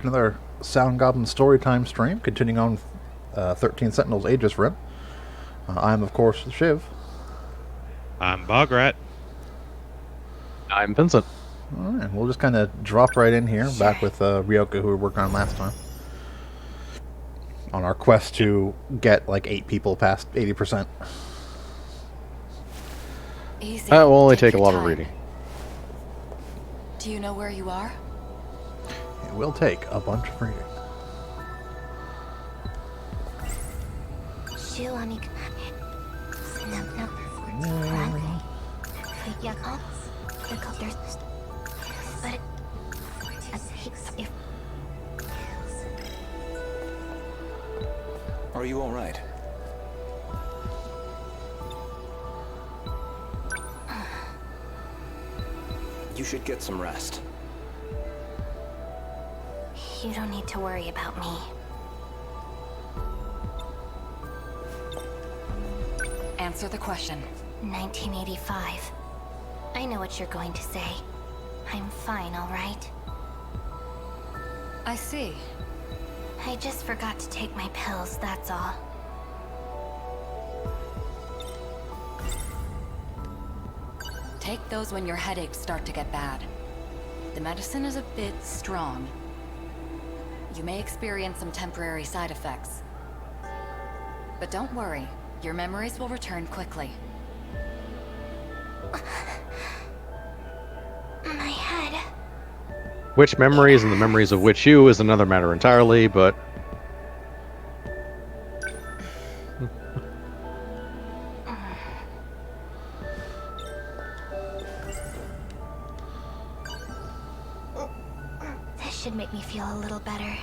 Another Sound Goblin Storytime stream, continuing on 13 Sentinels Aegis Rim. I'm, of course, Shiv. I'm Bograt. I'm Vincent. Alright, we'll just kind of drop right in here, back with Ryoka, who we worked on last time. On our quest to get like 8 people past 80%. Easy. That will only Take take a your lot time. of reading. Do you know where you are? It will take a bunch of reading. Are you all right? You should get some rest. You don't need to worry about me. Answer the question. 1985. I know what you're going to say. I'm fine, all right? I see. I just forgot to take my pills, that's all. Take those when your headaches start to get bad. The medicine is a bit strong. You may experience some temporary side effects. But don't worry, your memories will return quickly. My head. Which memories and the memories of which you is another matter entirely, but... This should make me feel a little better.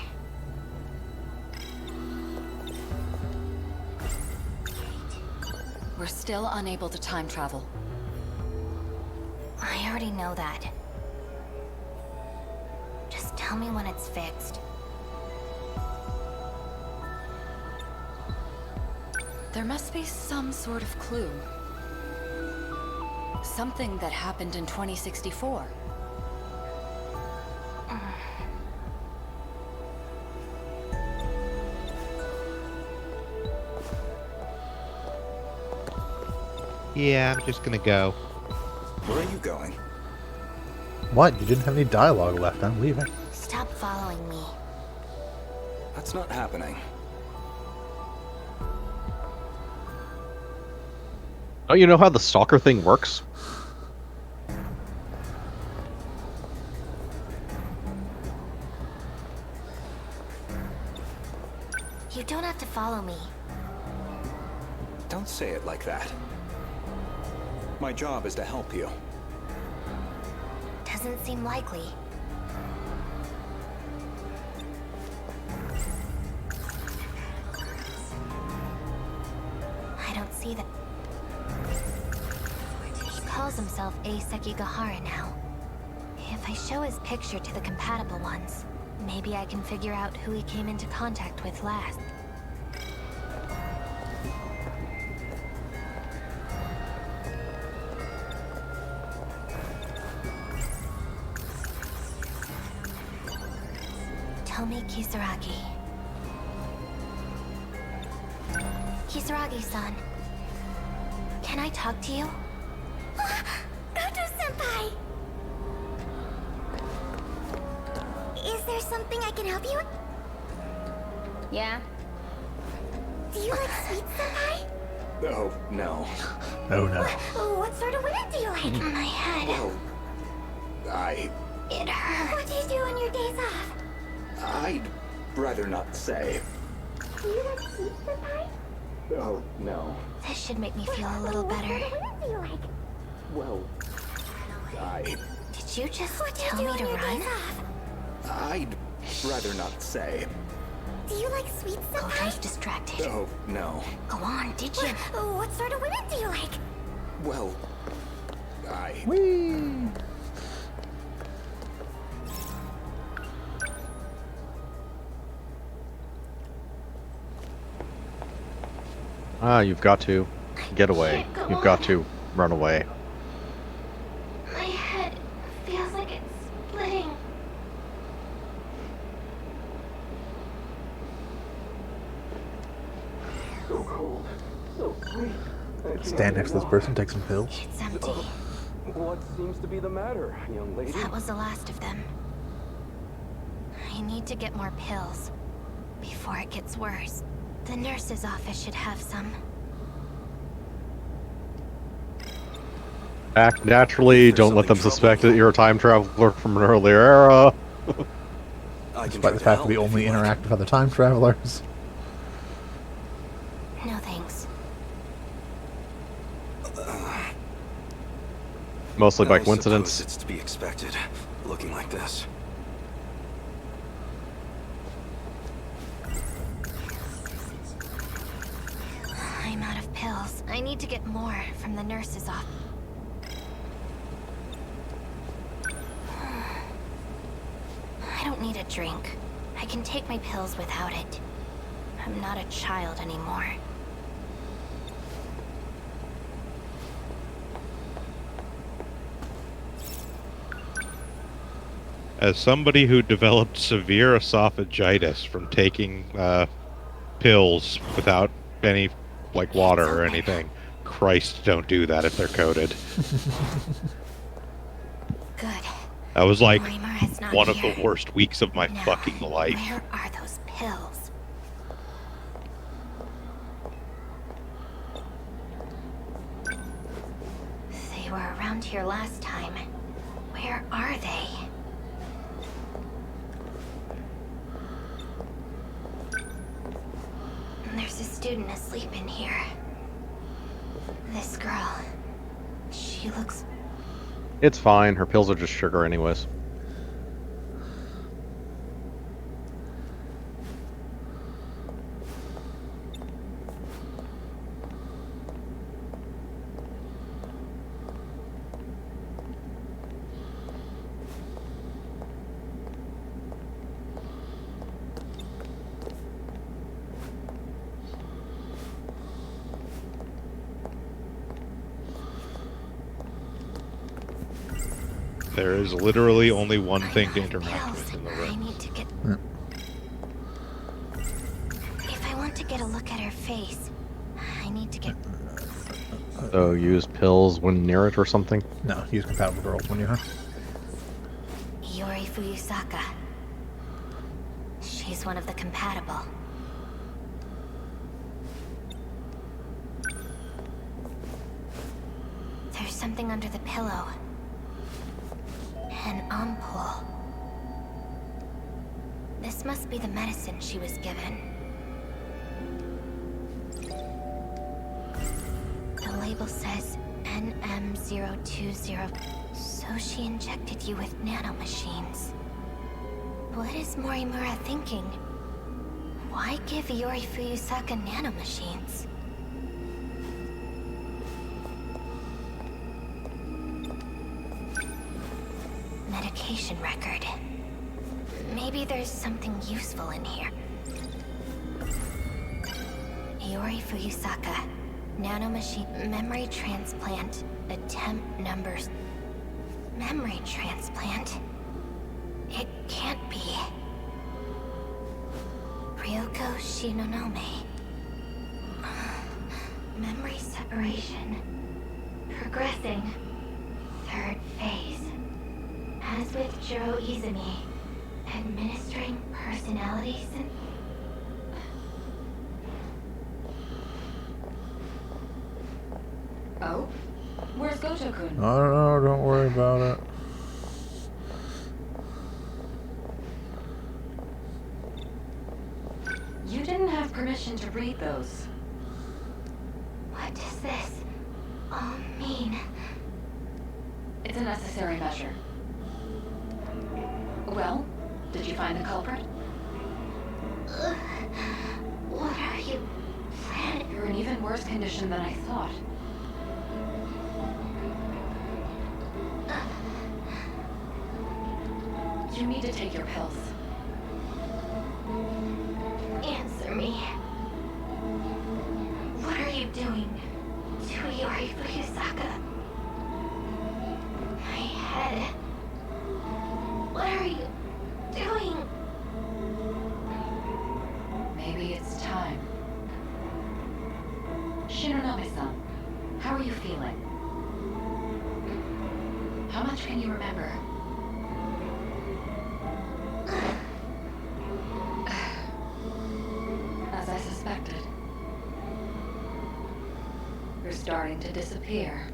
We're still unable to time travel. I already know that. Just tell me when it's fixed. There must be some sort of clue. Something that happened in 2064. Yeah, I'm just gonna go. Where are you going? What? You didn't have any dialogue left. I'm leaving. Stop following me. That's not happening. Don't you know how the stalker thing works? You don't have to follow me. Don't say it like that. My job is to help you. Doesn't seem likely. I don't see that. He calls himself A Sekigahara now. If I show his picture to the compatible ones, maybe I can figure out who he came into contact with last. Tomi Kisaragi. Kisaragi-san. Can I talk to you? Goto-senpai! Is there something I can help you with? Yeah? Do you like sweets, senpai? Oh, no. Oh no. What sort of women do you like? My head. Well, It hurts. What do you do on your days off? I'd rather not say. Do you like sweets, senpai? Oh, no. This should make me feel a little What better. sort of women do you like? Well, Did you just What do you tell do me on to your run? days off? I'd rather not say. Do you like sweets, Goto's senpai? distracted. Oh, no. Go on, did you? What sort of women do you like? Well, Whee! You've got to get away. You've got to run away. My head feels like it's splitting. Seriously? Stand next to this person, take some pills. It's empty. What seems to be the matter, young lady? That was the last of them. I need to get more pills before it gets worse. The nurse's office should have some. Act naturally. Don't let them suspect that you're a time traveler from an earlier era. Despite the fact that we only interact with other time travelers. No thanks. Mostly by I coincidence. suppose it's to be expected, looking like this. I'm out of pills. I need to get more from the nurse's office. I don't need a drink. I can take my pills without it. I'm not a child anymore. As somebody who developed severe esophagitis from taking pills without any, like, water or anything, Christ, don't do that if they're coated. Good. That was like Reimer is not one of here. the worst weeks of my Now, fucking life. Where are those pills? They were around here last time. Where are they? There's a student asleep in here. This girl. She looks... It's fine. Her pills are just sugar anyways. There is literally only one thing to I'm out of interact pills. with in the I room. need to get... If I want to get a look at her face, I need to get... So use pills when near it or something. No, use compatible girls when you're her. Yori Fuyusaka. She's one of the compatible. There's something under the pillow. An ampoule. This must be the medicine she was given. The label says NM020. So she injected you with nanomachines. What is Morimura thinking? Why give Yori Fuyusaka nanomachines? Medication record. Maybe there's something useful in here. Yori Fuyusaka. Nanomachine. Memory transplant. Attempt numbers. Memory transplant? It can't be. Ryoko Shinonome. Memory separation. Progressing. Third phase. As with Jiro Izumi, administering personalities and... Oh? Where's Goto-kun? I don't know, don't worry about it. You didn't have permission to read those. What does this all mean? It's a necessary measure. Well, did you find the culprit? What are you planning? You're in even worse condition than I thought. You need to take your pills. Answer me. What are you doing to Yori Fuyusaka? My head. What are you doing? Maybe it's time. Shinonome-san, how are you feeling? How much can you remember? As I suspected. You're starting to disappear.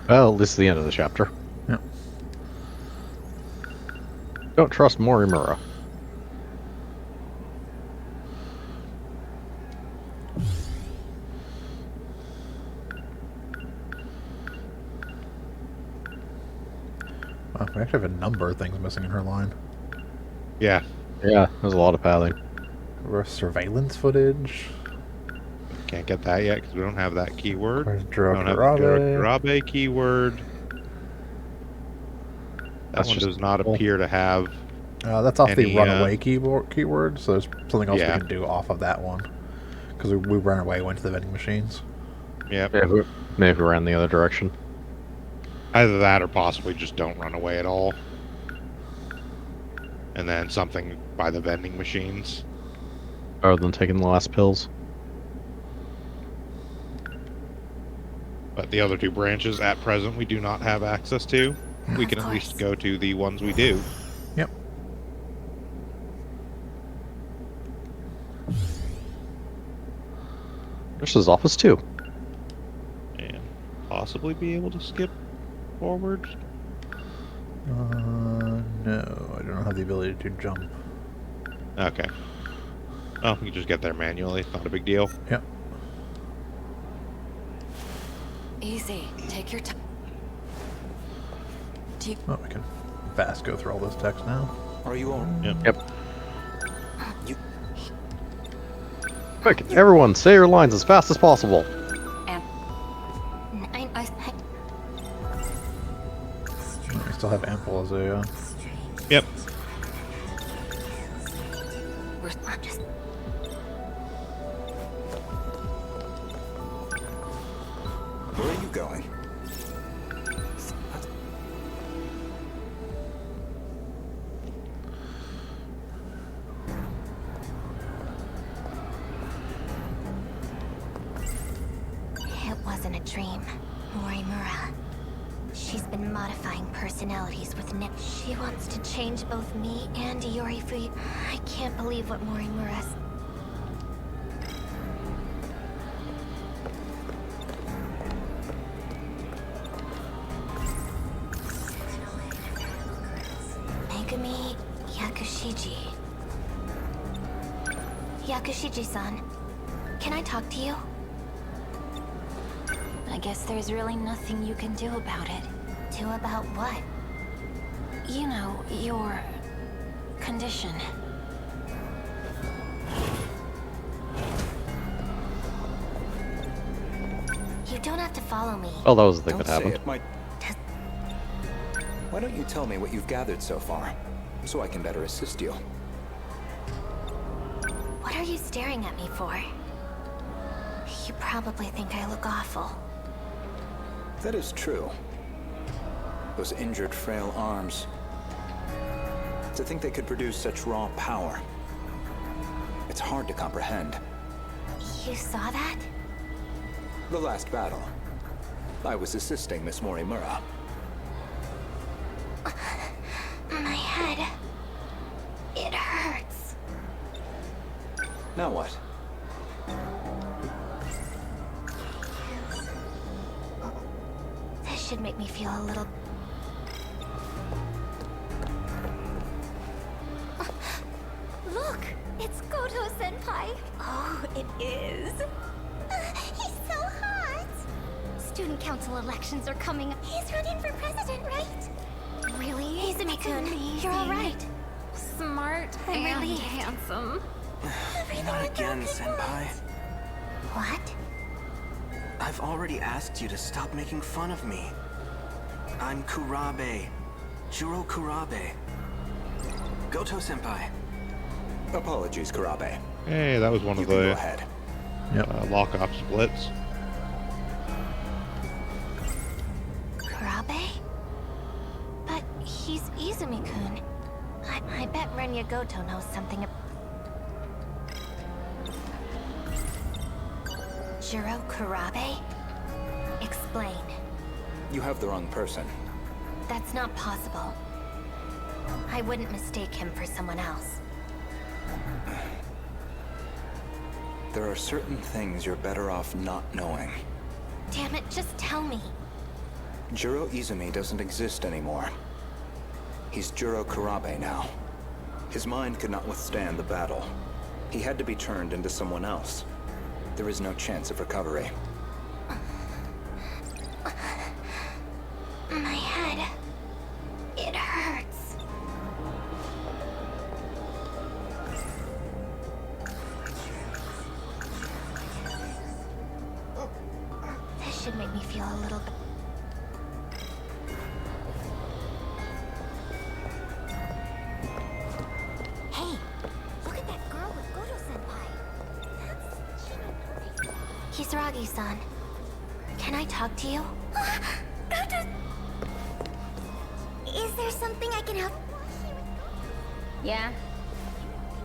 Well, this is the end of the chapter. Yeah. Don't trust Morimura. Wow, we actually have a number of things missing in her line. Yeah. Yeah, there's a lot of pathing. Surveillance footage. Can't get that yet because we don't have that keyword. Where's Don't have the Jirabe keyword. That That's one just does not cool. appear to have. That's off the Any, runaway keyword, so there's something else Yeah. we can do off of that one. Because we ran away, went to the vending machines. Yep. Yeah, maybe we ran the other direction. Either that or possibly just don't run away at all. And then something by the vending machines. Other than taking the last pills. But the other two branches at present we do not have access to. We can at least go to the ones we do. Yep. Nurse's office too. And possibly be able to skip forward. No, I don't have the ability to jump. Okay. Oh, we can just get there manually. Not a big deal. Yep. Easy. Take your time. Oh, we can fast go through all this text now. Are you all? Yep. You. Quick, everyone, say your lines as fast as possible. And We still have ample as a. Yep. we're just Where are you going? It wasn't a dream. Morimura. She's been modifying personalities with Nick. She wants to change both me and Yorifui. I can't believe what Morimura's... Megumi Yakushiji. Yakushiji-san, can I talk to you? I guess there's really nothing you can do about it. Do about what? You know, your condition. You don't have to follow me. Oh, that was the thing Don't that say happened. it might. Why don't you tell me what you've gathered so far, so I can better assist you? What are you staring at me for? You probably think I look awful. That is true. Those injured, frail arms. To think they could produce such raw power. It's hard to comprehend. You saw that? The last battle. I was assisting Miss Morimura. My head. It hurts. Now what? This should make me feel a little... Look, it's Goto-senpai. Oh, it is. He's so hot. Student council elections are coming. He's running for president, right? Really? Izumi-kun, you're all right. Smart I'm and relieved. handsome. Not again, Senpai. What? I've already asked you to stop making fun of me. I'm Kurabe. Juro Kurabe. Goto-senpai. Apologies, Kurabe. Hey, that was one You of can go the ahead. lock-off splits. Kurabe? He's Izumi-kun. I bet Renya Goto knows something. Jiro Kurabe? Explain. You have the wrong person. That's not possible. I wouldn't mistake him for someone else. There are certain things you're better off not knowing. Damn it, just tell me. Jiro Izumi doesn't exist anymore. He's Jiro Kurabe now. His mind could not withstand the battle. He had to be turned into someone else. There is no chance of recovery. My head. It hurts. This should make me feel a little bit. Hey, look at that girl with Goto-senpai. That's Kisaragi-san. Can I talk to you? Is there something I can help? Yeah?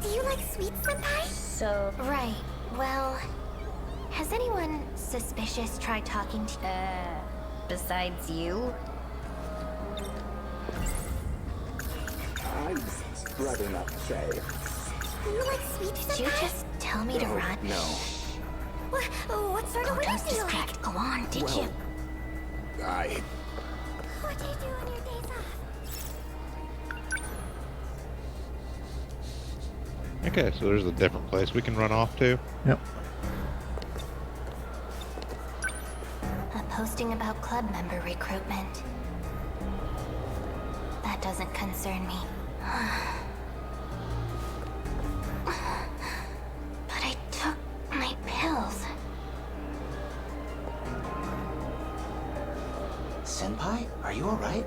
Do you like sweets, senpai? So, Right. Well, has anyone suspicious tried talking to besides you? I'd rather not say. Do you like sweets, Did you senpai? just tell me to run? No. What sort of Goto's ways do you like? distracted. Go on, did you? What do you do on your days off? Okay, so there's a different place we can run off to. Yep. A posting about club member recruitment. That doesn't concern me. But I took my pills. Senpai, are you alright?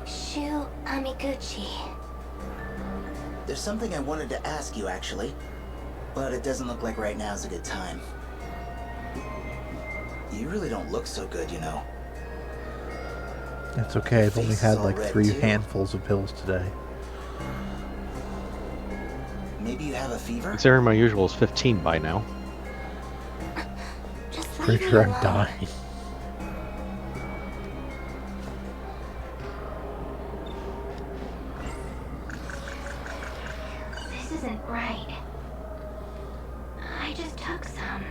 Shu Amiguchi. There's something I wanted to ask you, actually. But it doesn't look like right now's a good time. You really don't look so good, you know. It's okay. I've only Face is had all like red, 3 too. handfuls of pills today. Maybe you have a fever? Considering my usual is 15 by now. Just leave Pretty me sure I'm alone. dying. This isn't right. I just took some.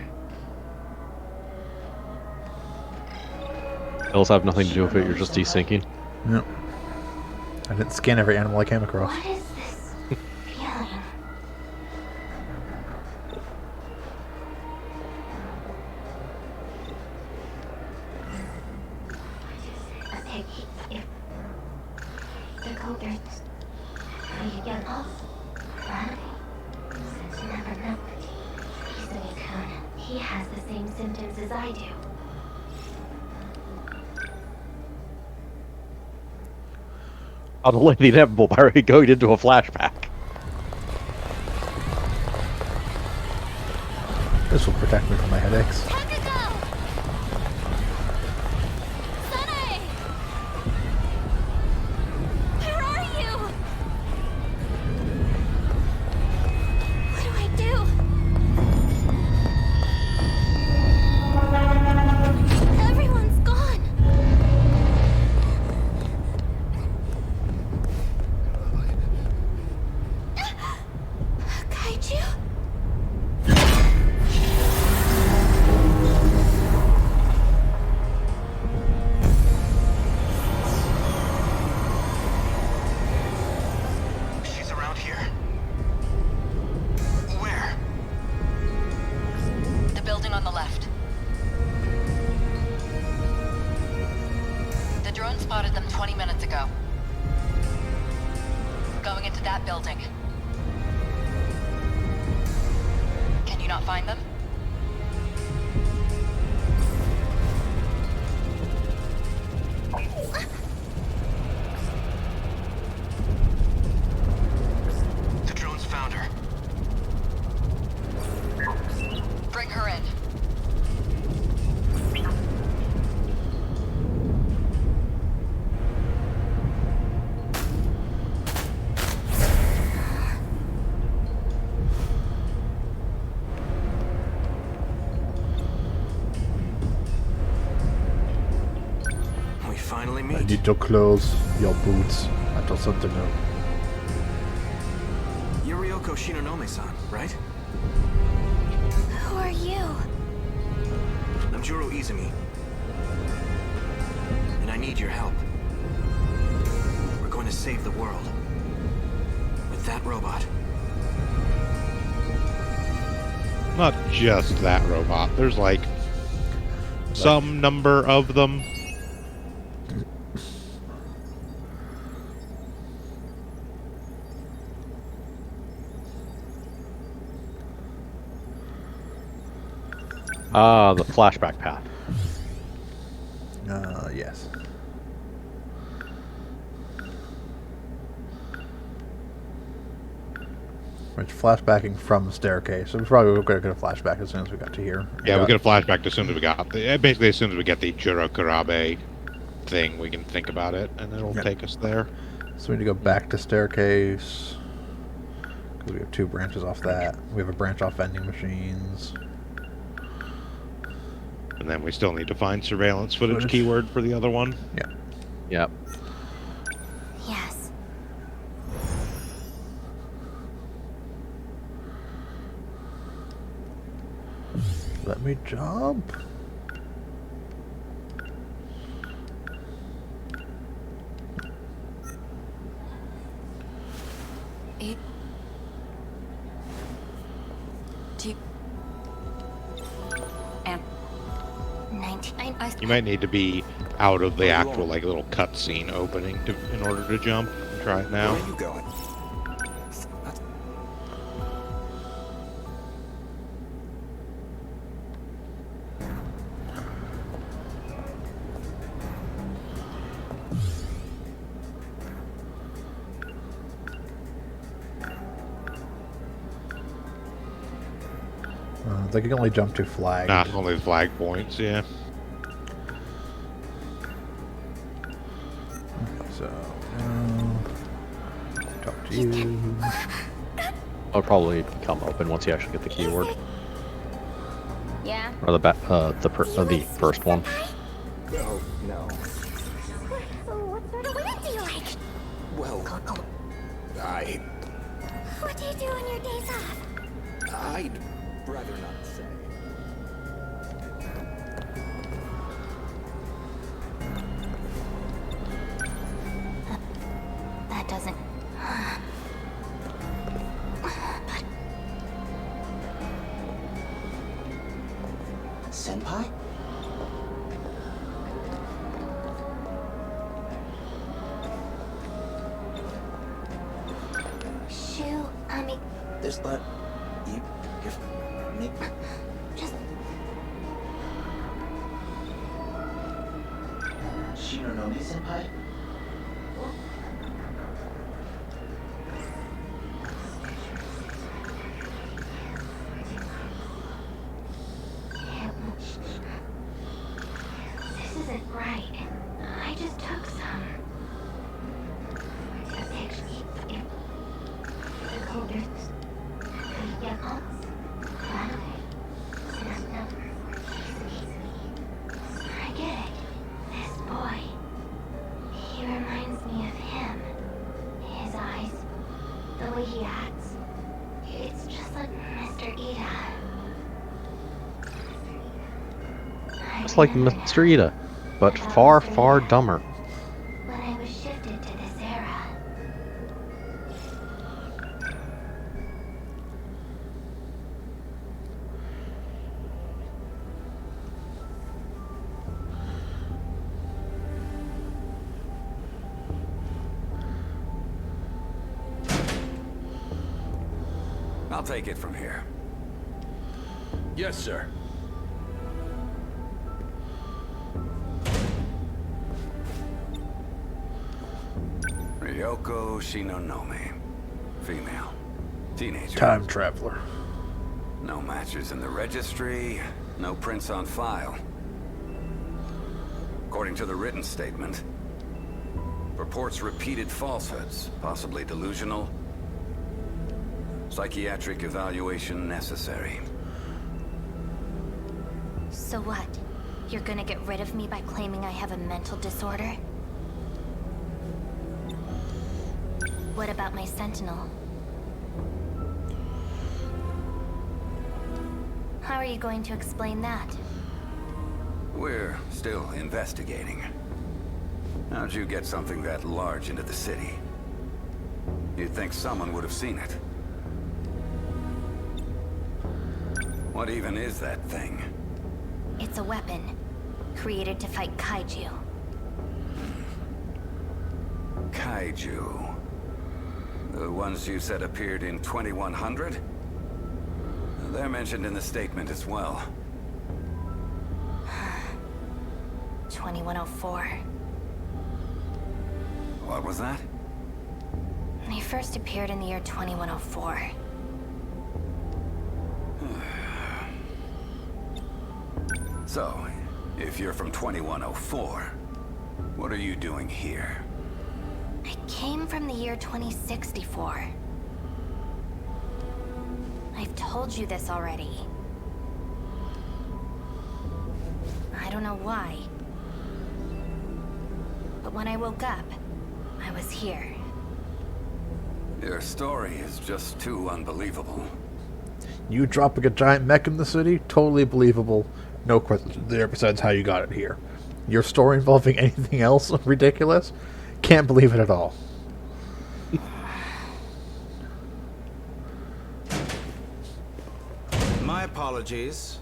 Pills have nothing to do with it, you're just desyncing. Yep. I didn't scan every animal I came across. What is this feeling? A piggy. The coders. How you get off? Run? Never know. Izumi-kun. He has the same symptoms as I do. I'll delay the inevitable by going into a flashback. This will protect me from my headaches. Takako! Sunny! Where are you? What do I do? Everyone's gone. Kaiju? She's around here? Where? The building on the left. The drone spotted them 20 minutes ago. Going into that building. Can you not find them? The drones found her. Bring her in. meet? I need your clothes, your boots, and your sentinel. You're Ryoko Shinonome-san, right? Who are you? I'm Juro Izumi. And I need your help. We're going to save the world. With that robot. Not just that robot. There's like some number of them. The flashback path. Yes. It's flashbacking from the staircase. So we're probably going to get a flashback as soon as we got to here. Yeah, we get a flashback as soon as we got basically as soon as we get the Juro Kurabe thing, we can think about it, and it'll take us there. So we need to go back to staircase because we have 2 branches off that. We have a branch off vending machines. And then we still need to find surveillance footage keyword for the other one. Yeah. Yep. Yes. Let me jump. And 19. You might need to be out of the actual like little cutscene opening in order to jump. Try it now. Where are you going? They can only jump to flag. Nah, only the flag points, yeah. So, talk to you. It'll probably become open once you actually get the keyword. Yeah? Or the first one. Oh, no. What sort of women do you like? Well, What do you do on your days off? I'd rather not say. That doesn't. Senpai? There's but you're just Shinonome Senpai? This isn't right. I just took some. I get it. This boy. He reminds me of him. His eyes. The way he acts. It's just like Mr. Ida. Just like Mr. Ida, but far, far dumber. When I was shifted to this era. I'll take it from here. Yes, sir. Ryoko Shinonome. Female. Teenager. Time traveler. No matches in the registry, no prints on file. According to the written statement, reports repeated falsehoods, possibly delusional. Psychiatric evaluation necessary. So what? You're gonna get rid of me by claiming I have a mental disorder? What about my Sentinel? How are you going to explain that? We're still investigating. How'd you get something that large into the city? You'd think someone would have seen it. What even is that thing? It's a weapon, created to fight kaiju. Kaiju. The ones you said appeared in 2100? They're mentioned in the statement as well. 2104. What was that? They first appeared in the year 2104. So, if you're from 2104, what are you doing here? I came from the year 2064. I've told you this already. I don't know why. But when I woke up, I was here. Your story is just too unbelievable. You dropping a giant mech in the city? Totally believable. No questions there besides how you got it here. Your story involving anything else ridiculous? Can't believe it at all. My apologies.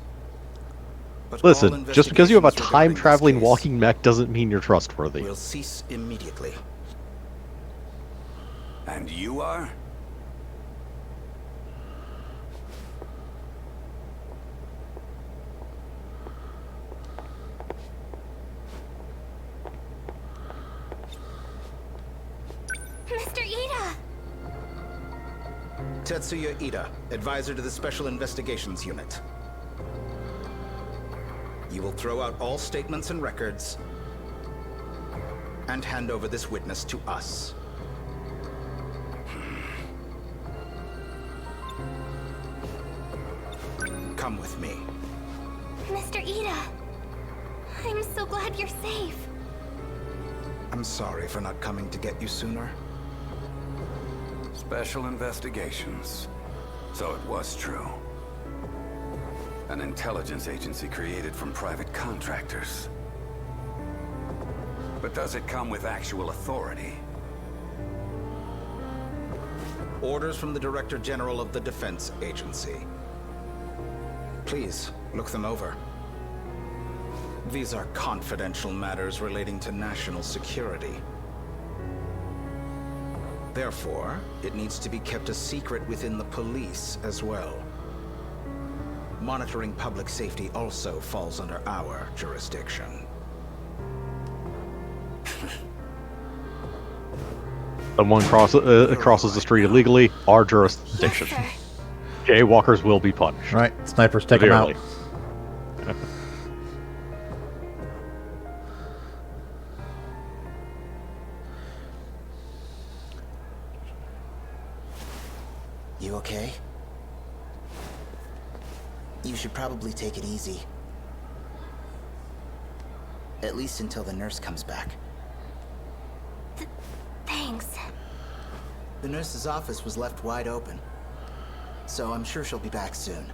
But Listen, just because you have a time-traveling walking mech doesn't mean you're trustworthy. Will cease immediately. And you are? Mr. Ida! Tetsuya Ida, advisor to the Special Investigations Unit. You will throw out all statements and records and hand over this witness to us. Come with me. Mr. Ida! I'm so glad you're safe. I'm sorry for not coming to get you sooner. Special Investigations. So it was true. An intelligence agency created from private contractors. But does it come with actual authority? Orders from the Director General of the Defense Agency. Please, look them over. These are confidential matters relating to national security. Therefore, it needs to be kept a secret within the police as well. Monitoring public safety also falls under our jurisdiction. Someone crosses the street illegally, our jurisdiction. Yes, Jaywalkers will be punished. Right, snipers take them out. You okay? You should probably take it easy. At least until the nurse comes back. Thanks. The nurse's office was left wide open, so I'm sure she'll be back soon.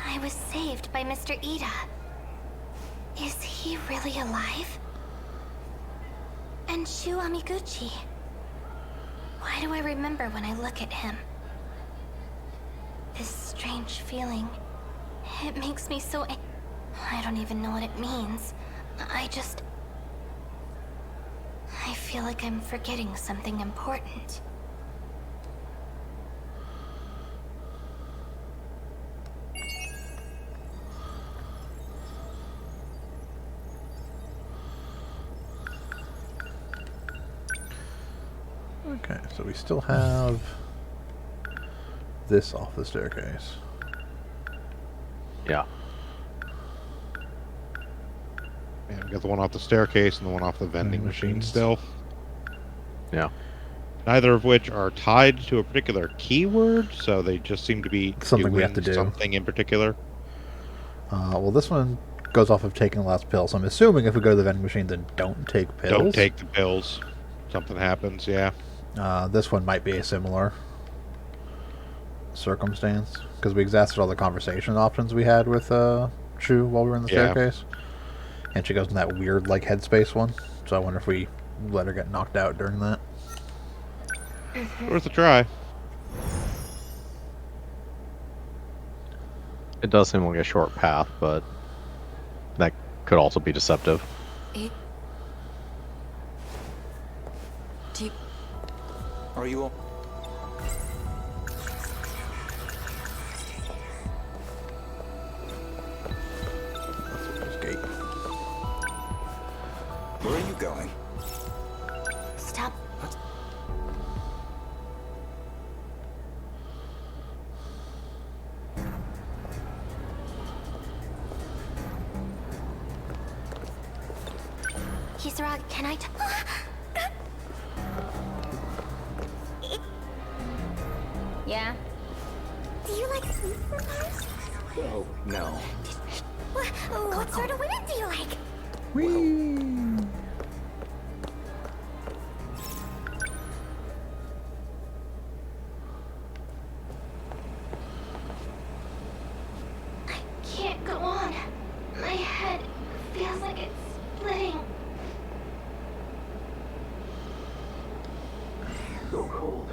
I was saved by Mr. Ida. Is he really alive? And Shu Amiguchi. Why do I remember when I look at him? This strange feeling. It makes me so... I don't even know what it means. I feel like I'm forgetting something important. Okay, so we still have this off the staircase. Yeah. Yeah, we got the one off the staircase and the one off the vending machine still. Yeah. Neither of which are tied to a particular keyword, so they just seem to be Something we doing have to do. something in particular. Well, this one goes off of taking the last pill. So I'm assuming if we go to the vending machines and don't take pills... Don't take the pills. Something happens, yeah. This one might be a similar circumstance. Because we exhausted all the conversation options we had with Chu while we were in the staircase. And she goes in that weird, like, headspace one. So I wonder if we let her get knocked out during that. Worth a try. It does seem like a short path, but that could also be deceptive. Are you all... Escape. Where are you going? Stop. What? Kisaragi, can I Yeah? Do you like sleep vampires? Oh, no. What sort of women do you like? I can't go on. My head feels like it's splitting. So cold,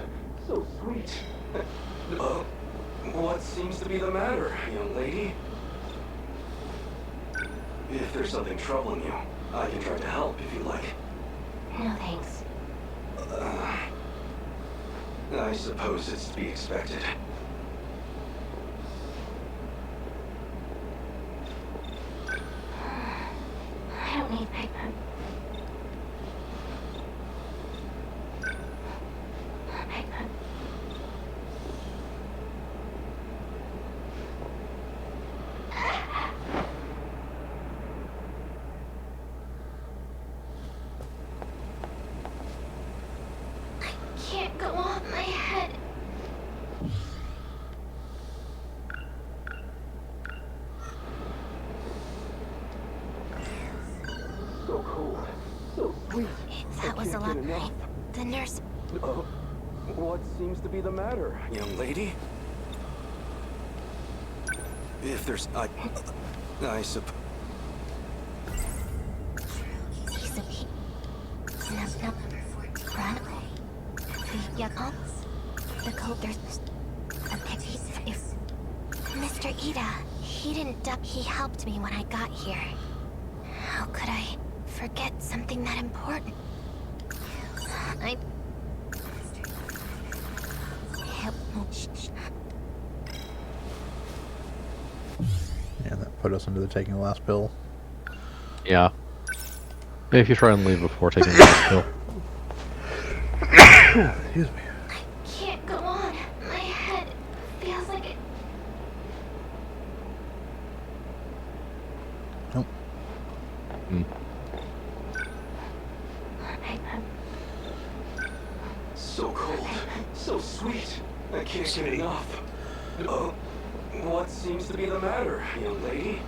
so sweet. What seems to be the matter, young lady? If there's something troubling you, I can try to help if you like. No thanks. I suppose it's to be expected. I don't need pigment. Pigment. I can't go on. My head. So cold, so sweet. That was a lot. The nurse. What seems to be the matter, young lady? If there's... I suppose... Run away. The cold. There's a pixie. If Mr. Ida, he didn't duck. He helped me when I got here. How could I forget something that important? I. Yeah, that put us into the taking the last pill. Yeah. Maybe if you try and leave before taking the last pill. Excuse me. I can't go on. My head feels like it. Nope. So cold, so sweet. I can't get enough. What seems to be the matter, young lady?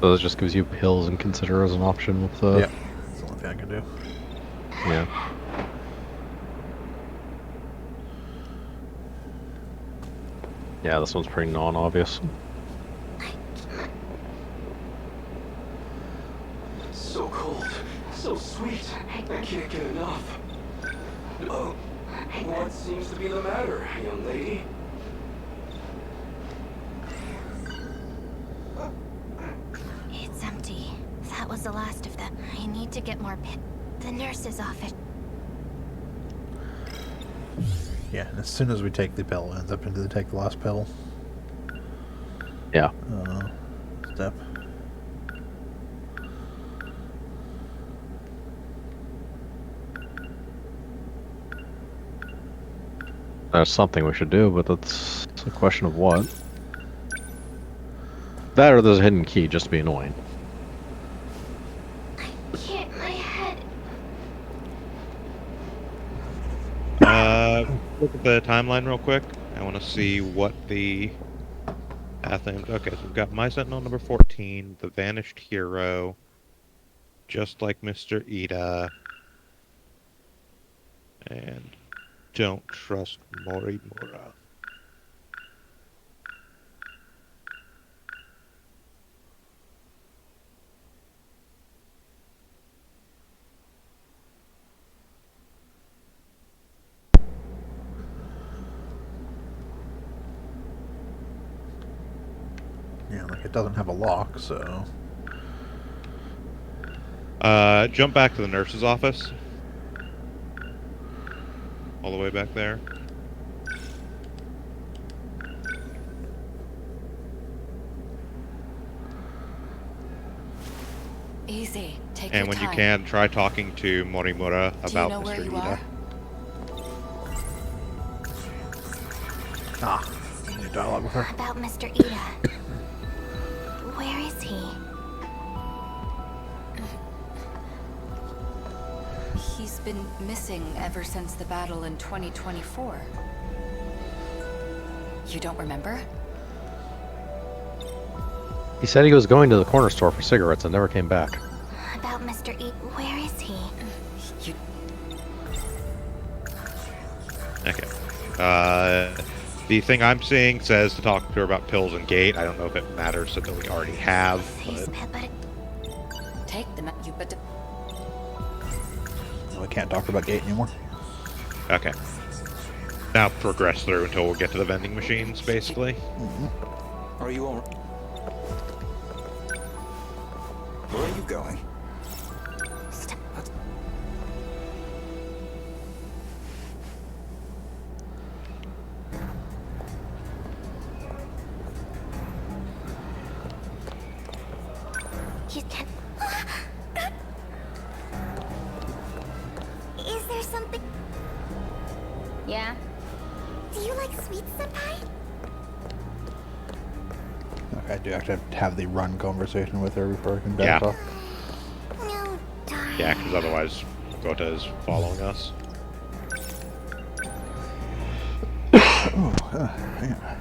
So it just gives you pills and consider as an option with the... Yeah, that's the only thing I can do. Yeah. Yeah, this one's pretty non-obvious. So cold, so sweet. I can't get enough. What seems to be the matter, young lady? It's empty. That was the last of them. I need to get more pit. The nurse's office. Yeah, and as soon as we take the pill, it ends up into the take the last pill. Yeah. Step. That's something we should do, but that's a question of what. That or there's a hidden key just to be annoying. Can't my head. Look at the timeline real quick. I want to see what the thing. Okay, so we've got My Sentinel number 14, The Vanished Hero, Just Like Mr. Ida, and Don't Trust Morimura. Yeah, like it doesn't have a lock, so... Jump back to the nurse's office. All the way back there. Easy. Take And your when time. you can, try talking to Morimura Do about you know where Mr. you Ida. are? Ah, new dialogue with her. About Mr. Ida. Where is he? He's been missing ever since the battle in 2024. You don't remember? He said he was going to the corner store for cigarettes and never came back. About Mr. Ida. Where is he? You... Okay. The thing I'm seeing says to talk to her about pills and gate. I don't know if it matters that we already have, but... Take them. You but. No, I can't talk about gate anymore. Okay. Now progress through until we get to the vending machines, basically. Are you all... Where are you going? You can... Is there something... Yeah? Do you like sweets, Senpai? Okay, I do actually have to have the run conversation with her before I can Yeah. talk. No, darling. Yeah, because otherwise Gota is following us. Hang on.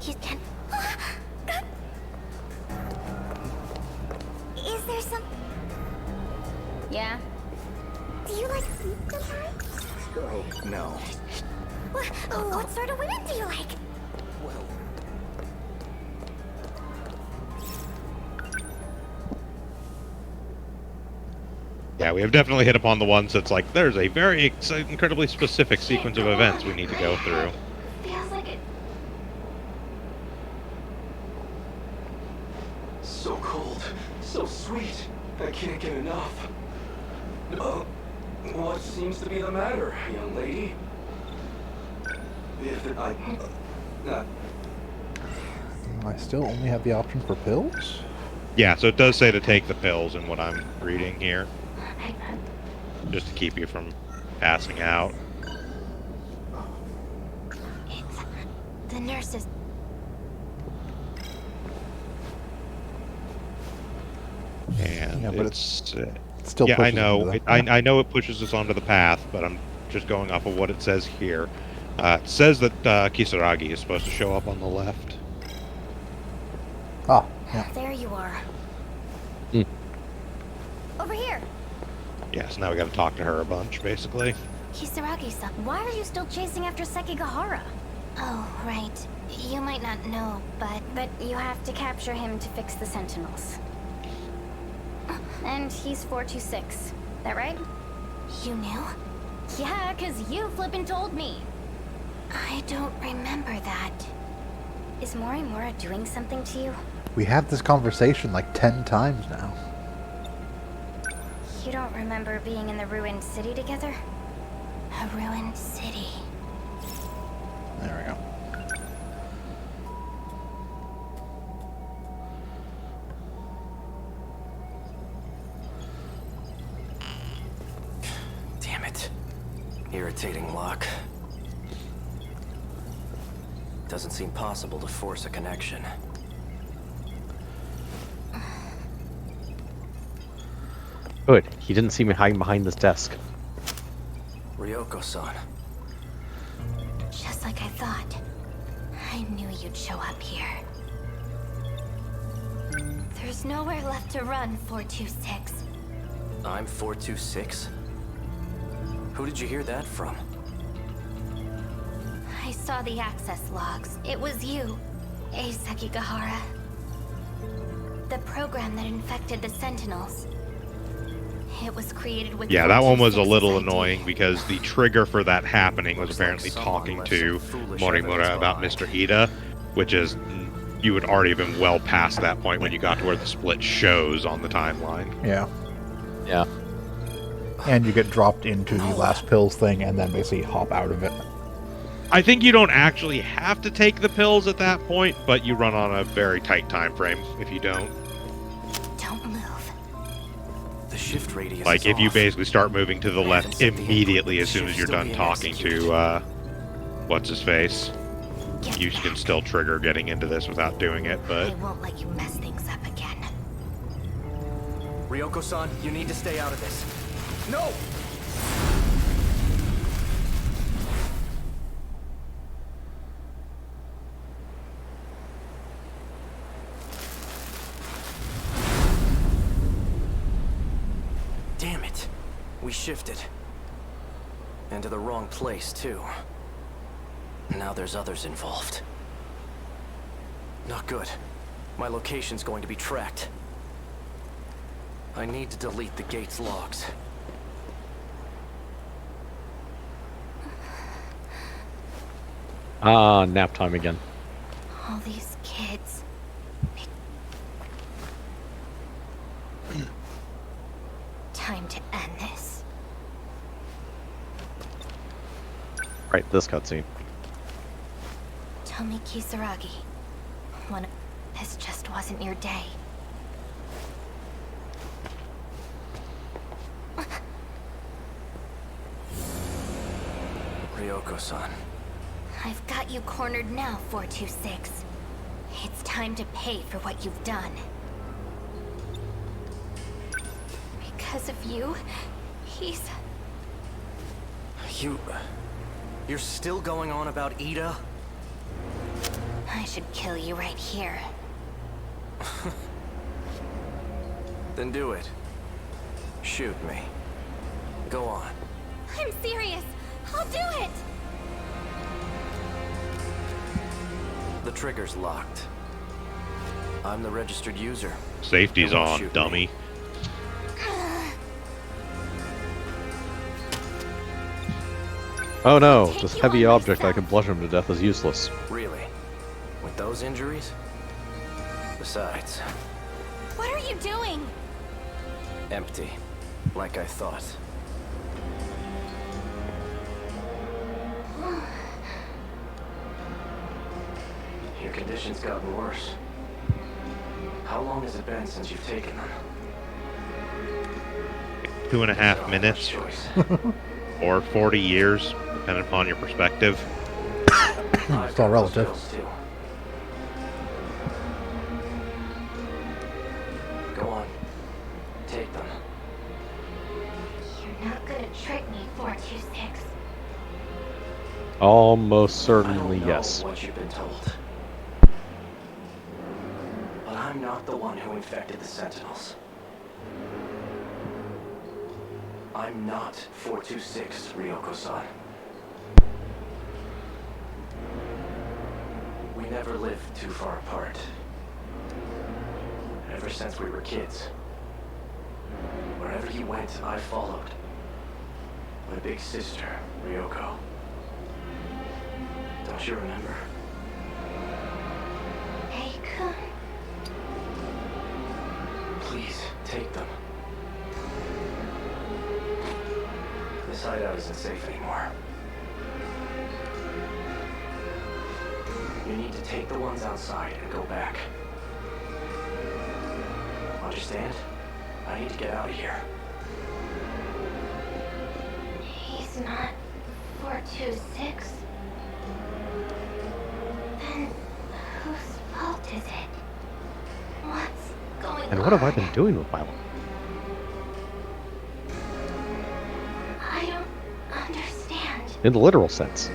You can... Is there some... Yeah? Do you like sweets, Senpai? Oh, no. What sort of women do you like? Well... Yeah, we have definitely hit upon the ones that's like, there's a very incredibly specific sequence of events we need to go through. Feels like it... So cold, so sweet. I can't get enough. What seems to be the matter, young lady? If I still only have the option for pills? Yeah, so it does say to take the pills in what I'm reading here. Just to keep you from passing out. It's... The nurses... And Yeah, but it's... it still yeah, I pushes know. into I know it pushes us onto the path, but I'm just going off of what it says here. It says that Kisaragi is supposed to show up on the left. Ah, yeah. There you are. Over here. Yeah, so now we gotta talk to her a bunch, basically. Kisaragi-san. Why are you still chasing after Sekigahara? Oh, right. You might not know, but... But you have to capture him to fix the Sentinels. And he's 426. That right? You knew? Yeah, 'cause you flippin' told me. I don't remember that. Is Morimura doing something to you? We had this conversation like 10 times now. You don't remember being in the ruined city together? A ruined city. There we go. damn it. Irritating lock. Doesn't seem possible to force a connection. Good. He didn't see me hiding behind this desk. Ryoko-san. Just like I thought. I knew you'd show up here. There's nowhere left to run, 426. I'm 426? Who did you hear that from? I saw the access logs. It was you, Sekigahara. The program that infected the Sentinels. It was created with... Yeah, that one was a 426's little ID. annoying because the trigger for that happening was Looks like apparently someone talking left to some foolish Morimura evidence about behind. Mr. Ida, which is, you would already have been well past that point when you got to where the split shows on the timeline. Yeah. Yeah. And you get dropped into the last pills thing and then basically hop out of it. I think you don't actually have to take the pills at that point, but you run on a very tight time frame if you don't. Don't move. The shift radius Like, is if you off. basically start moving to the left set the input, immediately as the soon as shift's you're still done being talking executed. to, what's-his-face, Get you back. can still trigger getting into this without doing it, I but... won't let you mess things up again. Ryoko-san, you need to stay out of this. No! Damn it. We shifted. And to the wrong place, too. Now there's others involved. Not good. My location's going to be tracked. I need to delete the gate's logs. Ah, nap time again. All these kids. Time to end this. Right, this cutscene. Tomi Kisaragi. This just wasn't your day. Ryoko-san. I've got you cornered now, 426. It's time to pay for what you've done. Because of you, You're still going on about Ida? I should kill you right here. Then do it. Shoot me. Go on. I'm serious. I'll do it. The trigger's locked. I'm the registered user. Safety's It won't on, shoot me. dummy. Oh no, this heavy object that can bludgeon him to death is useless. Really? With those injuries? Besides, What are you doing? empty. Like I thought. Your condition's gotten worse. How long has it been since you've taken them? 2.5 minutes, Choice. or 40 years, depending upon your perspective. It's all relative. Pills, too. Go on. Take them. You're not gonna trick me, 426. Almost I certainly don't know yes. what you've been told. But I'm not the one who infected the Sentinels. I'm not 426, Ryoko-san. We never lived too far apart. Ever since we were kids. Wherever he went, I followed. My big sister, Ryoko. Don't you remember? Eika. Please, take them. This hideout isn't safe anymore. You need to take the ones outside and go back. Understand? I need to get out of here. He's not 426. Then And what have I been doing with my life? I don't understand. In the literal sense.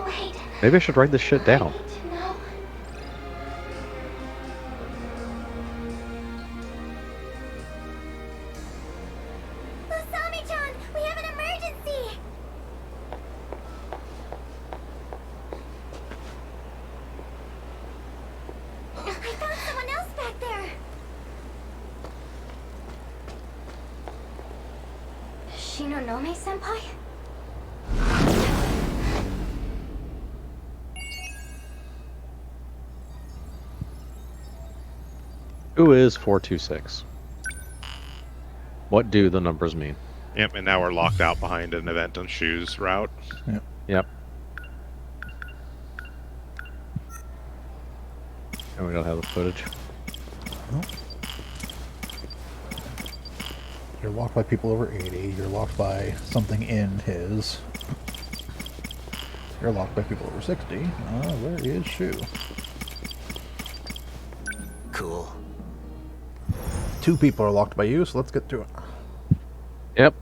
Wait. Maybe I should write this shit down. No. Masami-chan, we have an emergency! I found someone else back there! Shinonome-senpai? Who is 426? What do the numbers mean? Yep, and now we're locked out behind an event on Shu's route. Yep. And we don't have the footage. You're locked by people over 80. You're locked by something in his. You're locked by people over 60. Where is Shu? Cool. 2 people are locked by you, so let's get to it. Yep.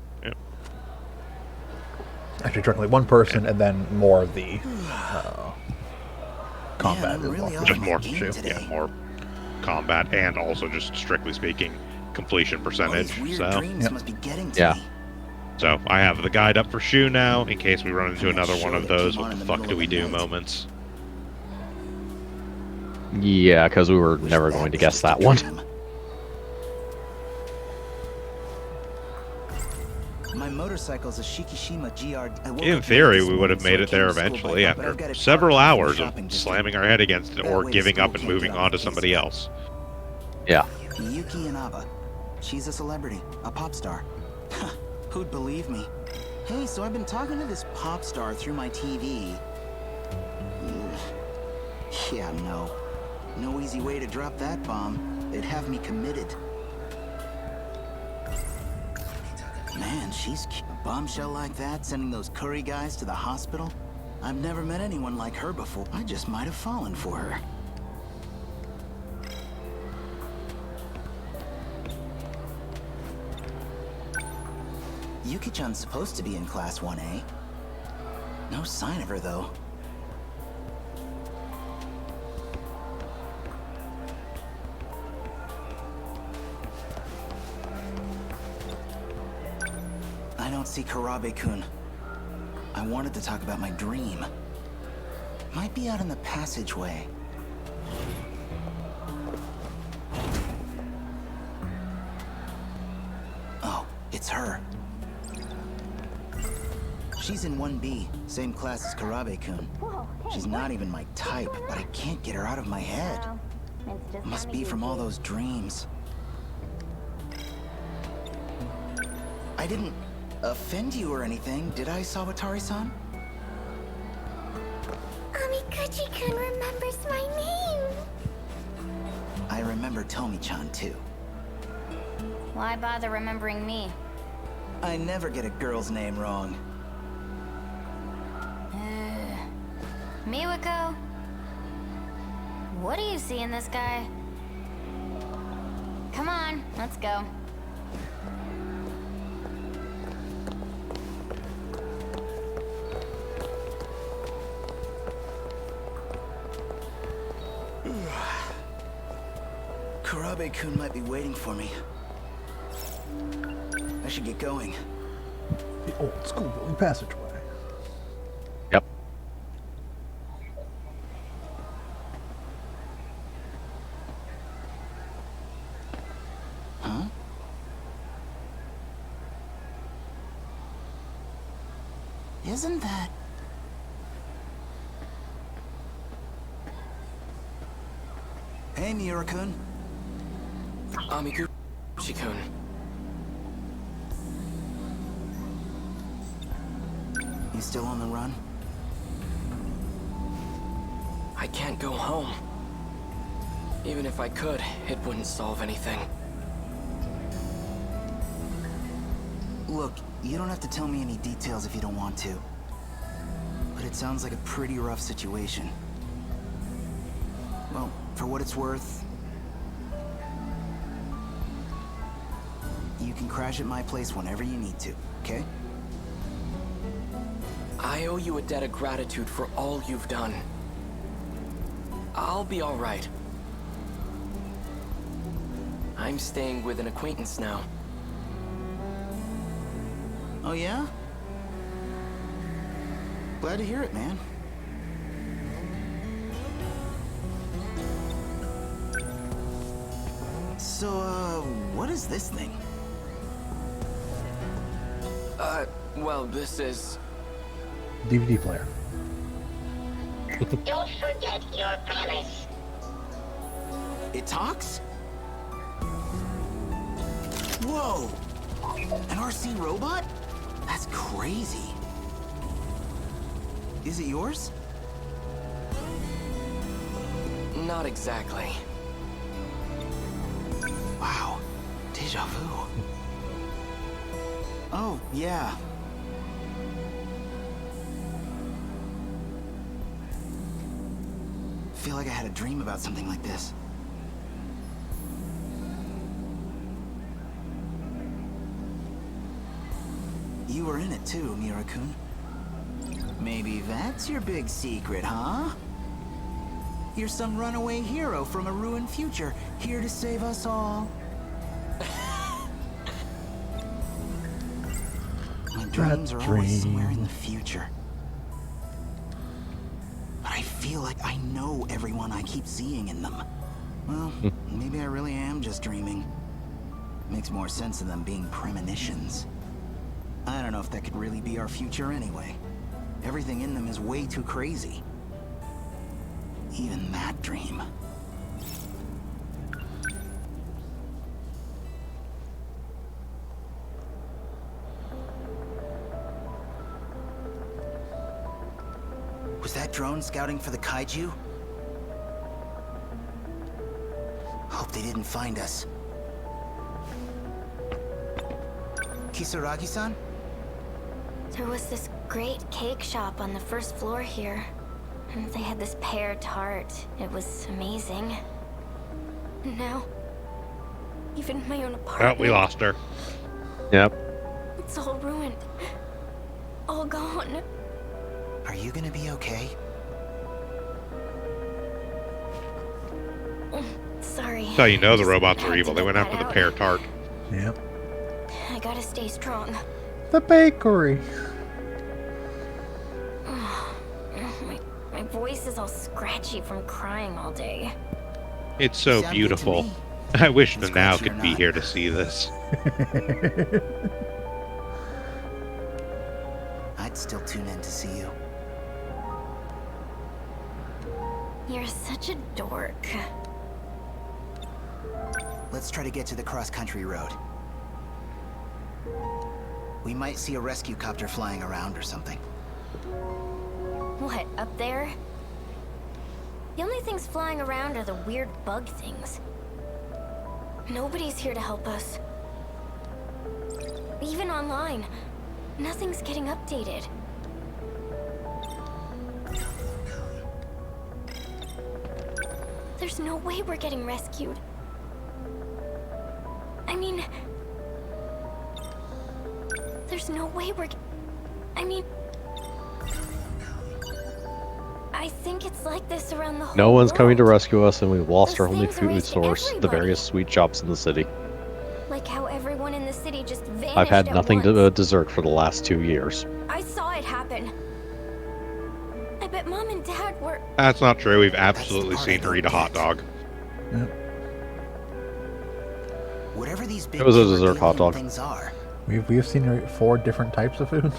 Actually, technically 1 person, and then more of the combat. Man, I'm really off Just my more game Shu. today. Yeah, more combat, and also just strictly speaking, completion All percentage. these weird So, dreams must be getting to Yeah. me. so I have the guide up for Shu now, in case we run into And that another show one of that those came on what in the the fuck middle do we of the do night. moments. Yeah, because we were never That going to was guess just that a one. dream. My motorcycle's a Shikishima GR. I woke In up theory, late this we would have morning, made so it I there came to school eventually bike, but I've after got it several parked in the hours of shopping district. slamming our head against it That or way giving school up and can't moving get on on to the somebody easy. else. Yeah. Yuki Inaba. She's a celebrity, a pop star. Who'd believe me? Hey, so I've been talking to this pop star through my TV. Yeah, no. No easy way to drop that bomb. They'd have me committed. Man, she's cute. A bombshell like that, sending those curry guys to the hospital? I've never met anyone like her before. I just might have fallen for her. Yuki-chan's supposed to be in Class 1A. No sign of her, though. I don't see Karabe-kun. I wanted to talk about my dream. Might be out in the passageway. Oh, it's her. She's in 1B, same class as Karabe-kun. She's not even my type, but I can't get her out of my head. Must be from all those dreams. I didn't offend you or anything, did I, Sawatari-san? Amikuchi-kun remembers my name. I remember Tomi-chan, too. Why bother remembering me? I never get a girl's name wrong. Miwako? What do you see in this guy? Come on, let's go. Karabe-kun might be waiting for me. I should get going. The old school building passageway. Yep. Huh? Isn't that... Hey, Miura-kun. Amikuchi-kun. You still on the run? I can't go home. Even if I could, it wouldn't solve anything. Look, you don't have to tell me any details if you don't want to. But it sounds like a pretty rough situation. Well, for what it's worth, You can crash at my place whenever you need to, okay? I owe you a debt of gratitude for all you've done. I'll be all right. I'm staying with an acquaintance now. Oh yeah? Glad to hear it, man. So, what is this thing? Well, this is... DVD player. Don't forget your promise. It talks? Whoa! An RC robot? That's crazy. Is it yours? Not exactly. Wow. Deja vu. Oh, yeah. Feel like I had a dream about something like this. You were in it too, Miura-kun. Maybe that's your big secret, huh? You're some runaway hero from a ruined future, here to save us all. My dreams are always somewhere in the future. But I feel like I know everyone I keep seeing in them. Well, maybe I really am just dreaming. Makes more sense than them being premonitions. I don't know if that could really be our future anyway. Everything in them is way too crazy. Even that dream. Was that drone scouting for the kaiju? Hope they didn't find us. Kisaragi-san? There was this great cake shop on the first floor here. And they had this pear tart. It was amazing. And now, even my own apartment. Oh, we lost her. Yep. It's all ruined. All gone. Are you gonna be okay? Sorry. That's how you know the robots are evil. They went after the pear tart. Yep. I gotta stay strong. The bakery. My voice is all scratchy from crying all day. It's so beautiful. I wish the now could be here to see this. I'd still tune in to see you. You're such a dork. Let's try to get to the cross-country road. We might see a rescue copter flying around or something. What, up there? The only things flying around are the weird bug things. Nobody's here to help us. Even online, nothing's getting updated. There's no way we're getting rescued. I mean... There's no way we're... I mean... I think it's like this around the whole No one's world. coming to rescue us, and we've lost Those our only things are food raised source, the everybody. various sweet shops in the city. Like how everyone in the city just vanished I've had at nothing once. to dessert for the last 2 years. I saw it happen. I bet Mom and Dad were... That's not true. We've absolutely seen her eat a hot dog. Whatever these big It was a dessert hot dog. things are. We've seen her eat 4 different types of food.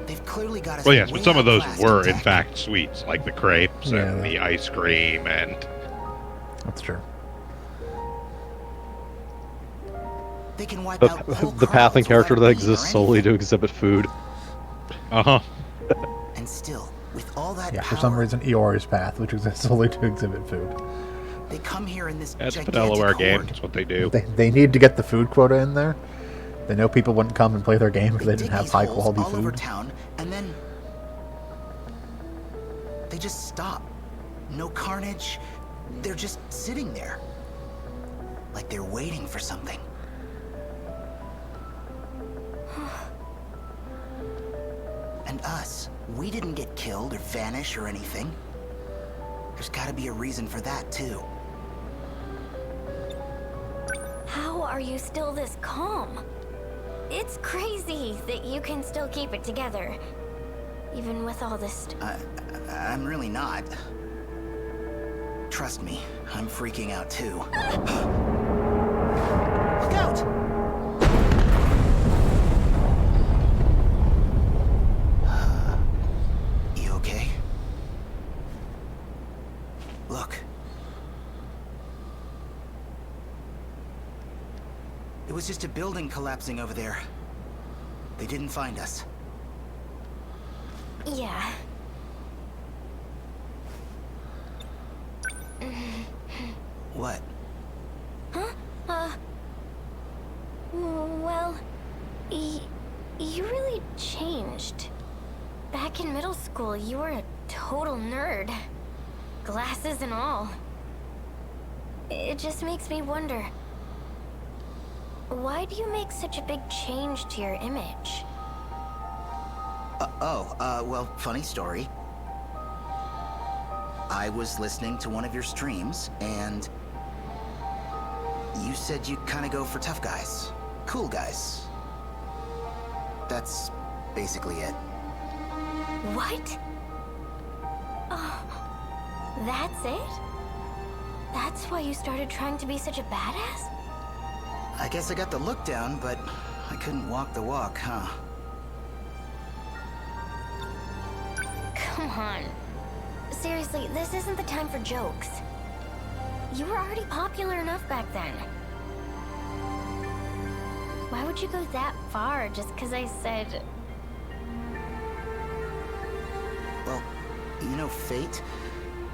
They've clearly got us. Well, yes, but way some of those outclassed were, and in fact, sweets, like the crepes Yeah, and the ice cream and... That's true. They can wipe out whole The crowds pathing character without that a exists beam or solely to anything. exhibit food. Uh-huh. And still, with all that Yeah, power, for some reason, Eeyore's path, which exists solely to exhibit food. they come here in this That's a gigantic Delaware game. horde. That's what they do. They need to get the food quota in there. They know people wouldn't come and play their game if they Dig didn't have these high holes quality all over food. town, and then they just stop. No carnage. They're just sitting there. like they're waiting for something. And us, we didn't get killed or vanish or anything. There's gotta be a reason for that, too. How are you still this calm? It's crazy that you can still keep it together, even with all this I'm really not. Trust me, I'm freaking out, too. Look out! You okay? Look. It was just a building collapsing over there. They didn't find us. Yeah. What? Huh? Well, you really changed. Back in middle school, you were a total nerd. Glasses and all. It just makes me wonder. Why do you make such a big change to your image? Well, funny story. I was listening to one of your streams, and you said you kind of go for tough guys. Cool guys. That's basically it. What? Oh, that's it? That's why you started trying to be such a badass? I guess I got the look down, but I couldn't walk the walk, huh? Come on. Seriously, this isn't the time for jokes. You were already popular enough back then. Why would you go that far just because I said... Well, you know fate?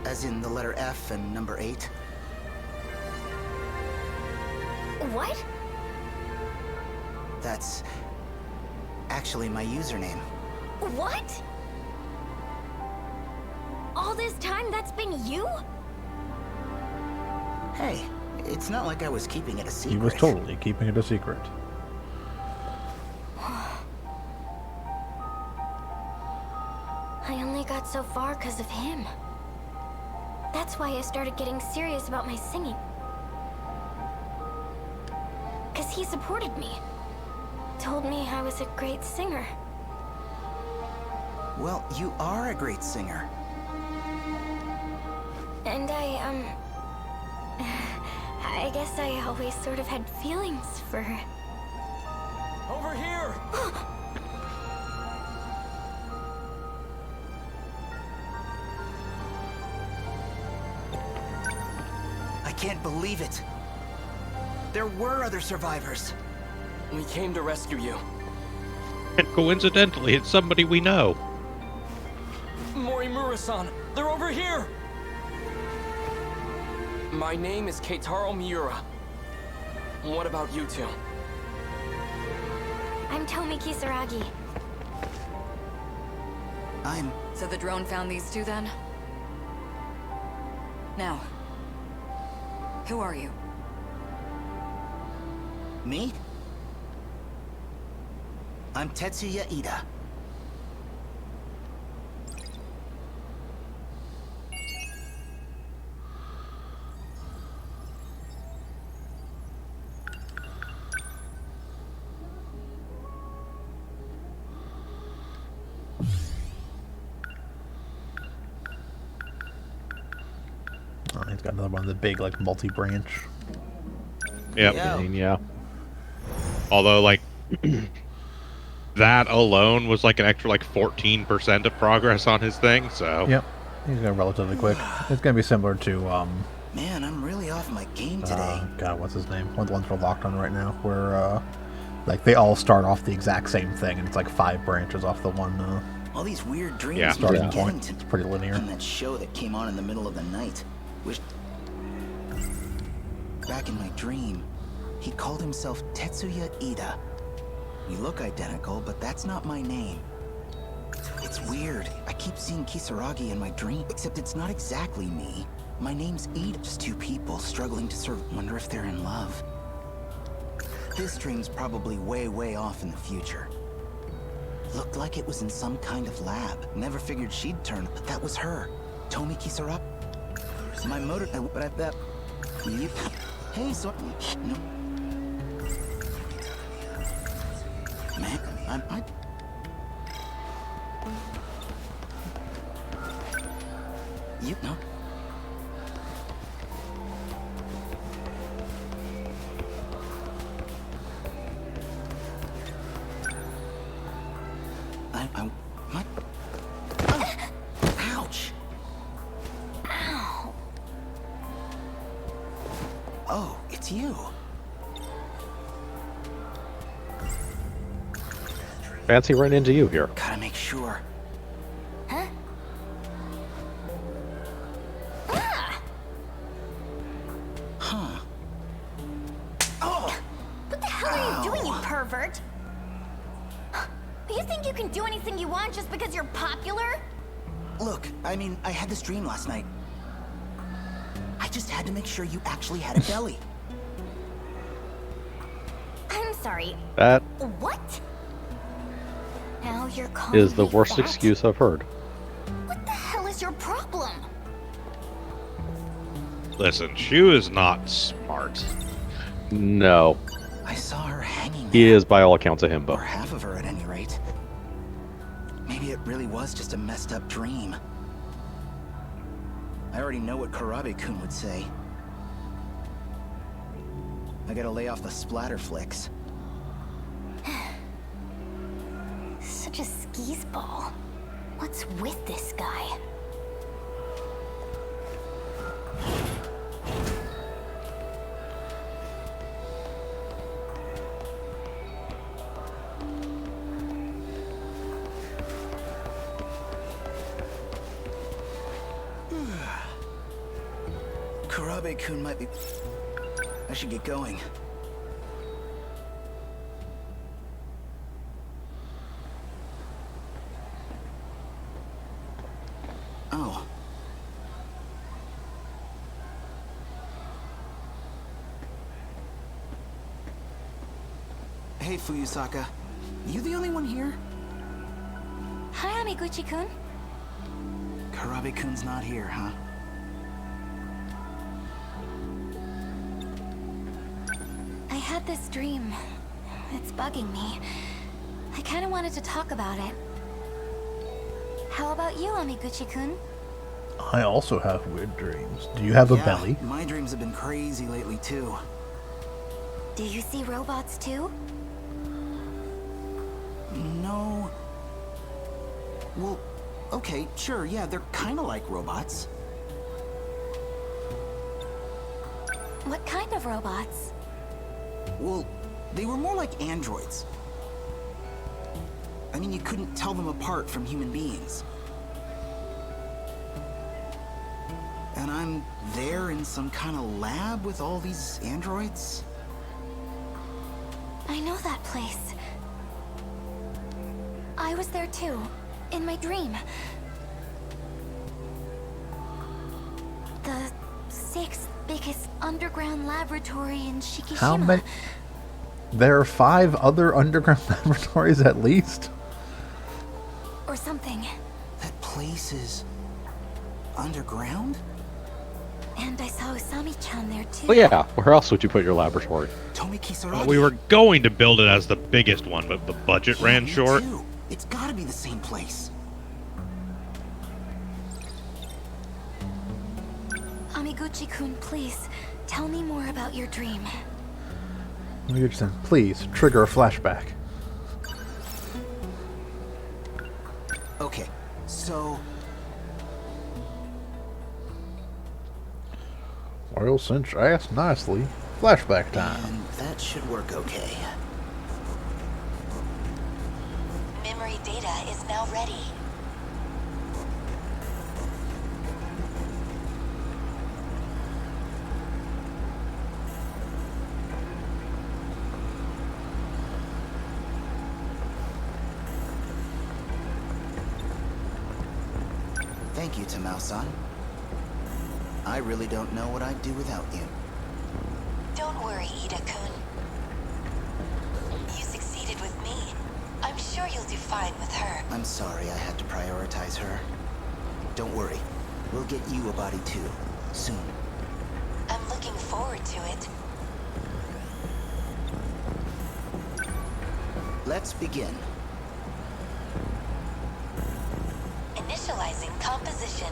As in the letter F and number 8? What? That's actually my username. What? All this time that's been you? Hey, it's not like I was keeping it a secret. He was totally keeping it a secret. I only got so far because of him. That's why I started getting serious about my singing. Because he supported me. Told me I was a great singer. Well, you are a great singer. And I guess I always sort of had feelings for her. Over here! I can't believe it. There were other survivors. We came to rescue you. And coincidentally, it's somebody we know. Morimura-san, they're over here! My name is Keitaro Miura. What about you two? I'm Tomi Kisaragi. So the drone found these two then? Now, who are you? Me? I'm Tetsuya Ida. Oh, he's got another one of the big, like, multi-branch. Yep. Yeah. Although, like, that alone was like an extra, like, 14% of progress on his thing, so... Yep. He's going relatively quick. It's going to be similar to, Man, I'm really off my game today. God, what's his name? One of the ones we're locked on right now, where, like, they all start off the exact same thing, and it's like 5 branches off the one, All these weird dreams starting keep getting point. to It's pretty linear. And that show that came on in the middle of the night. Back in my dream, he called himself Tetsuya Ida. We look identical, but that's not my name. It's weird. I keep seeing Kisaragi in my dream, except it's not exactly me. My name's Eda. Just two people struggling to survive. Wonder if they're in love. This dream's probably way, way off in the future. Looked like it was in some kind of lab. Never figured she'd turn, but that was her. Tomi Kisara. My motor... But I bet... You... Hey, so... No. Man, I... You... No. My... Oh, ouch! Ow. Oh, it's you. Fancy running into you here. Gotta make sure. Huh? Ah! Huh. Oh! What the hell are you doing, you pervert? You think you can do anything you want just because you're popular? Look, I mean, I had this dream last night. I just had to make sure you actually had a belly. I'm sorry. That What? Now you're calling is the me worst fat? excuse I've heard. What the hell is your problem? Listen, Shu is not smart. No. I saw her hanging He there. is, by all accounts, a Or himbo. half of her, at any rate. Maybe it really was just a messed up dream. I already know what Karabe-kun would say. I gotta lay off the splatter flicks. Such a skis ball. What's with this guy? Karabe-kun might be... I should get going. Oh. Hey, Fuyusaka. You the only one here? Hi, Amiguchi-kun. Karabe-kun's not here, huh? I had this dream. It's bugging me. I kind of wanted to talk about it. How about you, Amiguchi-kun? I also have weird dreams. Do you have a belly? My dreams have been crazy lately, too. Do you see robots too? No. Well, okay, sure, yeah, they're kind of like robots. What kind of robots? Well, they were more like androids. I mean, you couldn't tell them apart from human beings. And I'm there in some kind of lab with all these androids? I know that place. I was there too, in my dream. The 6th biggest underground laboratory in Shikishima. How many? There are 5 other underground laboratories at least? Or something. That place is... underground? And I saw Usami-chan there too. Well, yeah. Where else would you put your laboratory? Tomi Kisaragi. Well, we were going to build it as the biggest one, but the budget ran Me short. too. It's gotta be the same place. Amiguchi-kun, please, tell me more about your dream. Please, trigger a flashback. Okay, so... Well, since you asked nicely, flashback time. And that should work okay. Memory data is now ready. Thank you, Tamao-san. I really don't know what I'd do without you. Don't worry, Ida-kun. You succeeded with me. I'm sure you'll do fine with her. I'm sorry I had to prioritize her. Don't worry. We'll get you a body too. Soon. I'm looking forward to it. Let's begin. Initializing composition.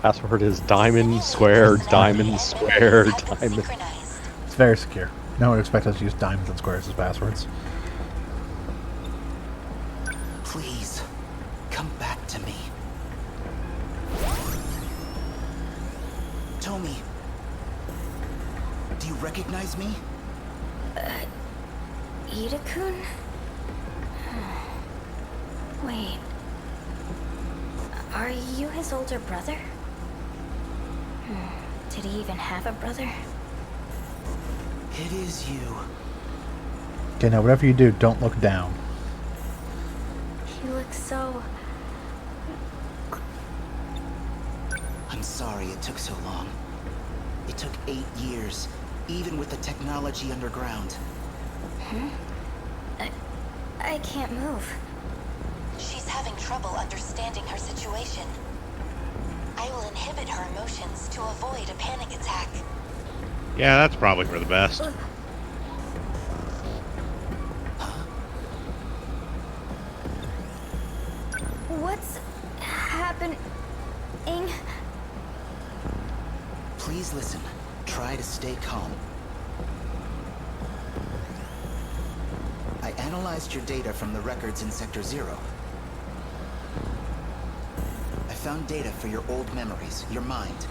Password is diamond square, diamond square, diamond. It's very secure. No one expects us to use diamonds and squares as passwords. Please, come back to me. Tomi, do you recognize me? Ida-kun? Wait. Are you his older brother? Did he even have a brother? It is you. Okay, now whatever you do, don't look down. He looks so... I'm sorry it took so long. It took 8 years, even with the technology underground. I can't move. She's having trouble understanding her situation. I will inhibit her emotions to avoid a panic attack. Yeah, that's probably for the best. What's happening? Please listen. Try to stay calm. I analyzed your data from the records in Sector 0. I found data for your old memories, your mind.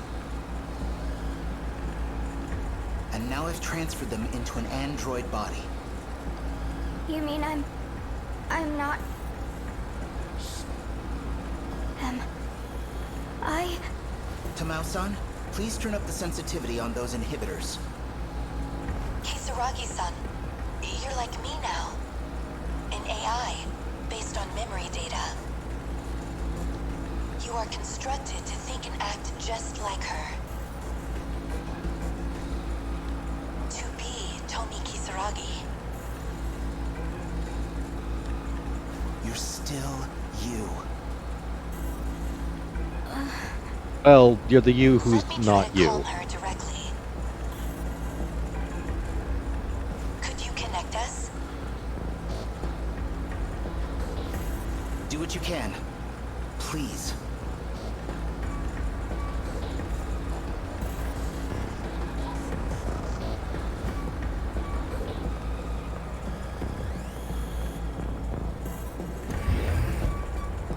And now I've transferred them into an android body. You mean I'm not... Am I... Tamao-san, please turn up the sensitivity on those inhibitors. Kisaragi-san, you're like me now. An AI, based on memory data. You are constructed to think and act just like her. To be Tomi Kisaragi. You're still you. Well, you're the you who's not you. Calm her directly. Could you connect us? Do what you can. Please.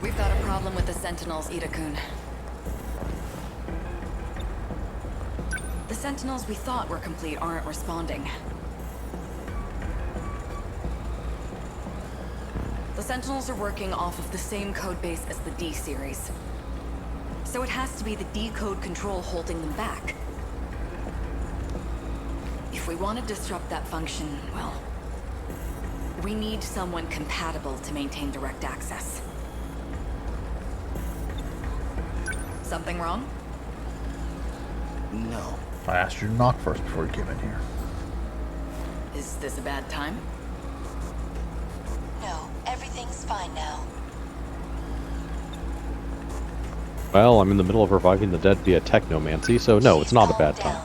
We've got a problem with the Sentinels, Ida-kun. The Sentinels we thought were complete aren't responding. The Sentinels are working off of the same codebase as the D-series. So it has to be the D-code control holding them back. If we want to disrupt that function, well, we need someone compatible to maintain direct access. Something wrong? No. I asked you to knock first before you came in here. Is this a bad time? No, everything's fine now. Well, I'm in the middle of reviving the dead via technomancy, so no, it's not a bad time.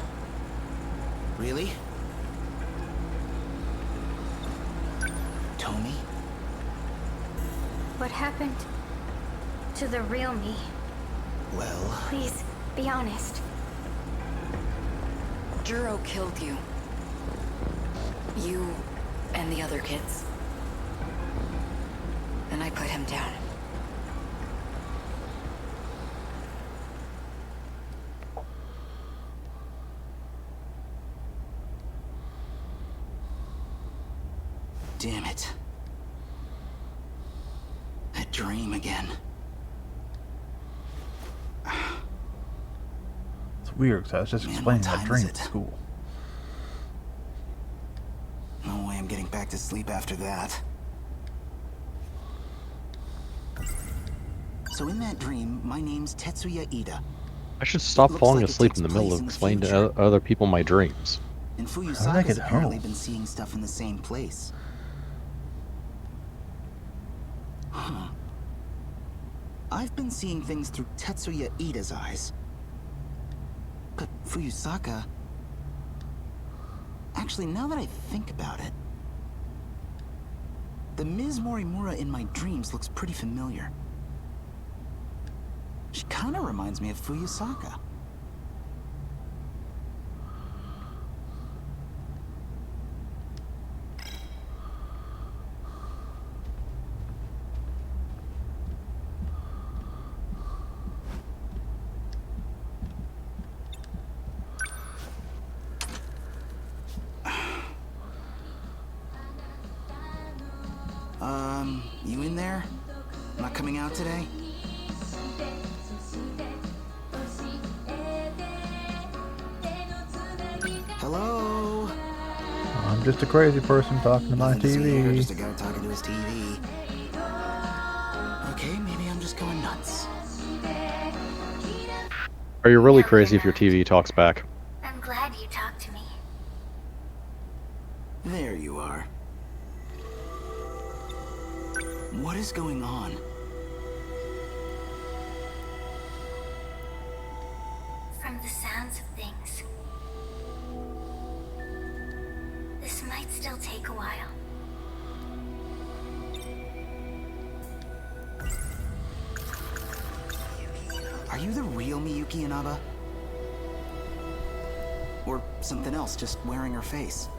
Really? Tomi? What happened to the real me? Well... Please, be honest. Juro killed you. You and the other kids. And I put him down. Damn it. A dream again. It's weird, because I was just explaining that dream at school. No way I'm getting back to sleep after that. So in that dream, my name's Tetsuya Ida. I should stop Looks falling like it asleep takes in the middle place of in the explaining future. to other people my dreams. And How did I Fuyusaka's get apparently home? been seeing stuff in the same place. Huh. I've been seeing things through Tetsuya Ida's eyes. But Fuyusaka... Actually, now that I think about it... The Ms. Morimura in my dreams looks pretty familiar. She kinda reminds me of Fuyusaka. You in there? Not coming out today? Hello? I'm just a crazy person talking to my Nothing to see here, TV. just a guy talking to his TV. Okay, maybe I'm just going nuts. Are you really crazy if your TV talks back? I'm glad you talked to me. There you are. What is going on? From the sounds of things, this might still take a while. Are you the real Miyuki Inaba? Or something else, just wearing her face?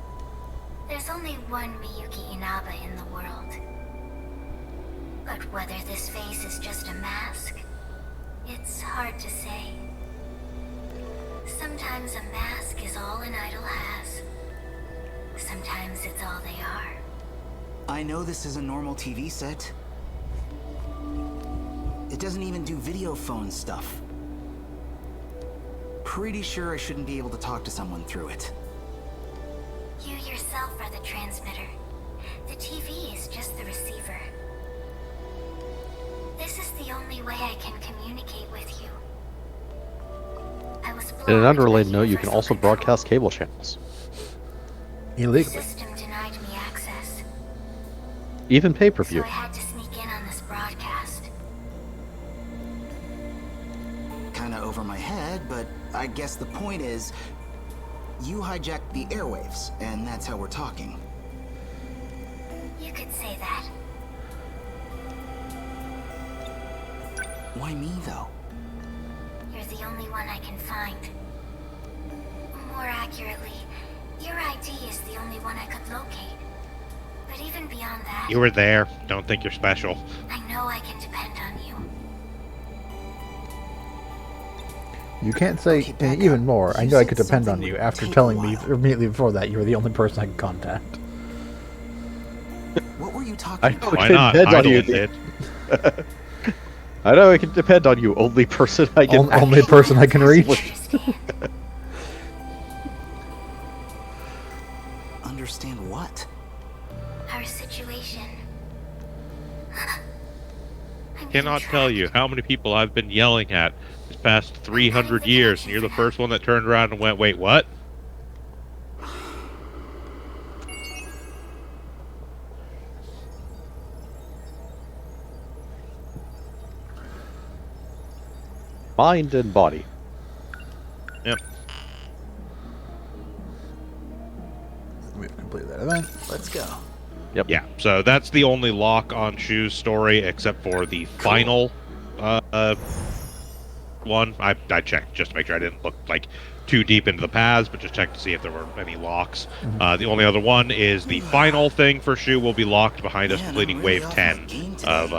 There's only one Miyuki Inaba in the world. But whether this face is just a mask, it's hard to say. Sometimes a mask is all an idol has. Sometimes it's all they are. I know this is a normal TV set. It doesn't even do video phone stuff. Pretty sure I shouldn't be able to talk to someone through it. You yourself are the transmitter. The TV is just the receiver. This is the only way I can communicate with you. I was In an blocked unrelated by note, you can universal also control. broadcast cable channels. The Illegally. system denied me access, Even so pay-per-view. I had to sneak in on this broadcast. Kinda over my head, but I guess the point is, you hijacked the airwaves, and that's how we're talking. You could say that. Why me, though? You're the only one I can find. More accurately, your ID is the only one I could locate. But even beyond that, You were there. Don't think you're special. I know I can depend on you. You can't say even more. I know I could depend on you after telling me immediately before that you were the only person I could contact. What were you talking I about? know Why I can not? depend on you. Idle did. I know I can depend on you. Only person I can. Only person I can reach. Understand what? Our situation. Cannot tell you how many people I've been yelling at this past 300 years, and you're the first one that turned around and went, "Wait, what?" Mind and body. Yep. We've completed that event. Let's go. Yep. Yeah, so that's the only lock on Shu's story, except for the final one. I checked just to make sure I didn't look like too deep into the paths, but just checked to see if there were any locks. The only other one is the final thing for Shu will be locked behind us completing Wave 10 of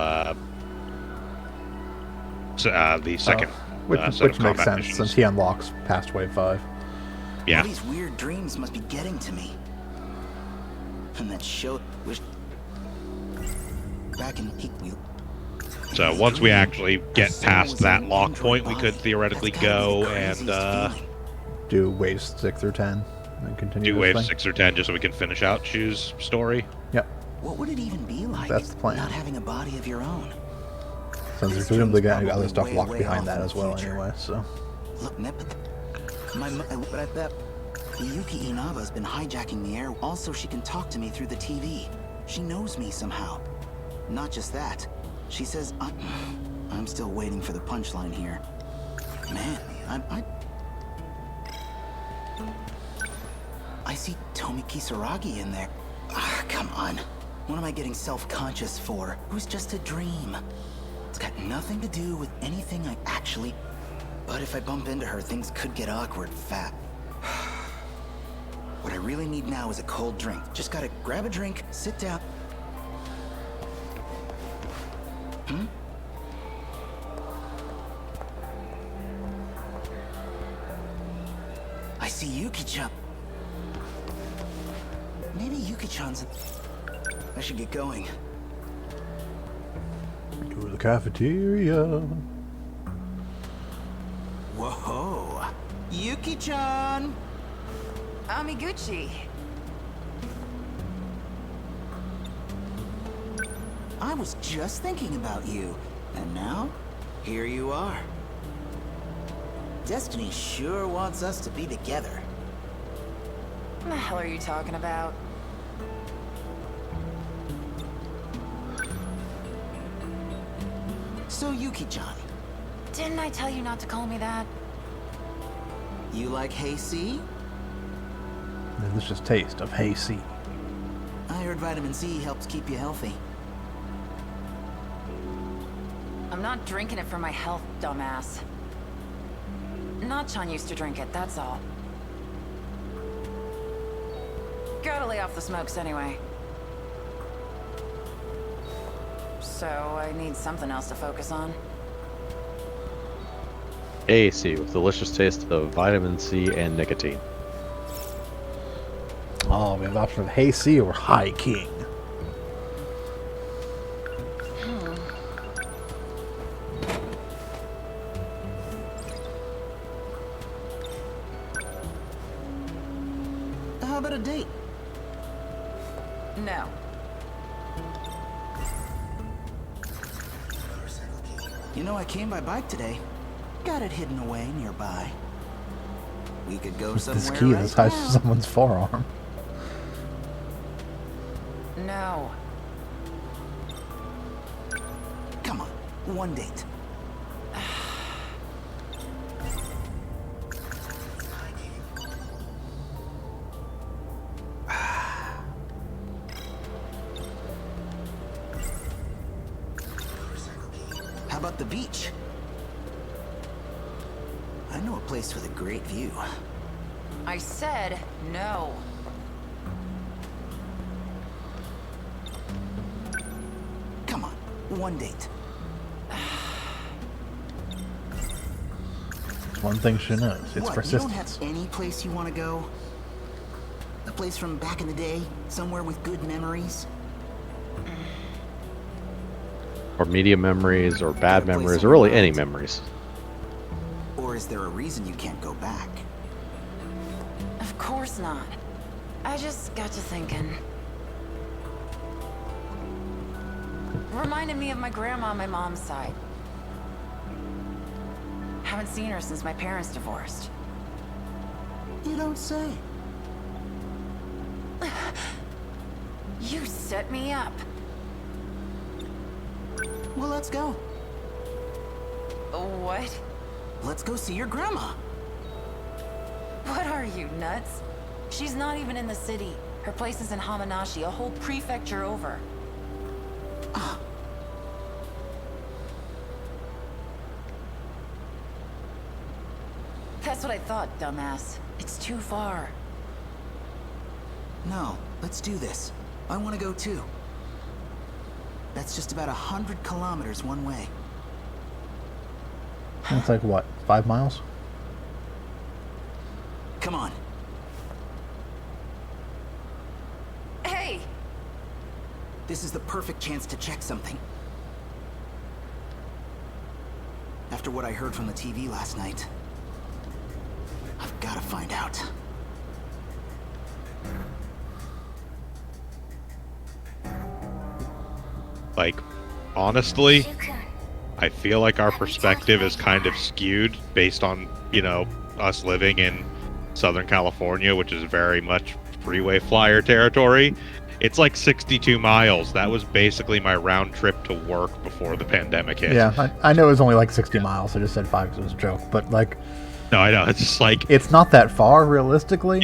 the second Which set of makes combat sense missions. since he unlocks past Wave 5. Yeah. All these weird dreams must be getting to me. And that show was back in we. So once we actually get past that lock point, we could theoretically go and Do Waves 6 or 10 and continue do this Wave thing. 6 or 10 just so we can finish out Shu's story. Yep. What would it even be like? That's the plan. Not having a body of your own. Since This presumably dream's got other probably stuff way, locked way behind off that in the as well future. anyway, so. Look, Nip, but I bet Yuki Inaba's been hijacking the air. Also, she can talk to me through the TV. She knows me somehow. Not just that. She says I'm still waiting for the punchline here. Man, I see Tomi Kisaragi in there. Ah, come on. What am I getting self-conscious for? It was just a dream. It's got nothing to do with anything I actually... But if I bump into her, things could get awkward fast. What I really need now is a cold drink. Just gotta grab a drink, sit down. I see Yuki-chan. Maybe Yuki-chan's... I should get going. To the cafeteria. Whoa! Yuki-chan! Amiguchi. I was just thinking about you. And now, here you are. Destiny sure wants us to be together. What the hell are you talking about? So, Yuki-chan, Didn't I tell you not to call me that? you like Hey C? Delicious taste of Hey C. I heard vitamin C helps keep you healthy. I'm not drinking it for my health, dumbass. Nachan used to drink it, that's all. Gotta lay off the smokes anyway. So I need something else to focus on. AC with delicious taste of vitamin C and nicotine. Oh, we have the option of Hey C or High King. How about a date? No. You know, I came by bike today. Got it hidden away nearby. We could go This somewhere key right the size now. of someone's forearm. No. Come on, one date. How about the beach? I know a place with a great view. I said no. Come on, one date. One thing she knows, it's What, persistence. you don't have any place you want to go? A place from back in the day? Somewhere with good memories? Or medium memories, or bad memories, or really any memories. Or is there a reason you can't go back? Of course not. I just got to thinking. Reminded me of my grandma on my mom's side. Haven't seen her since my parents divorced. You don't say. You set me up. Well, let's go. What? Let's go see your grandma. What are you, nuts? She's not even in the city. Her place is in Hamanashi, a whole prefecture over. That's what I thought, dumbass. It's too far. No, let's do this. I want to go too. That's just about 100 kilometers one way. It's like what, 5 miles? Come on. Hey! This is the perfect chance to check something. After what I heard from the TV last night, I've got to find out. Like, honestly, I feel like our perspective is kind of skewed based on, us living in Southern California, which is very much freeway flyer territory. It's like 62 miles. That was basically my round trip to work before the pandemic hit. Yeah, I know it was only like 60 miles. I just said 5 because it was a joke. But, like... No, I know. It's just like... It's not that far, realistically.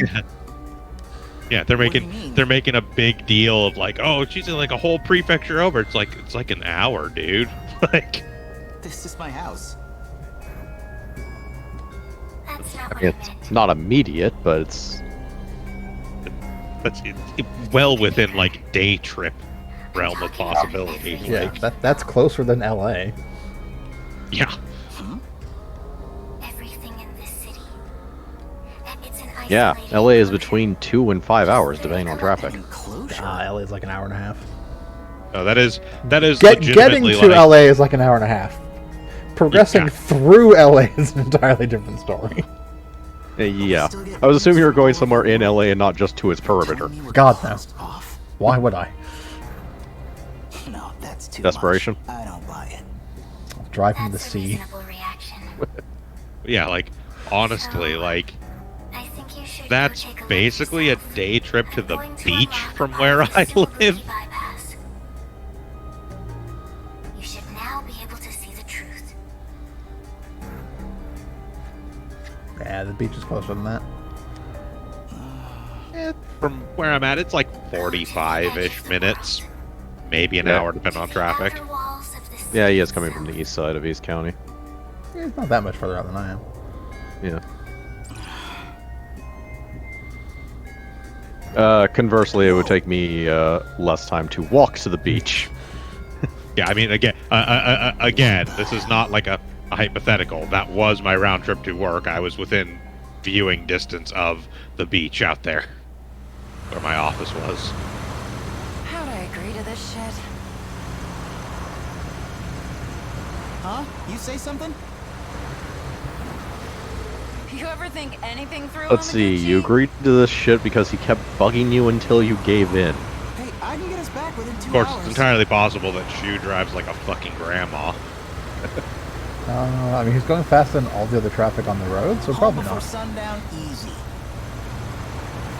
Yeah, they're making a big deal of like, oh, she's in like a whole prefecture over. It's like an hour, dude. Like... This is my house. That's not I mean, it's not immediate, but it's well within like day trip realm of possibility. Yeah, like, that's closer than LA. Yeah. Everything in this city. It's an yeah. LA is between 2 and 5 hours, depending on traffic. LA is like an hour and a half. No, that is getting legitimately to like, LA is like an hour and a half. Progressing through LA is an entirely different story. Yeah. I was assuming you were going somewhere in LA and not just to its perimeter. God, no. Why would I? No, that's too Desperation. much. I don't buy it. Driving the sea. Yeah, like, honestly, like, that's basically a day trip to the beach from where I live. You should now be able to see the truth. Yeah, the beach is closer than that. From where I'm at, it's like 45-ish minutes. Maybe an hour, depending on traffic. Yeah, he is coming from the east side of East County. Yeah, it's not that much further out than I am. Yeah. Conversely, it would take me less time to walk to the beach. Yeah, I mean, again, this is not like a hypothetical. That was my round trip to work. I was within viewing distance of the beach out there, where my office was. How'd I agree to this shit? Huh? You say something? You ever think anything through? Let's see, you agreed to this shit because he kept bugging you until you gave in. Hey, I can get us back within 2 Of course, hours. it's entirely possible that Shu drives like a fucking grandma. I mean, he's going faster than all the other traffic on the road, so probably Before not. sundown, easy.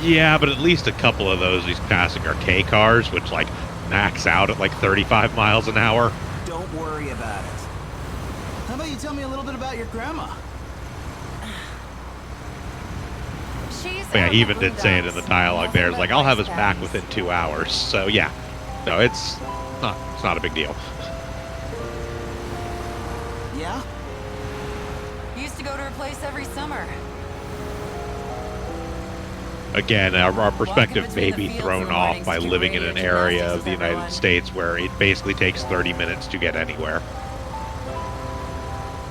Yeah, but at least a couple of those he's passing are K cars, which like max out at like 35 miles an hour. Don't worry about it. How about you tell me a little bit about your grandma? Yeah, he even did say it in the dialogue there. It's like, I'll have us back within 2 hours. So yeah, no, it's not a big deal. Yeah? Used to go to her place every summer. Again, our perspective may be thrown off by living in an area of the United States where it basically takes 30 minutes to get anywhere.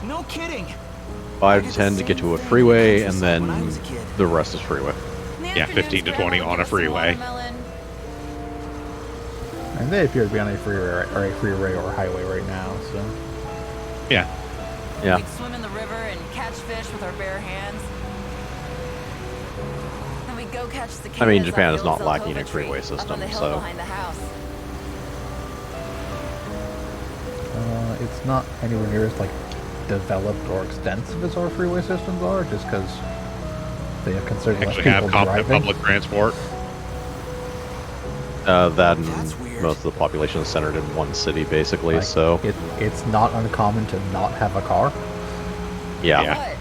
No kidding. 5 to 10 to get to a freeway, and then the rest is freeway. Yeah, 15 to 20 on a freeway. And they appear to be on a freeway or a highway right now, so... Yeah. Yeah. We'd swim in the river and catch fish with our bare hands. Then we'd go catch cicadas. I mean, Japan is on not the lacking in Zelkova freeway tree, up on system, the hill so... behind the house. It's not anywhere near as, like, developed or extensive as our freeway systems are, just because they have considerably less Actually have people competent driving. public transport. That and most of the population is centered in one city, basically, Like, so... It's not uncommon to not have a car. Yeah.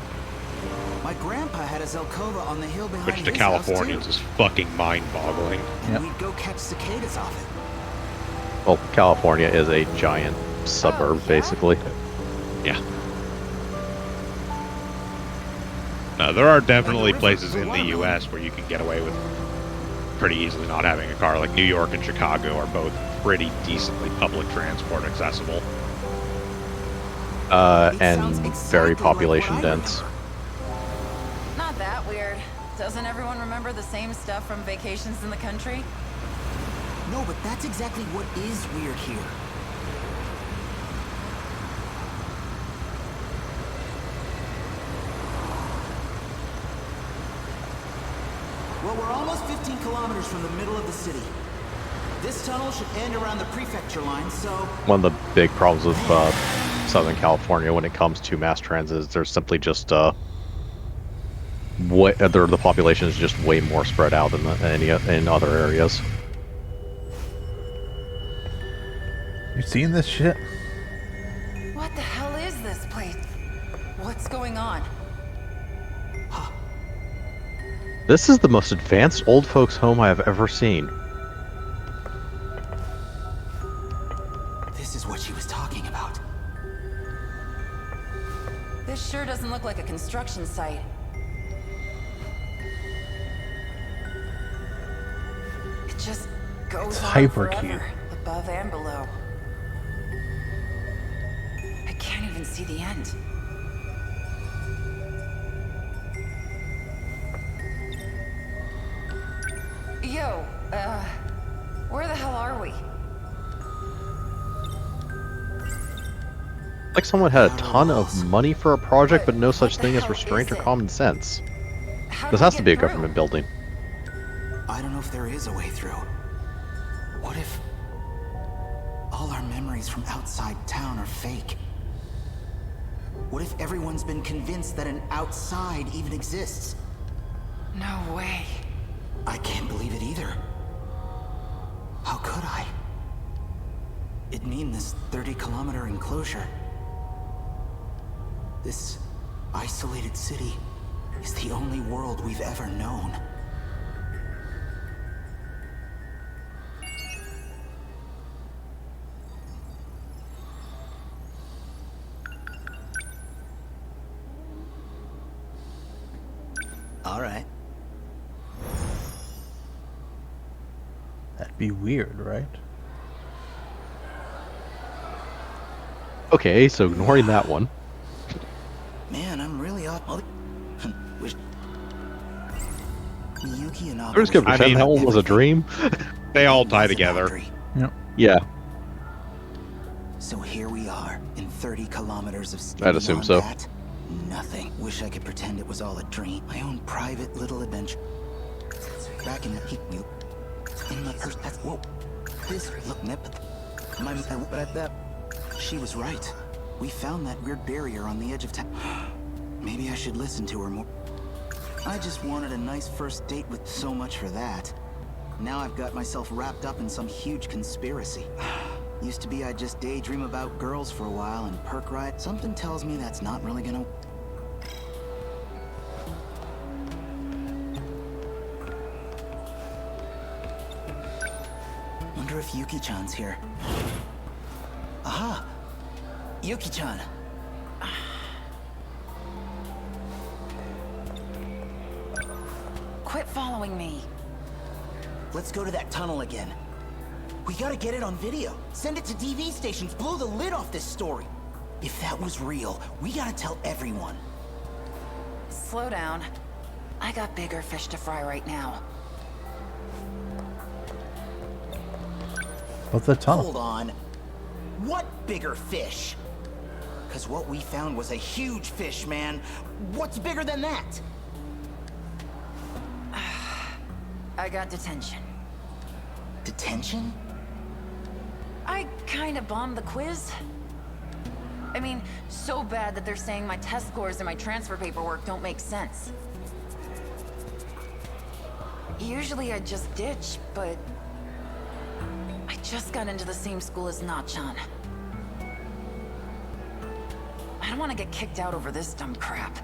My grandpa had a Zelkova on the hill behind Which to his house, Californians too. is fucking mind-boggling. And we'd go catch cicadas off it. Well, California is a giant suburb, basically. Yeah. No, there are definitely places in the U.S. where you can get away with pretty easily not having a car. Like New York and Chicago are both pretty decently public transport accessible. And very population dense. Not that weird. Doesn't everyone remember the same stuff from vacations in the country? No, but that's exactly what is weird here. Well, we're almost 15 kilometers from the middle of the city. This tunnel should end around the prefecture line, so... One of the big problems with Southern California when it comes to mass transit. There's simply just the population is just way more spread out than in other areas. You seen this shit? What the hell is this place? What's going on? This is the most advanced old folks' home I have ever seen. This is what she was talking about. This sure doesn't look like a construction site. It just goes It's on hyper forever, cute. above and below. I can't even see the end. Yo, where the hell are we? Like someone had a ton of money for a project, but no such thing as restraint or common sense. This has to be a government building. I don't know if there is a way through. What if all our memories from outside town are fake? What if everyone's been convinced that an outside even exists? No way. I can't believe it either. How could I? It'd mean this 30-kilometer enclosure, this isolated city, is the only world we've ever known. All right. That'd be weird, right? Okay, so ignoring that one. Man, I'm really off. Wish Yuki and I'm just gonna pretend that one was a dream. They all tie together. Yep. Yeah. So here we are, in 30 kilometers of I'd assume so. that, nothing. Wish I could pretend it was all a dream. My own private little adventure. Back in my purse. Whoa. This look nip. But that she was right. We found that weird barrier on the edge of town. Maybe I should listen to her more. I just wanted a nice first date with so much for that. Now I've got myself wrapped up in some huge conspiracy. Used to be I'd just daydream about girls for a while and perk ride. Something tells me that's not really gonna... Wonder if Yuki-chan's here. Aha! Yuki-chan! Quit following me. Let's go to that tunnel again. We gotta get it on video. Send it to TV stations. Blow the lid off this story. If that was real, we gotta tell everyone. Slow down. I got bigger fish to fry right now. What's the tunnel? Hold on. What bigger fish? Because what we found was a huge fish, man. What's bigger than that? I got detention. Detention? I kinda bombed the quiz. I mean, so bad that they're saying my test scores and my transfer paperwork don't make sense. Usually I'd just ditch, but I just got into the same school as Nachan. I don't want to get kicked out over this dumb crap.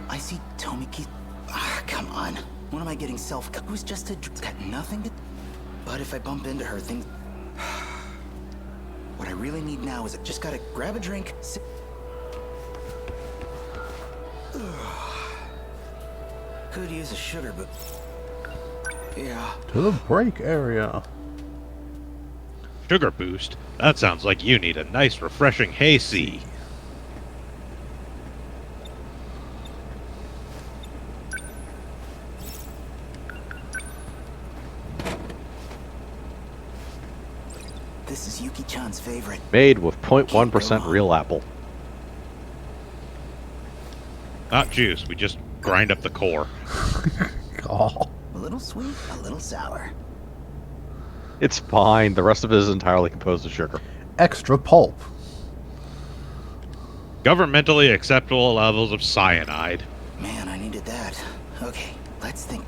I see Tomiki. Ah, come on. What am I getting self? It was just a. Got nothing to. But if I bump into her, things. What I really need now is just gotta grab a drink. Sit. Could use a sugar, but. Yeah. To the break area. Sugar boost? That sounds like you need a nice, refreshing hayseed. This is Yuki-chan's favorite. Made with 0.1% real apple. Not juice, we just grind up the core. Oh. A little sweet, a little sour. It's fine. The rest of it is entirely composed of sugar. Extra pulp. Governmentally acceptable levels of cyanide. Man, I needed that. Okay, let's think.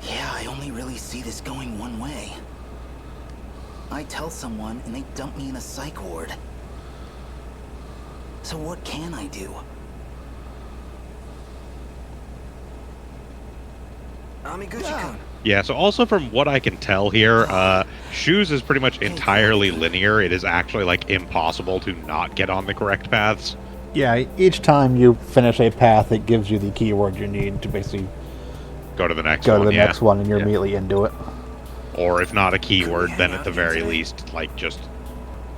Yeah, I only really see this going one way. I tell someone and they dump me in a psych ward. So what can I do? Amiguchi-kun. Yeah, so also from what I can tell here, Shoes is pretty much entirely linear. It is actually, like, impossible to not get on the correct paths. Yeah, each time you finish a path, it gives you the keyword you need to basically go to the next go one. to the next one, and you're immediately into it. Or if not a keyword, then at the very least, like, just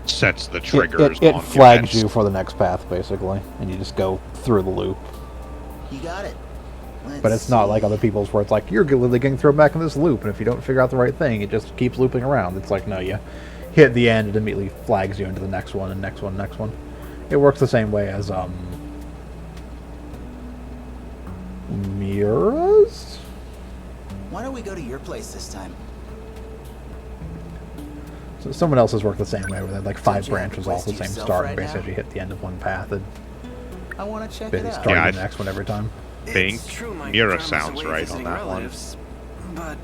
sets the triggers. It flags you for the next path, basically, and you just go through the loop. You got it. But it's not like other people's where it's like, you're literally getting thrown back in this loop, and if you don't figure out the right thing, it just keeps looping around. It's like, no, you hit the end, it immediately flags you into the next one, and next one, next one. It works the same way as, Mira's? Why don't we go to your place this time? So someone else's work the same way, where they had like 5 branches all the same start, and basically as you hit the end of one path, and I want to check basically it out. start the next one every time. Think Mira sounds right on that one. But,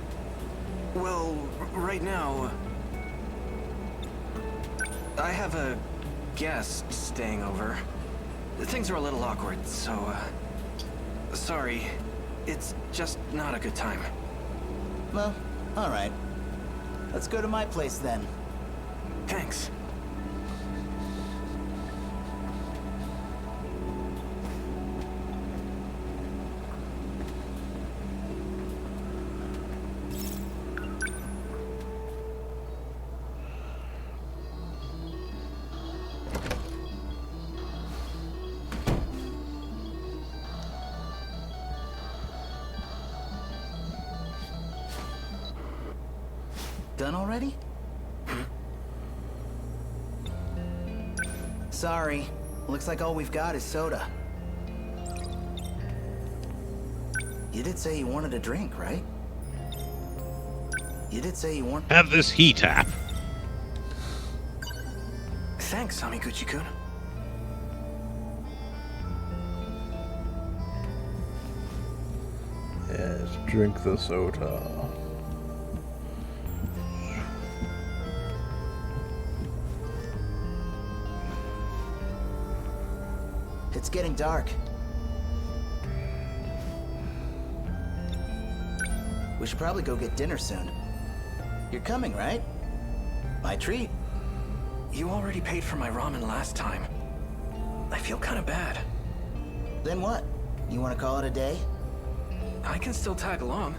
well, right now, I have a guest staying over. Things are a little awkward, so, sorry. It's just not a good time. Well, alright. Let's go to my place then. Thanks. Done already? Sorry. Looks like all we've got is soda. You did say you wanted a drink, right? You did say you want... Have this heat tap. Thanks, Amiguchi-kun. Yes, drink the soda. It's getting dark. We should probably go get dinner soon. You're coming, right? My treat. You already paid for my ramen last time. I feel kind of bad. Then what? You want to call it a day? I can still tag along.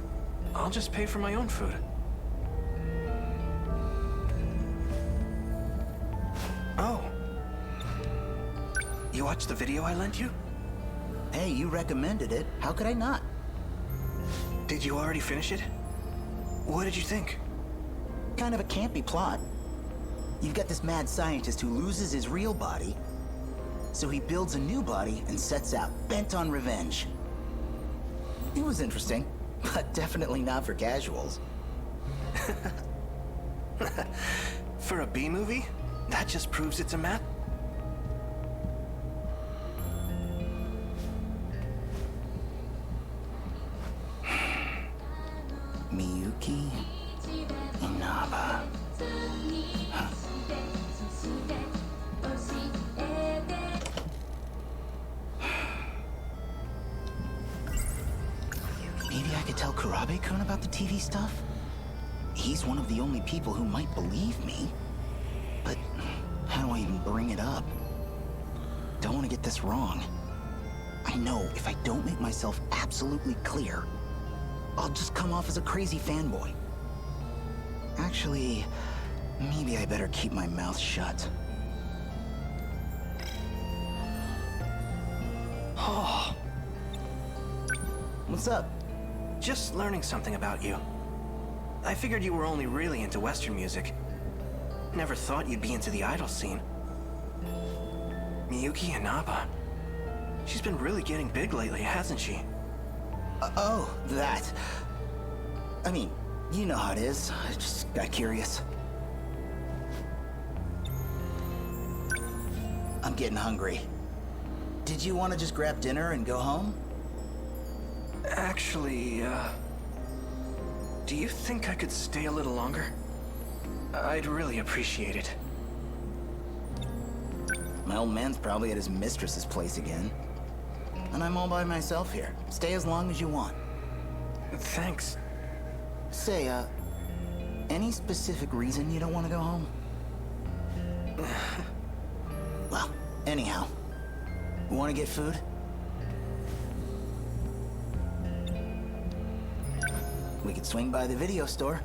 I'll just pay for my own food. Oh. You watched the video I lent you? Hey, you recommended it. How could I not? Did you already finish it? What did you think? Kind of a campy plot. You've got this mad scientist who loses his real body, so he builds a new body and sets out, bent on revenge. It was interesting, but definitely not for casuals. For a B-movie? That just proves it's a map. Miyuki Inaba. Huh. Maybe I could tell Kurabe-kun about the TV stuff? He's one of the only people who might believe me. But how do I even bring it up? Don't want to get this wrong. I know if I don't make myself absolutely clear, I'll just come off as a crazy fanboy. Actually, maybe I better keep my mouth shut. Oh. What's up? Just learning something about you. I figured you were only really into Western music. Never thought you'd be into the idol scene. Miyuki Inaba. She's been really getting big lately, hasn't she? Oh, that. I mean, you know how it is. I just got curious. I'm getting hungry. Did you want to just grab dinner and go home? Actually, do you think I could stay a little longer? I'd really appreciate it. My old man's probably at his mistress's place again. And I'm all by myself here. Stay as long as you want. Thanks. Say, any specific reason you don't want to go home? Well, anyhow. Want to get food? We could swing by the video store.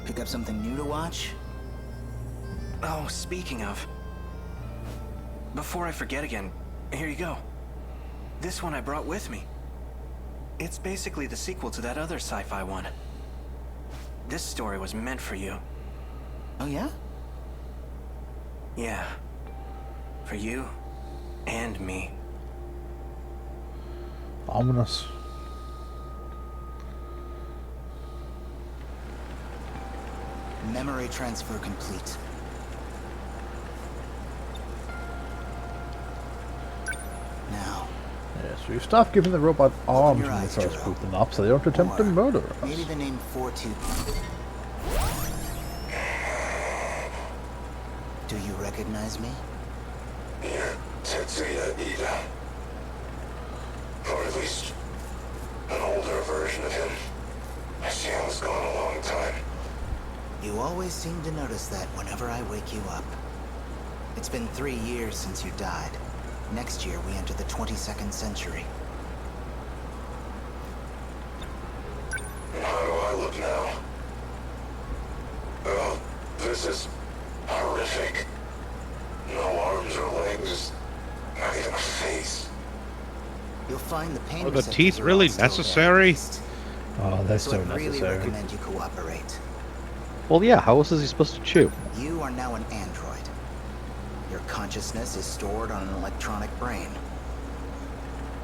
Pick up something new to watch. Oh, speaking of. Before I forget again, here you go. This one I brought with me. It's basically the sequel to that other sci-fi one. This story was meant for you. Oh, yeah? Yeah. For you and me. Ominous. Memory transfer complete. Now. Yes, we've stopped giving the robot arms your when they eyes, start Jiro. spoofing up, so they don't attempt to murder us. Maybe the name 42. Do you recognize me? You're Tetsuya Ida. Or at least an older version of him. I see I was gone a long time. You always seem to notice that whenever I wake you up. It's been 3 years since you died. Next year, we enter the 22nd century. And how do I look now? Oh, this is horrific. No arms or legs. Not even a face. You'll find the pain Are the receptors teeth are really all still there. necessary? Oh, that's so I really necessary. recommend you cooperate. Well, yeah, how else is he supposed to chew? You are now an android. Your consciousness is stored on an electronic brain.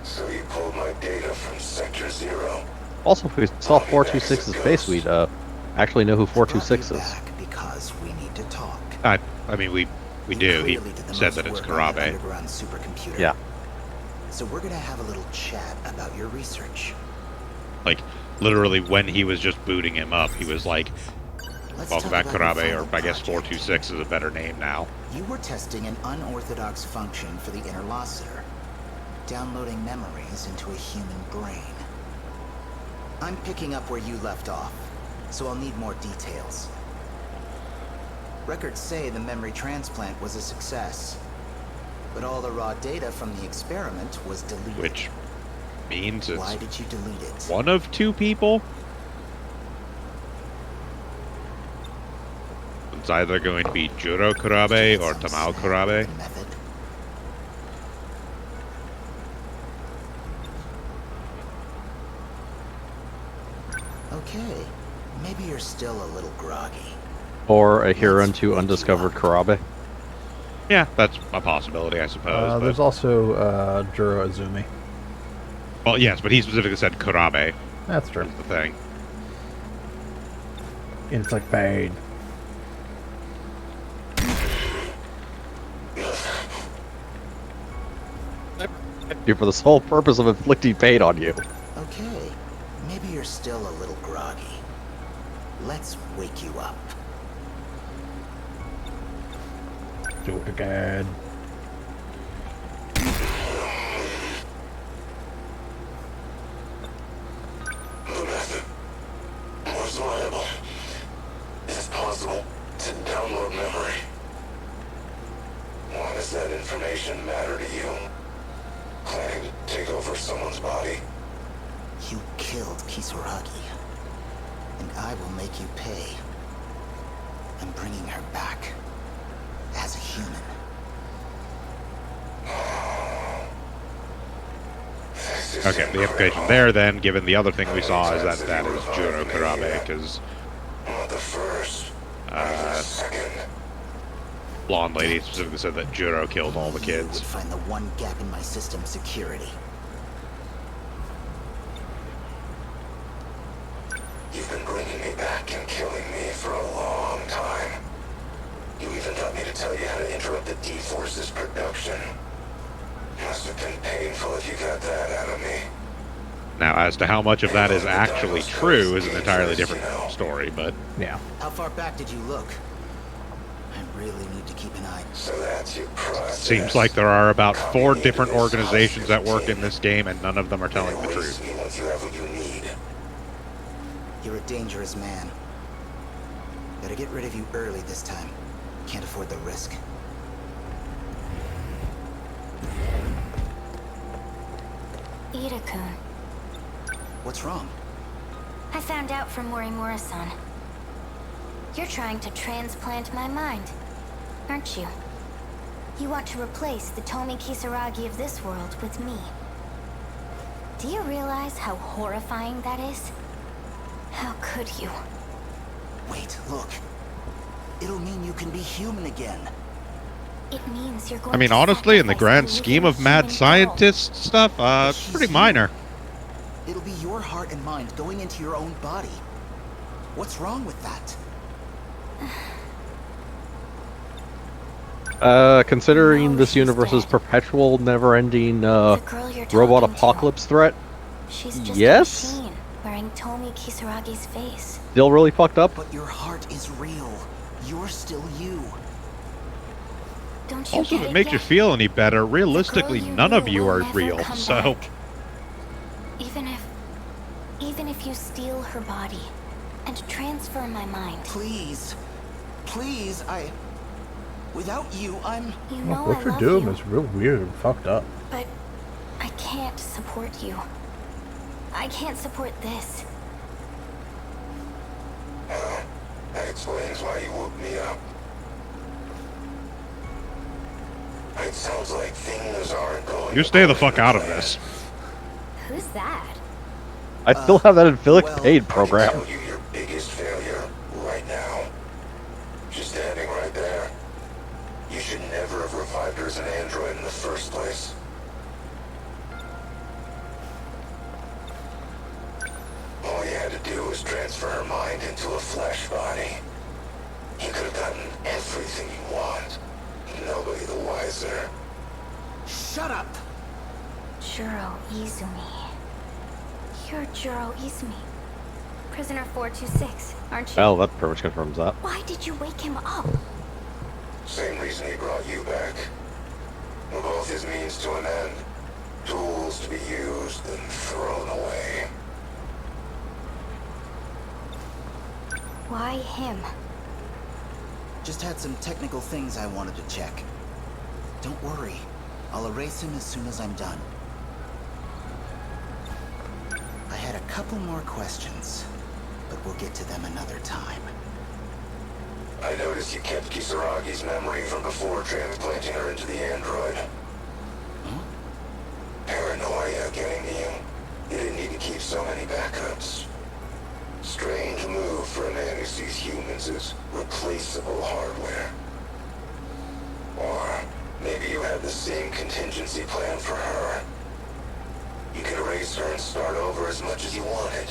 So you pulled my data from Sector 0. Also, if we saw 426's face, we'd actually know who 426 is. Back because we need to talk. I mean, we do. He Clearly did the said most that it's work on that Karabe. underground supercomputer. Yeah. So we're gonna have a little chat about your research. Like, literally, when he was just booting him up, he was like, Let's welcome talk back, about your Karabe, or final I guess project. 426 is a better name now. You were testing an unorthodox function for the interlocutor, downloading memories into a human brain. I'm picking up where you left off, so I'll need more details. Records say the memory transplant was a success, but all the raw data from the experiment was deleted. Which means it's Why did you delete it? one of two people? It's either going to be Juro Karabe or Tamao Karabe. Method. Okay, maybe you're still a little groggy. Or a Huron to undiscovered Karabe. Yeah, that's a possibility, I suppose. but- There's also Juro Izumi. Well, yes, but he specifically said Karabe. That's true. That's the thing. And it's like pain. You for the sole purpose of inflicting pain on you. Okay, maybe you're still a little groggy. Let's wake you up. Do it again. The method was reliable. Is it possible to download memory? Why does that information matter to you? Planning to take over someone's body? You killed Kisaragi, and I will make you pay. I'm bringing her back as a human. Okay, the implication there then, given the other thing we saw, is that that is Juro Karabe, because Not the first, or the second. blonde lady specifically said that Juro killed all the You kids. would find the one gap in my system's security. You've been bringing me back and killing me for a long time. You even got me to tell you how to interrupt the D-Force's production. Must have been painful if you got that out of me. Now, as to how much of that is actually true is an entirely different story, but... Yeah. How far back did you look? I really need to keep an eye. So that's your process. Seems like there are about 4 different organizations that work in this game, and none of them are telling the truth. Once you have what you need. You're a dangerous man. Gotta get rid of you early this time. Can't afford the risk. Ida-kun. What's wrong? I found out from Morimura-san. You're trying to transplant my mind, aren't you? You want to replace the Tomi Kisaragi of this world with me. Do you realize how horrifying that is? How could you? Wait, look. It'll mean you can be human again. It means you're going I mean, to honestly, in the sacrifice grand a scheme of living mad human girl. scientist stuff, it's pretty minor. It'll be your heart and mind going into your own body. What's wrong with that? Considering this universe's perpetual, never-ending robot apocalypse threat, She's just yes? a machine wearing Tomi Kisaragi's face. Still really fucked up. But your heart is real. You're still you. Don't you Also, if get it it makes you yet? feel any better, realistically, you none of knew you will are never real, come so... back. Even if you steal her body and transfer my mind. Please. Please, without you, I'm... You know What I you're love doing you, is real weird and fucked up. but I can't support you. I can't support this. That explains why you woke me up. It sounds like things aren't going. You stay the fuck out of this. Who's that? I still have that Infilic paid Tell program. you your biggest failure right now. She's standing right there. You should never have revived her as an android in the first place. All you had to do was transfer her mind into a flesh body. You could have gotten everything you want. Nobody the wiser. Shut up! Juro Izumi. You're Juro Izumi. Prisoner 426, aren't you? Well, that pretty much confirms that. Why did you wake him up? Same reason he brought you back. We're both his means to an end. Tools to be used and thrown away. Why him? Just had some technical things I wanted to check. Don't worry. I'll erase him as soon as I'm done. I had a couple more questions, but we'll get to them another time. I noticed you kept Kisaragi's memory from before transplanting her into the android. Paranoia getting to you. You didn't need to keep so many backups. Strange move for a man who sees humans as replaceable hardware. Or maybe you had the same contingency plan for her. You could erase her and start over as much as you wanted.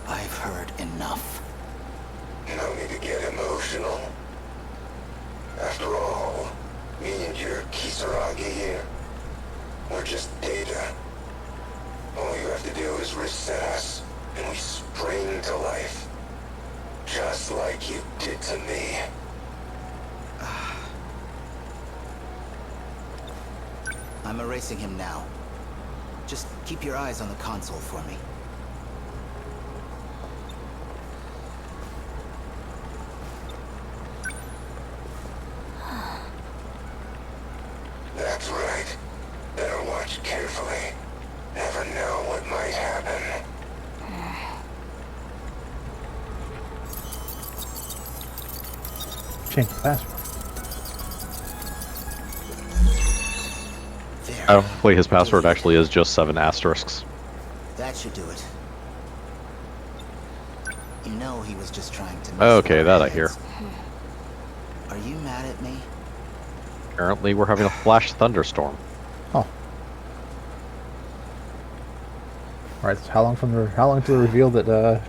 I've heard enough. No need to get emotional. After all, me and your Kisaragi here, we're just data. All you have to do is reset us, and we spring to life. Just like you did to me. I'm erasing him now. Just keep your eyes on the console for me. That's right. Better watch carefully. Never know what might happen. Change the password. Hopefully his password actually is just 7 asterisks. That should do it. You know he was just trying to... Okay, that I hear. Are you mad at me? Apparently we're having a flash thunderstorm. Oh. Alright, so how long to reveal that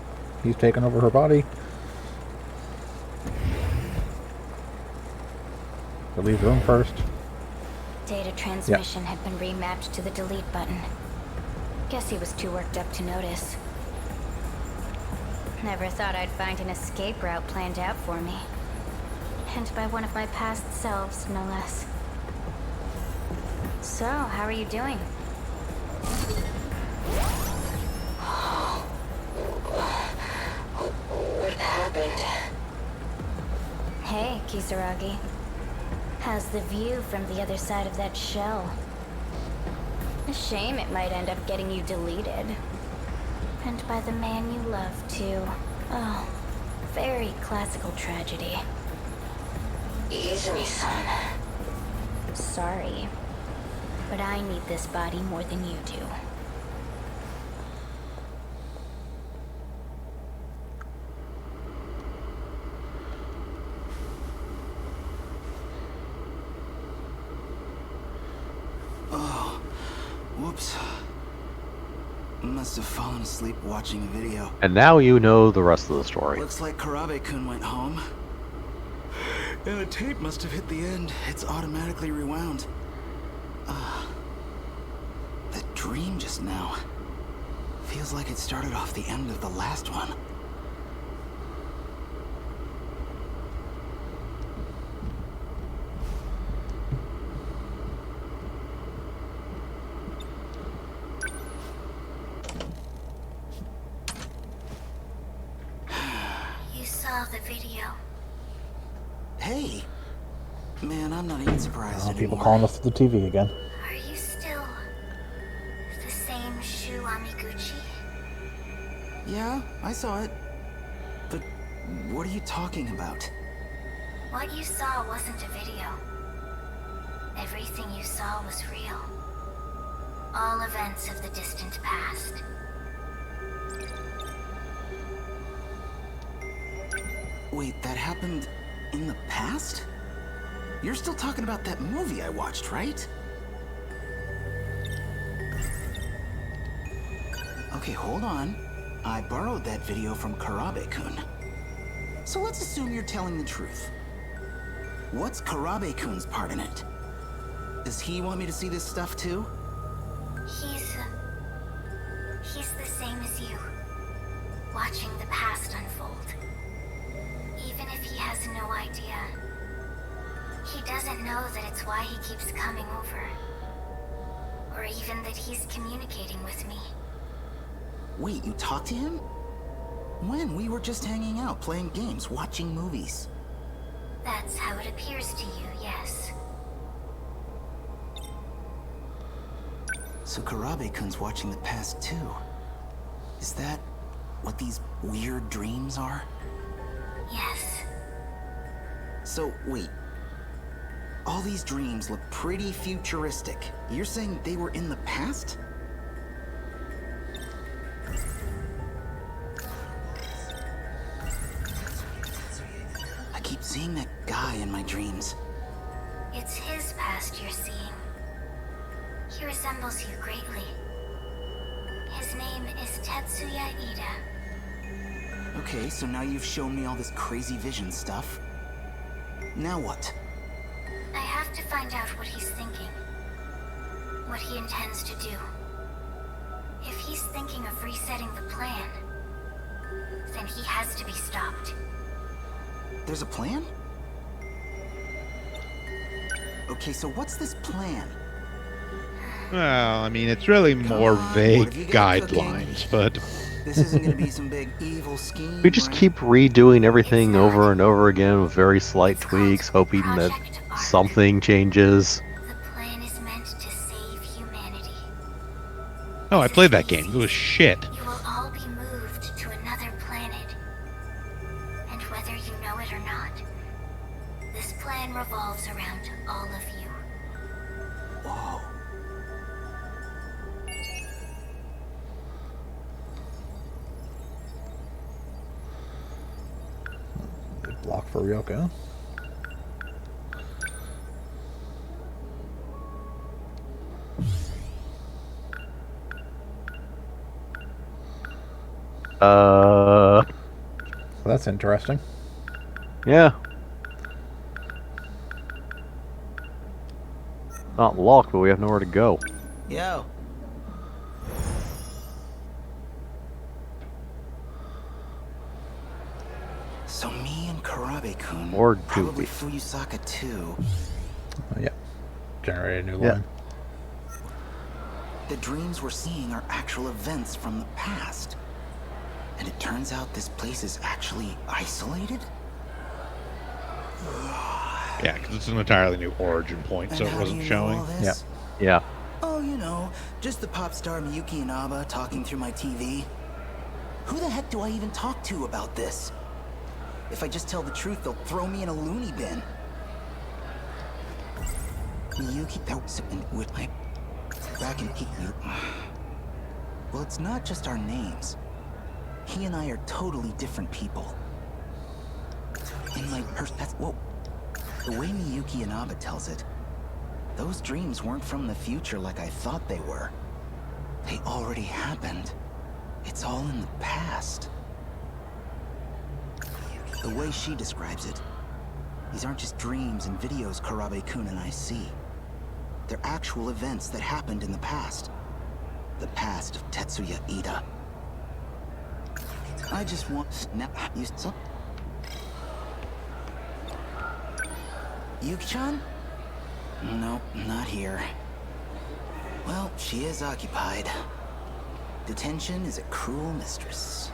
he's taken over her body? To leave the room first. Data transmission had been remapped to the delete button. Guess he was too worked up to notice. Never thought I'd find an escape route planned out for me. And by one of my past selves, no less. So, how are you doing? What happened? Hey, Kisaragi. How's the view from the other side of that shell? A shame it might end up getting you deleted. And by the man you love, too. Oh, very classical tragedy. Ease me, son. Sorry. But I need this body more than you do. Oh, whoops. Must have fallen asleep watching a video. And now you know the rest of the story. Looks like Karabe-kun went home. And the tape must have hit the end. It's automatically rewound. That dream just now. Feels like it started off the end of the last one. You saw the video. Hey! Man, I'm not even surprised anymore. People calling us to the TV again. Are you still the same Shu Amiguchi? Yeah, I saw it. But what are you talking about? What you saw wasn't a video. Everything you saw was real. All events of the distant past. Wait, that happened in the past? You're still talking about that movie I watched, right? Okay, hold on. I borrowed that video from Karabe-kun. So let's assume you're telling the truth. What's Karabe-kun's part in it? Does he want me to see this stuff too? He's the same as you. Watching the past unfold. Even if he has no idea. He doesn't know that it's why he keeps coming over. Or even that he's communicating with me. Wait, you talked to him? When? We were just hanging out, playing games, watching movies. That's how it appears to you, yes. So Karabe-kun's watching the past too. Is that what these weird dreams are? Yes. So, wait. All these dreams look pretty futuristic. You're saying they were in the past? I keep seeing that guy in my dreams. It's his past you're seeing. He resembles you greatly. His name is Tetsuya Ida. Okay, so now you've shown me all this crazy vision stuff. Now what? I have to find out what he's thinking. What he intends to do. If he's thinking of resetting the plan, then he has to be stopped. There's a plan? Okay, so what's this plan? Well, I mean, it's really more vague guidelines, but... This isn't gonna be some big evil scheme. We just keep redoing everything over and over again with very slight tweaks, hoping that something changes. The plan is meant to save humanity. Oh, I played that game. It was shit. You will all be moved to another planet. And whether you know it or not, this plan revolves around all of you. Whoa. Block for Ryoka. Well, that's interesting. Yeah. Not locked, but we have nowhere to go. Yo. So me and Karabe-kun Or do probably we? Fuyusaka too. Yeah. Generate a new Yeah. line. The dreams we're seeing are actual events from the past. And it turns out this place is actually isolated? Yeah, because it's an entirely new origin point, so And it how wasn't do you know showing. all this? Yeah. Oh, you know, just the pop star Miyuki Inaba talking through my TV. Who the heck do I even talk to about this? If I just tell the truth, they'll throw me in a loony bin. Miyuki, that was with my back in Kiku. Well, it's not just our names. He and I are totally different people. In my perspective, whoa. The way Miyuki Inaba tells it, those dreams weren't from the future like I thought they were. They already happened. It's all in the past. The way she describes it, these aren't just dreams and videos Karabe-kun and I see. They're actual events that happened in the past. The past of Tetsuya Ida. I just want... Now, you... Yuki-chan? Nope, not here. Well, she is occupied. Detention is a cruel mistress.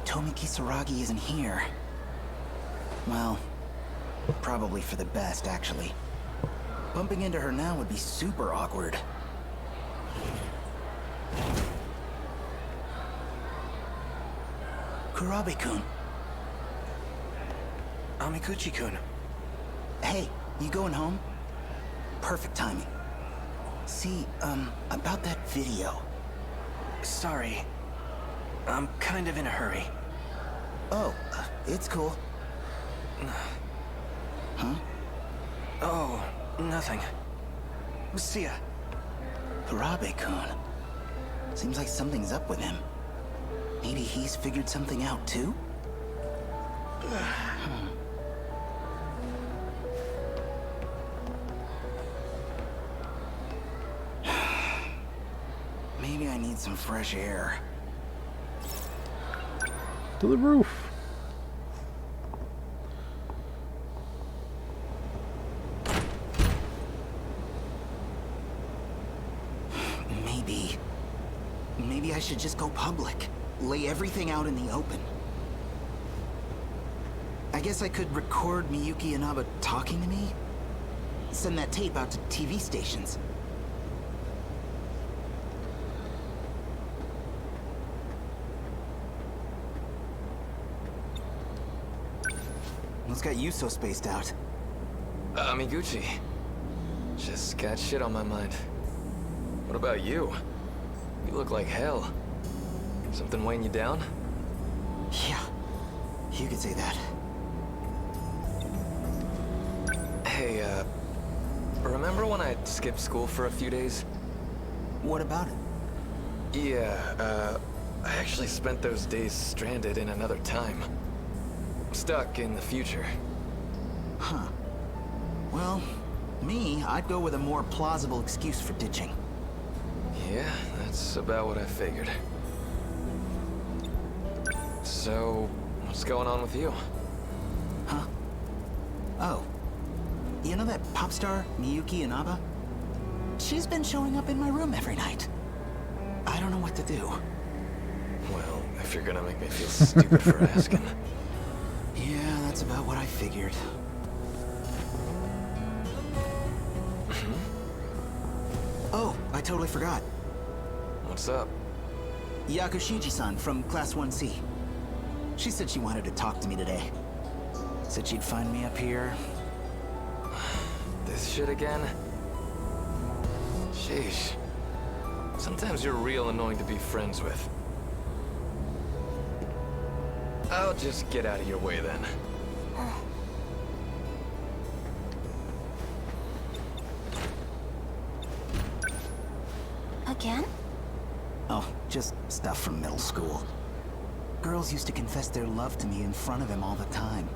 Tomi Kisaragi isn't here. Well, probably for the best, actually. Bumping into her now would be super awkward. Kurabe-kun. Amikuchi-kun. Hey, you going home? Perfect timing. See, about that video. Sorry. I'm kind of in a hurry. Oh, it's cool. Huh? Oh, nothing. See ya. Kurabe-kun. Seems like something's up with him. Maybe he's figured something out too? Maybe I need some fresh air. To the roof. Maybe I should just go public. Lay everything out in the open. I guess I could record Miyuki Inaba talking to me. Send that tape out to TV stations. What's got you so spaced out? Amiguchi. Just got shit on my mind. What about you? You look like hell. Something weighing you down? Yeah, you could say that. Hey, remember when I skipped school for a few days? What about it? Yeah, I actually spent those days stranded in another time. Stuck in the future. Huh. Well, me, I'd go with a more plausible excuse for ditching. Yeah, that's about what I figured. So, what's going on with you? Huh? Oh. You know that pop star, Miyuki Inaba? She's been showing up in my room every night. I don't know what to do. Well, if you're gonna make me feel stupid for asking. Yeah, that's about what I figured. Oh, I totally forgot. What's up? Yakushiji-san from Class 1C. She said she wanted to talk to me today. Said she'd find me up here. This shit again? Sheesh. Sometimes you're real annoying to be friends with. I'll just get out of your way then. Again? Oh, just stuff from middle school. Girls used to confess their love to me in front of him all the time.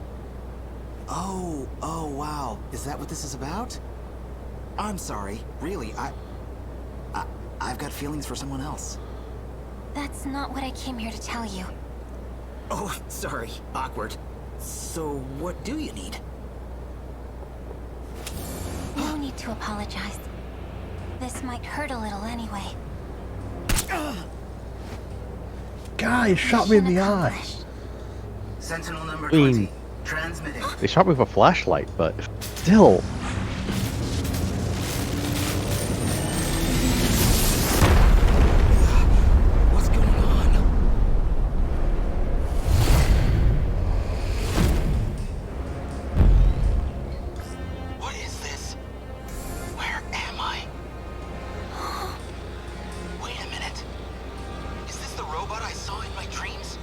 Oh, wow. Is that what this is about? I'm sorry. Really, I've got feelings for someone else. That's not what I came here to tell you. Oh, sorry. Awkward. So, what do you need? No need to apologize. This might hurt a little anyway. Guy shot me in the eye. Sentinel number I mean, 20. Transmitting. They shot me with a flashlight, but still. What's going on? What is this? Where am I? Wait a minute. Is this the robot I saw in my dreams?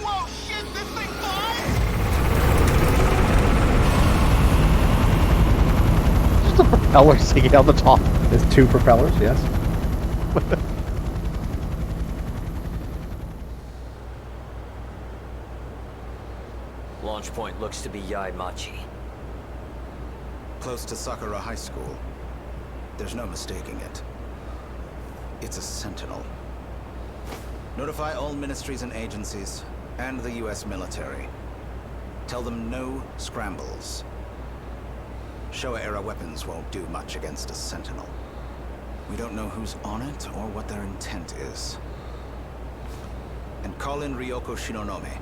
Whoa, shit, this thing flies! Just a propeller sticking out the top. There's 2 propellers, yes. Launch point looks to be Yai-Machi. Close to Sakura High School. There's no mistaking it. It's a Sentinel. Notify all ministries and agencies, and the US military. Tell them no scrambles. Showa-era weapons won't do much against a Sentinel. We don't know who's on it or what their intent is. And call in Ryoko Shinonome.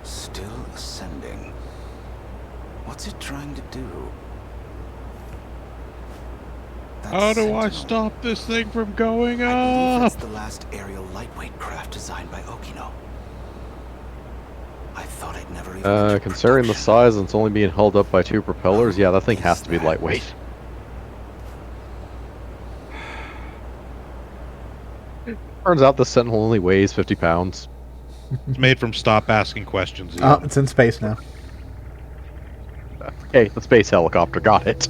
Still ascending. What's it trying to do? How do I stop this thing from going I believe up? that's the last aerial lightweight craft designed by Okino. I thought I'd never even Considering the size and it's only being held up by 2 propellers, yeah, that thing has to be lightweight. Turns out the Sentinel only weighs 50 pounds. It's made from stop asking questions. Oh, it's in space now. Okay, the space helicopter got it.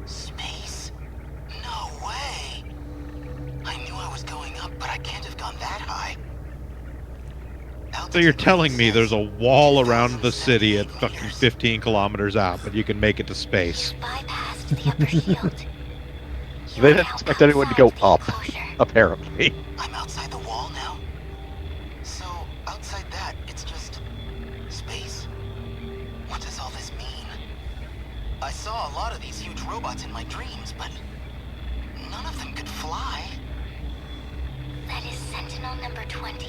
Space? No way! I knew I was going up, but I can't have gone that high. So you're telling me there's a wall around the city at fucking 15 kilometers out, but you can make it to space? Bypassed the upper shield. They didn't expect anyone to go up, apparently. I'm outside the wall now? So, outside that, it's just... space? What does all this mean? I saw a lot of these huge robots in my dreams, but... none of them could fly. That is Sentinel number 20.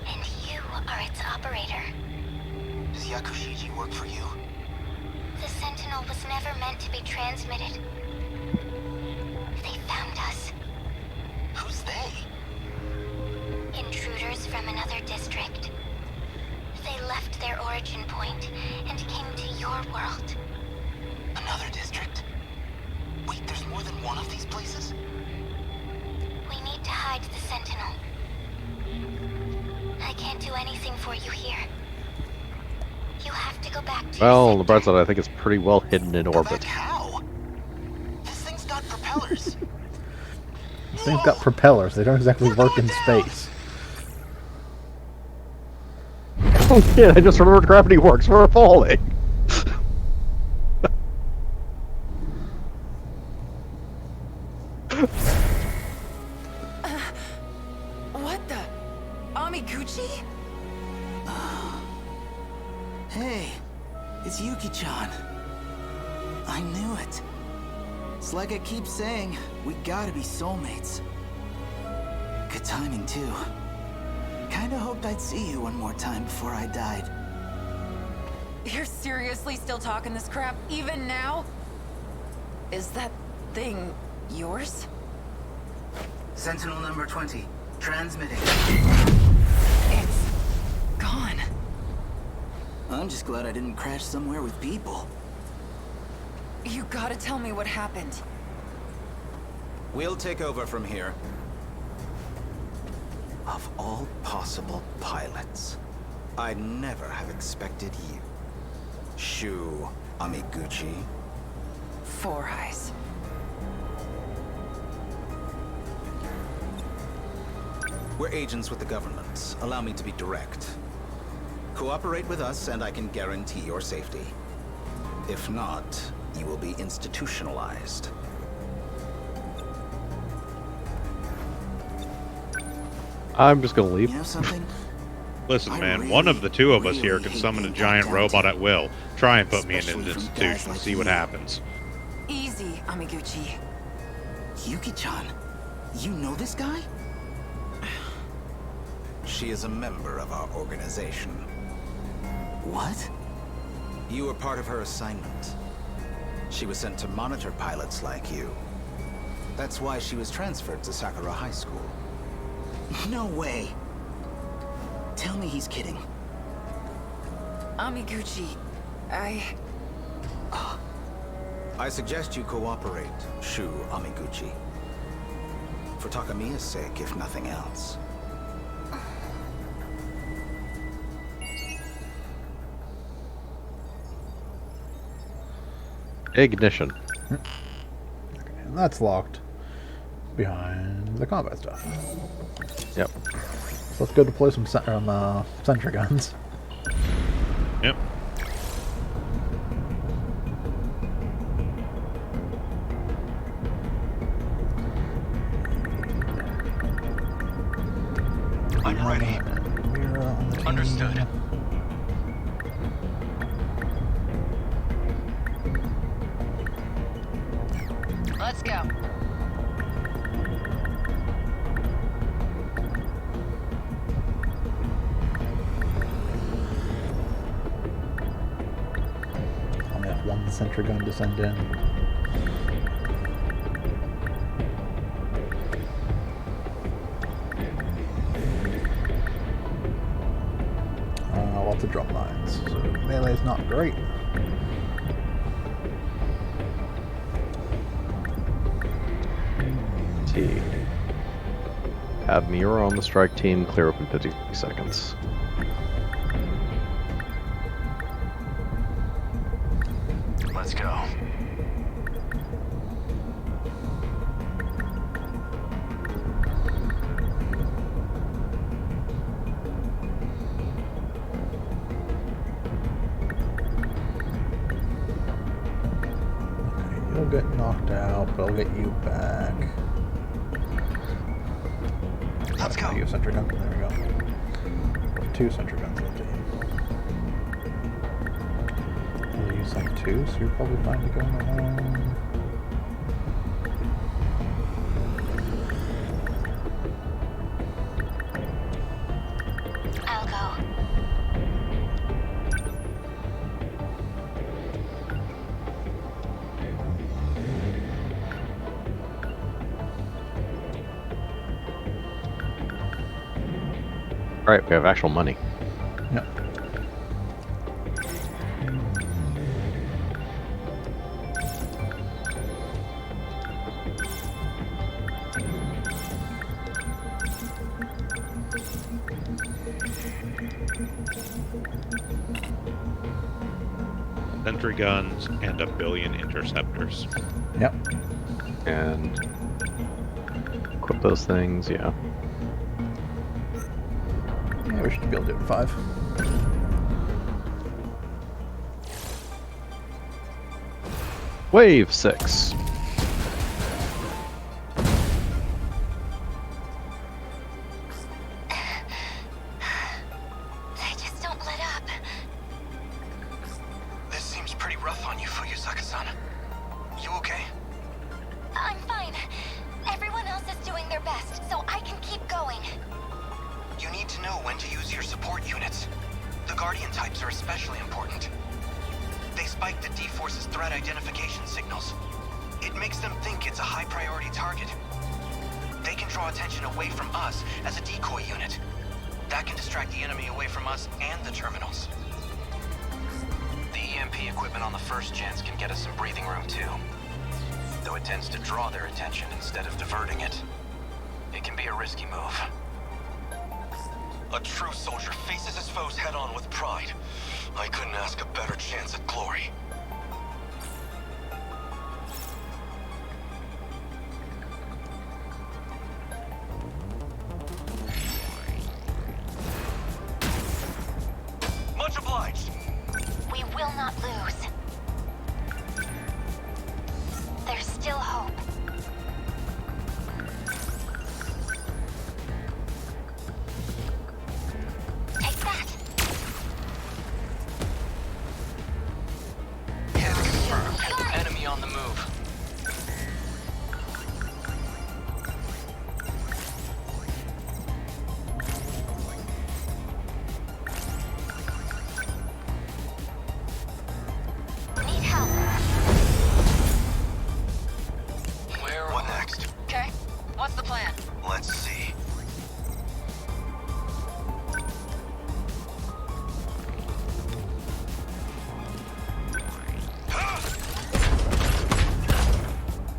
And you are its operator. Does Yakushiji work for you? The Sentinel was never meant to be transmitted. They found us. Who's they? Intruders from another district. They left their origin point and came to your world. Another district? Wait, there's more than one of these places? We need to hide the Sentinel. I can't do anything for you here. You have to go back to Well, the bright side, I think it's pretty well hidden in orbit. How? This thing's got propellers. This thing's got propellers. They don't exactly work in space. Oh shit, I just remembered gravity works. We're falling. What the? Amiguchi? Hey, it's Yuki-chan. I knew it. It's like I keep saying, we gotta be soulmates. Good timing, too. Kinda hoped I'd see you one more time before I died. You're seriously still talking this crap, even now? Is that thing yours? Sentinel number 20, transmitting. It's gone. just glad I didn't crash somewhere with people. You gotta tell me what happened. We'll take over from here. Of all possible pilots, I'd never have expected you. Shu Amiguchi. Four Eyes. We're agents with the government. Allow me to be direct. Cooperate with us and I can guarantee your safety. If not, you will be institutionalized. I'm just gonna leave. You know something? Listen, man, one of the two of us here can summon a giant robot at will. Try and put me in an institution, see what happens. Easy, Amiguchi. Yuki-chan, you know this guy? She is a member of our organization. What? You were part of her assignment. She was sent to monitor pilots like you. That's why she was transferred to Sakura High School. No way. Tell me he's kidding. Amiguchi, I suggest you cooperate, Shu Amiguchi. For Takamiya's sake, if nothing else. Ignition. Okay, and that's locked behind the combat stuff. Yep. So let's go deploy some sentry guns. Yep. I'm ready. Understood. let's go. Only have one sentry gun to send in. Lots of drum lines, so melee's not great. T. Have Miura on the strike team, clear up in 50 seconds. Let's go. You'll get knocked out, but I'll get you back. Let's go. You have sentry gun. There we go. 2 sentry guns in the team. I'll use like 2, so you're probably fine to go along. I'll go. Alright, we have actual money. Yep. Sentry guns and 1 billion interceptors. Yep. And equip those things, yeah. Yeah, we should be able to do it in 5. Wave 6. They just don't let up. This seems pretty rough on you, Fuyusaka-san. You okay? I'm fine. Everyone else is doing their best, so I can keep going. You need to know when to use your support units. The Guardian types are especially important. They spike the D-Force's threat identification signals. It makes them think it's a high-priority target. They can draw attention away from us as a decoy unit. That can distract the enemy away from us and the terminals. EMP equipment on the first gens can get us some breathing room too. Though it tends to draw their attention instead of diverting it. It can be a risky move. A true soldier faces his foes head-on with pride. I couldn't ask a better chance at glory. Much obliged. We will not lose. There's still hope. Take that! Hit confirmed. Enemy on the move. Need help. What next? Okay, what's the plan? Let's see.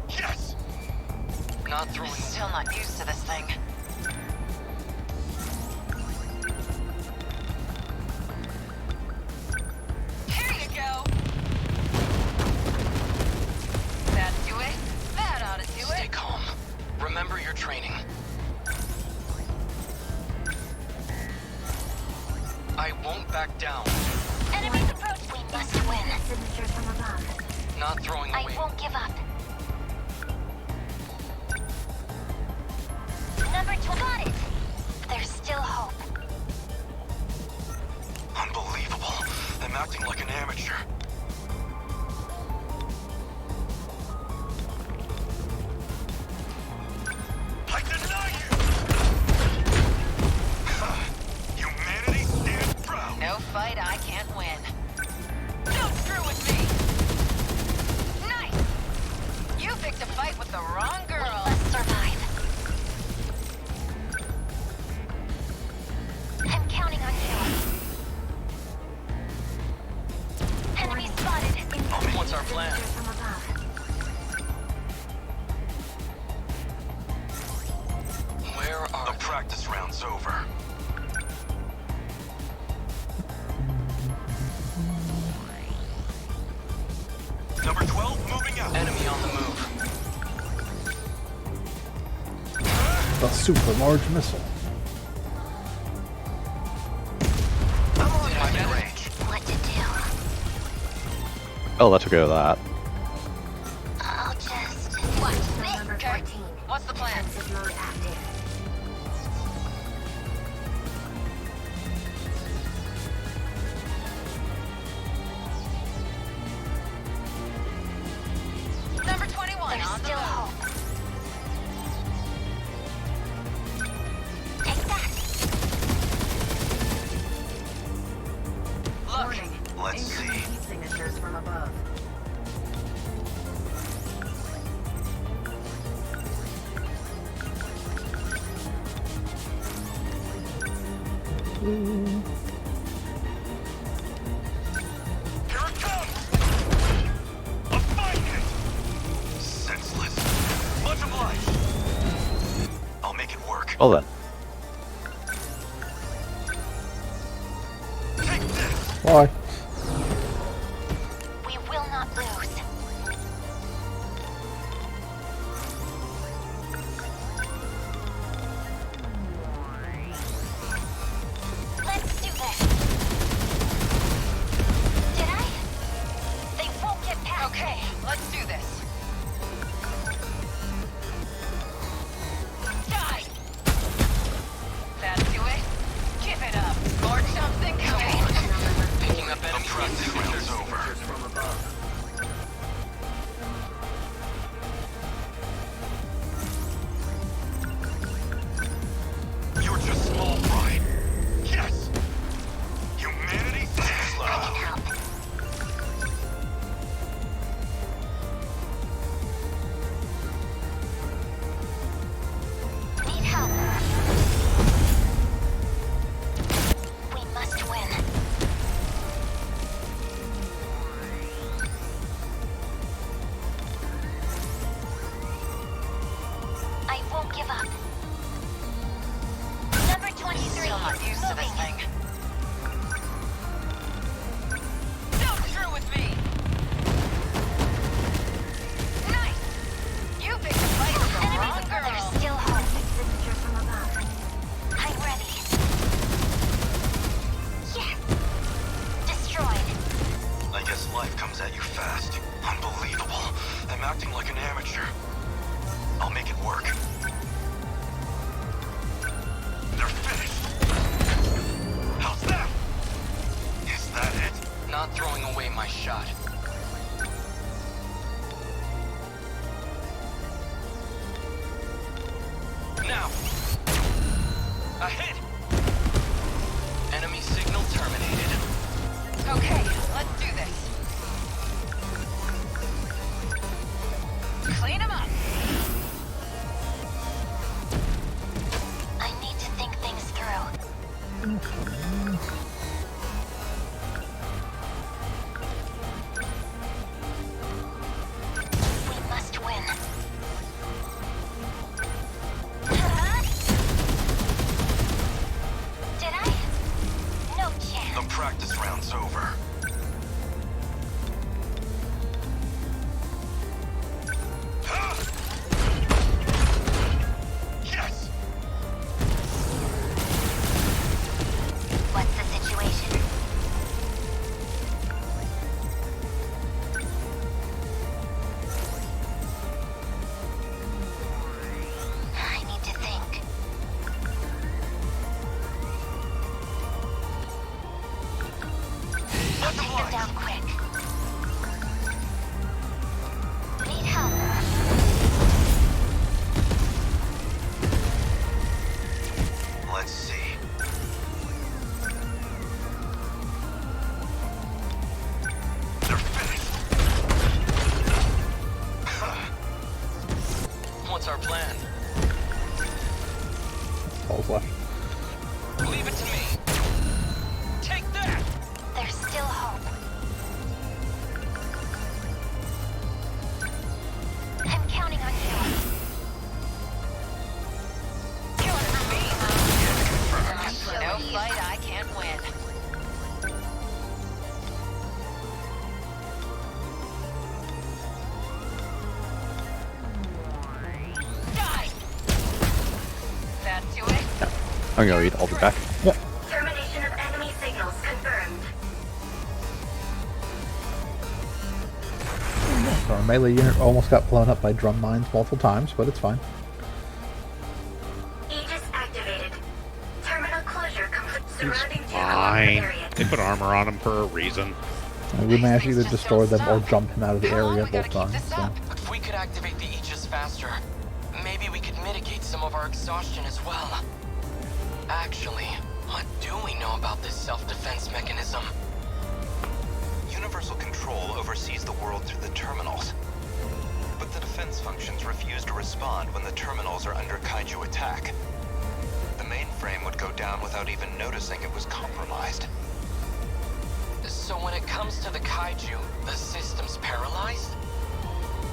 Yes! Not throwing. Still not used to this thing. Here you go. That do it? That ought to do Stay it. calm. Remember your training. I won't back down. Enemies approach. We must win. Signatures from above. Not throwing I away. won't give up. Number 2. Got it. There's still hope. Unbelievable. I'm acting like an amateur. I deny you! Humanity stands proud! No fight I can't win. Don't screw with me! Nice! You picked a fight with the wrong girl. Let's survive. I'm counting on you. Enemy spotted. What's our plan? Signatures from above. Where are The practice round's over. Number 12 moving out. enemy on the move? A super large missile. I'm in range. What to do? Oh, that took care of that. I'll just watch this. Number 14. What's the plan? Defensive mode active. Number 21 There's on the still move. hope. Take that. Look, Let's see. heat signatures from above. Here it comes! A fight it! Senseless. Much obliged. I'll make it work. Well then. Take this! Why? We will not lose. Let's do this. Did I? They won't get past. Okay, let's do this. Die! That do it? Give it up. Or something. Picking up life comes at you fast. Unbelievable. I'm acting like an amateur. I'll make it work. They're finished. How's that? Is that it? Not throwing away my shot. Now. A hit. Enemy signal terminated. Okay, let's do this. Clean him up. I need to think things through. We must win. Did I? No chance. The practice round's over. Yes! What's the situation? I need to think. I'll take them down quick. Need help. Let's see. They're finished. What's our plan? All's left. Leave it to me. Take that! There's still hope. I'm counting on you. Killing for me, huh? No fight I can't win. Die! That do it? I'm gonna eat. I'll be back. Yep. Termination of enemy signals confirmed. So our melee unit almost got blown up by drum mines multiple times, but it's fine. Aegis activated. Terminal closure complete. Surrounding Fine. They put armor on him for a reason. And we managed to either destroy them or jump him out of the area both times. So. If we could activate the Aegis faster, maybe we could mitigate some of our exhaustion as well. Actually, what do we know about this self-defense mechanism? Universal Control oversees the world through the terminals. But the defense functions refuse to respond when the terminals are under kaiju attack. The mainframe would go down without even noticing it was compromised. So when it comes to the kaiju, the system's paralyzed?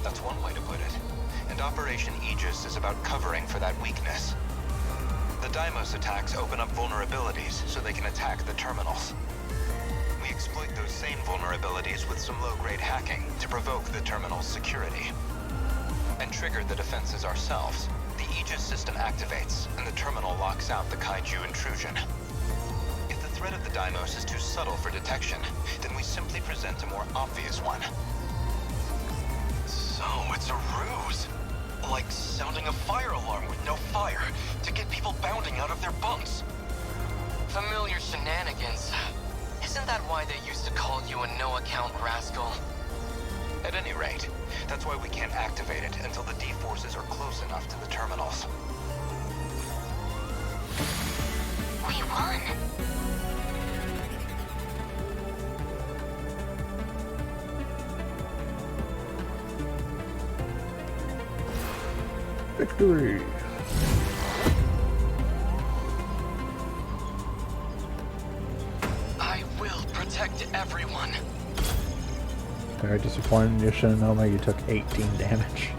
That's one way to put it. And Operation Aegis is about covering for that weakness. The Deimos attacks open up vulnerabilities so they can attack the terminals. We exploit those same vulnerabilities with some low-grade hacking to provoke the terminal's security. And trigger the defenses ourselves. The Aegis system activates, and the terminal locks out the kaiju intrusion. If the threat of the Deimos is too subtle for detection, then we simply present a more obvious one. So, it's a ruse. Like sounding a fire alarm with no fire to get people bounding out of their bunks. Familiar shenanigans. Isn't that why they used to call you a no-account rascal? At any rate, that's why we can't activate it until the D-forces are close enough to the terminals. We won. Victory! I will protect everyone. Very disappointed in your Shenanoma, you took 18 damage.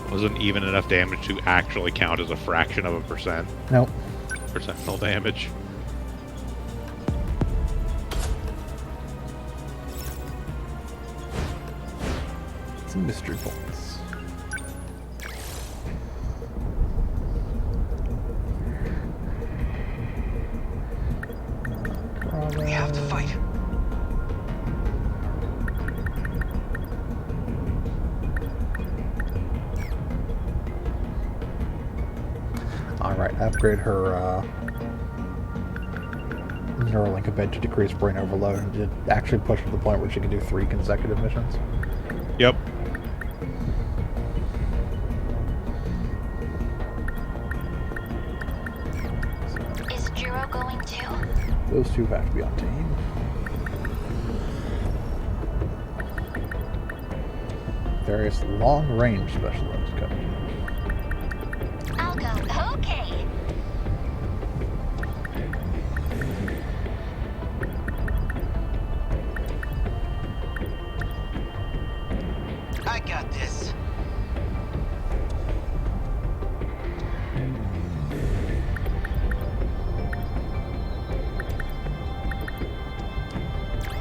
Wasn't even enough damage to actually count as a fraction of a percent. Nope. Percentile damage. some mystery points. We have to fight. Alright, upgrade her Neuralink a bit to decrease brain overload and to actually push her to the point where she can do 3 consecutive missions. Yep. Is Jiro going too? Those two have to be on team. Various long-range specialists coming. I'll go. Okay. I got this.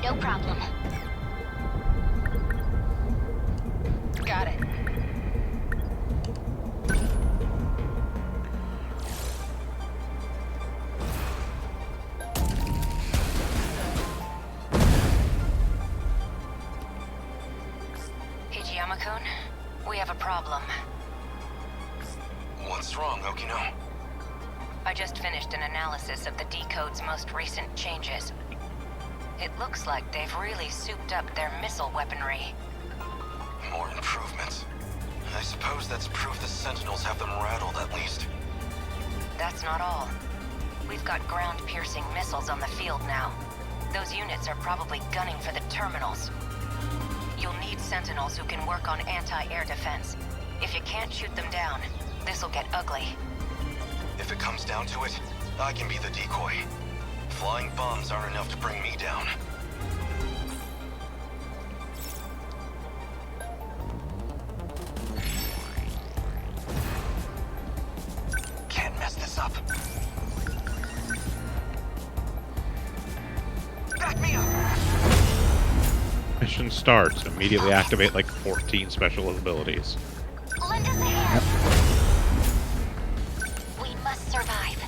No problem. Got it. Hijiyama-kun, we have a problem. What's wrong, Okino? I just finished an analysis of the Decode's most recent changes. It looks like they've really souped up their missile weaponry. More improvements. I suppose that's proof the Sentinels have them rattled, at least. That's not all. We've got ground-piercing missiles on the field now. Those units are probably gunning for the terminals. You'll need Sentinels who can work on anti-air defense. If you can't shoot them down, this'll get ugly. If it comes down to it, I can be the decoy. Flying bombs aren't enough to bring me down. Can't mess this up. Back me up! Mission starts. Immediately activate like 14 special abilities. Lend us a hand. We must survive.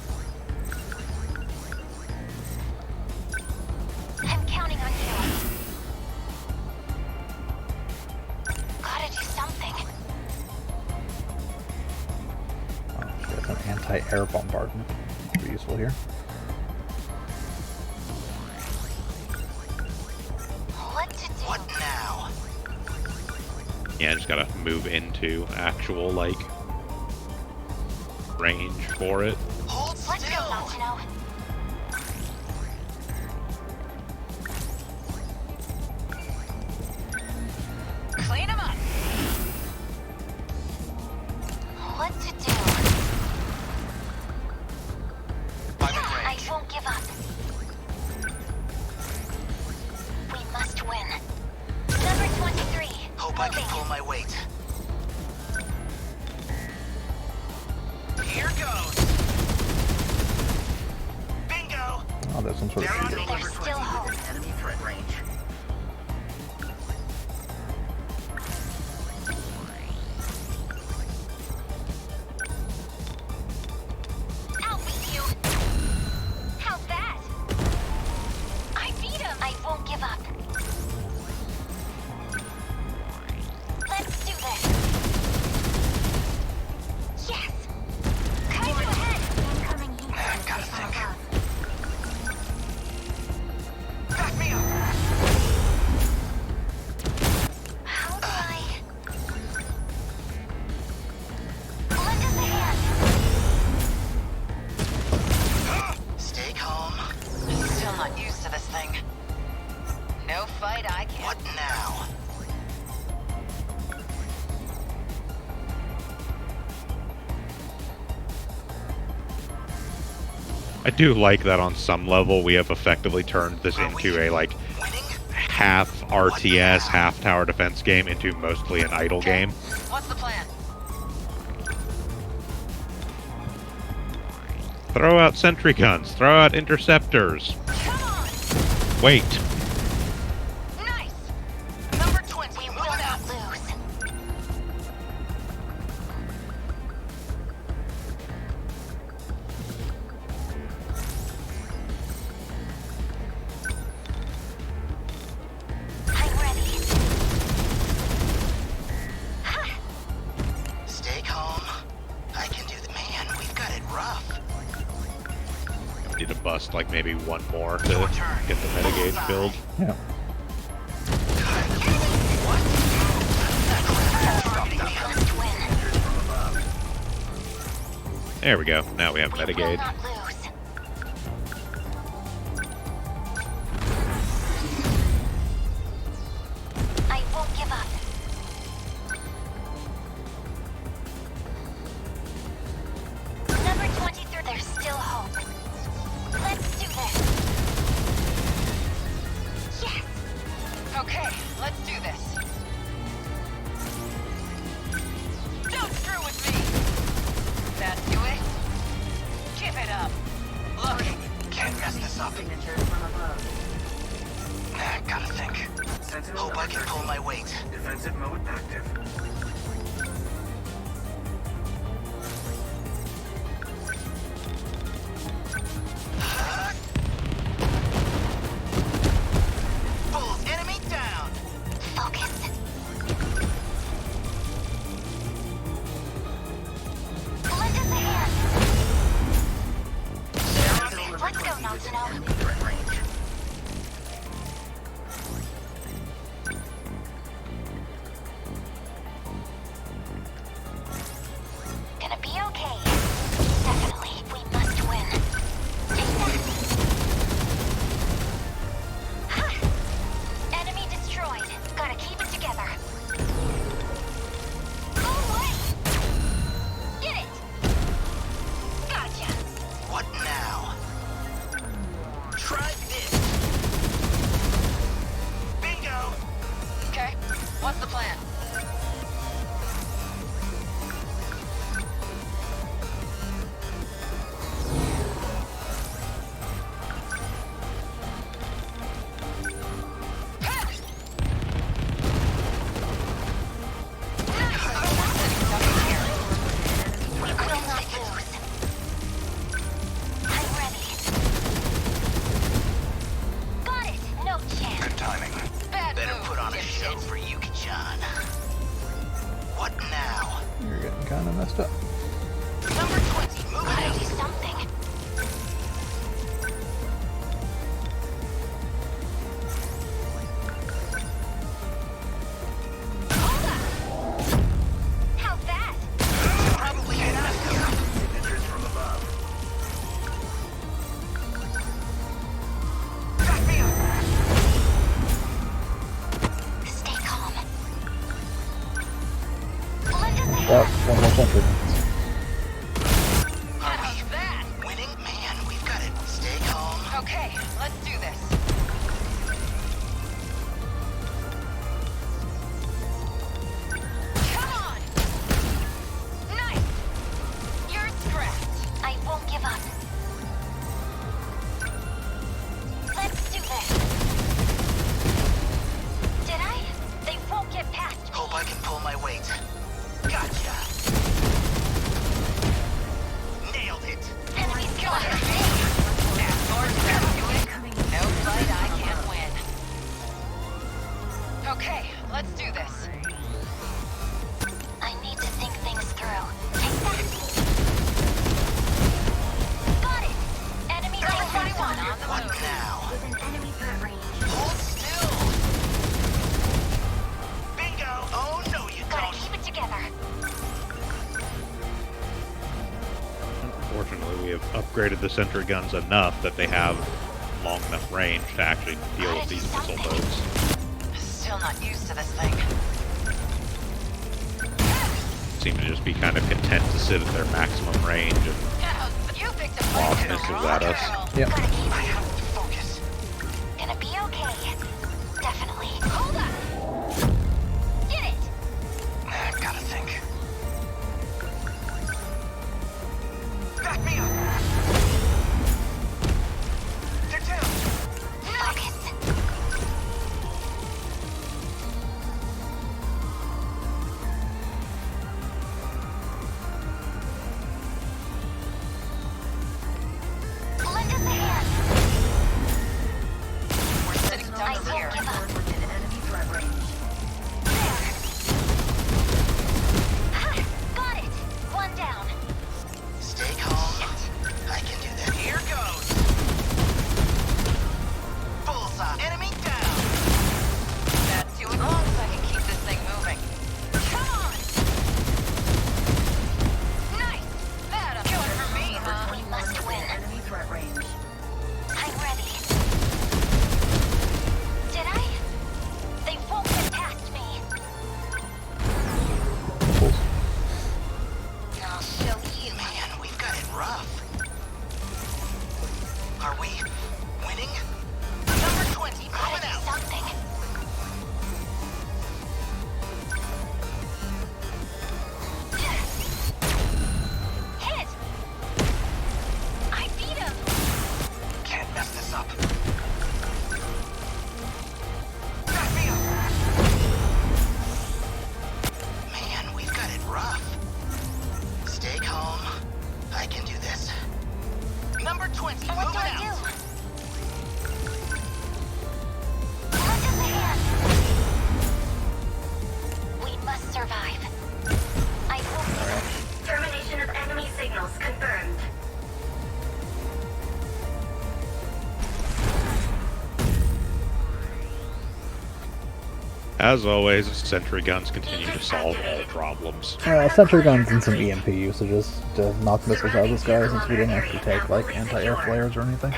I'm counting on you. Gotta do something. Oh, there's an anti-air bombardment. Could be useful here. What to do? What now? Yeah, just gotta move into actual, like, range for it. Hold Let's go, still! Montano. Clean them up. What to do? I'm in I range. won't give up. We must win. Number 23. Hope I can moving. pull my weight. Here goes! Bingo! Oh, there's some sort They're on of me. shield. There's still hope. Enemy threat range. I'll beat you. How's that? I beat him. I won't give up. Let's do this. Yes. Kaiju ahead. Incoming heat. Gotta think. Back me up! How do I? Lend us a hand. Stay calm. Still not used to this thing. No fight I can. What now? I do like that on some level we have effectively turned this into a, like, Winning? half RTS, half tower defense game into mostly an idle game. What's the plan? Throw out sentry guns, throw out interceptors. Come on! Wait. Nice! Number 20, We will moving out. not lose. need to bust like maybe one more to get the metagauge filled. Yeah. There we go. Now we have metagauge. I won't give up. Number 23, there's still hope. Let's do this. Yes! Okay, let's do this. Don't screw with me! That do it? Give it up! Look! Can't mess this up. Signatures from above. Gotta think. Hope I can pull my weight. Defensive mode active. Bulls, enemy down! Focus. Lend us a hand. Let's go, Sentinel. Gonna be okay. Definitely, we must win. Take that. Ha! Enemy destroyed. Gotta keep it together. All right. Get it. Gotcha. What now? Try this. Bingo! Okay, what's the plan? Good timing. Better put on a show for Yuki-chan. What now? You're getting kind of messed up. Number 20, move Gotta do out. something. How's that? Probably hit us. Signatures from above. Back me up. Stay calm. Lend us a hand. Well, one more sentry. How's that? Winning? Man, we've got it. Stay calm. Okay, let's do this. Come on! Nice! You're scrapped. I won't give up. Let's do this. Did I? They won't get past me. Hope I can pull my weight. Gotcha. Nailed it. Enemy's killer. No fight I can't win. Okay, let's do this. I need to think things through. Take that. Got it. Enemy Early right 21 on the What move. now? With an enemy threat range. Hold still. Bingo. Oh, no, you Gotta don't. keep it together. Unfortunately, we have upgraded the sentry guns enough that they have long enough range to actually deal with these missile boats. Still not used to this thing. Seem to just be kind of content to sit at their maximum range and You picked a lob fight. missiles at us. Yep. Gotta keep I have to focus. Gonna be okay. Definitely. Hold up. Get it. Gotta think. Back me up. Get down. Focus. Lend us a hand. We're sitting I ducks won't here. give up. Within enemy threat range. Are we winning? Number 20, moving out. Something. Hit! I beat him! Can't mess this up. Back me up. Man, we've got it rough. Stay calm. I can do this. Number 20, What do moving I out. do? Look at the hand! We must survive. I hope. Termination of enemy signals confirmed. As always, sentry guns continue to solve all problems. Sentry guns and some EMP usages to knock missiles out of the sky since we didn't actually take like anti-air flares or anything.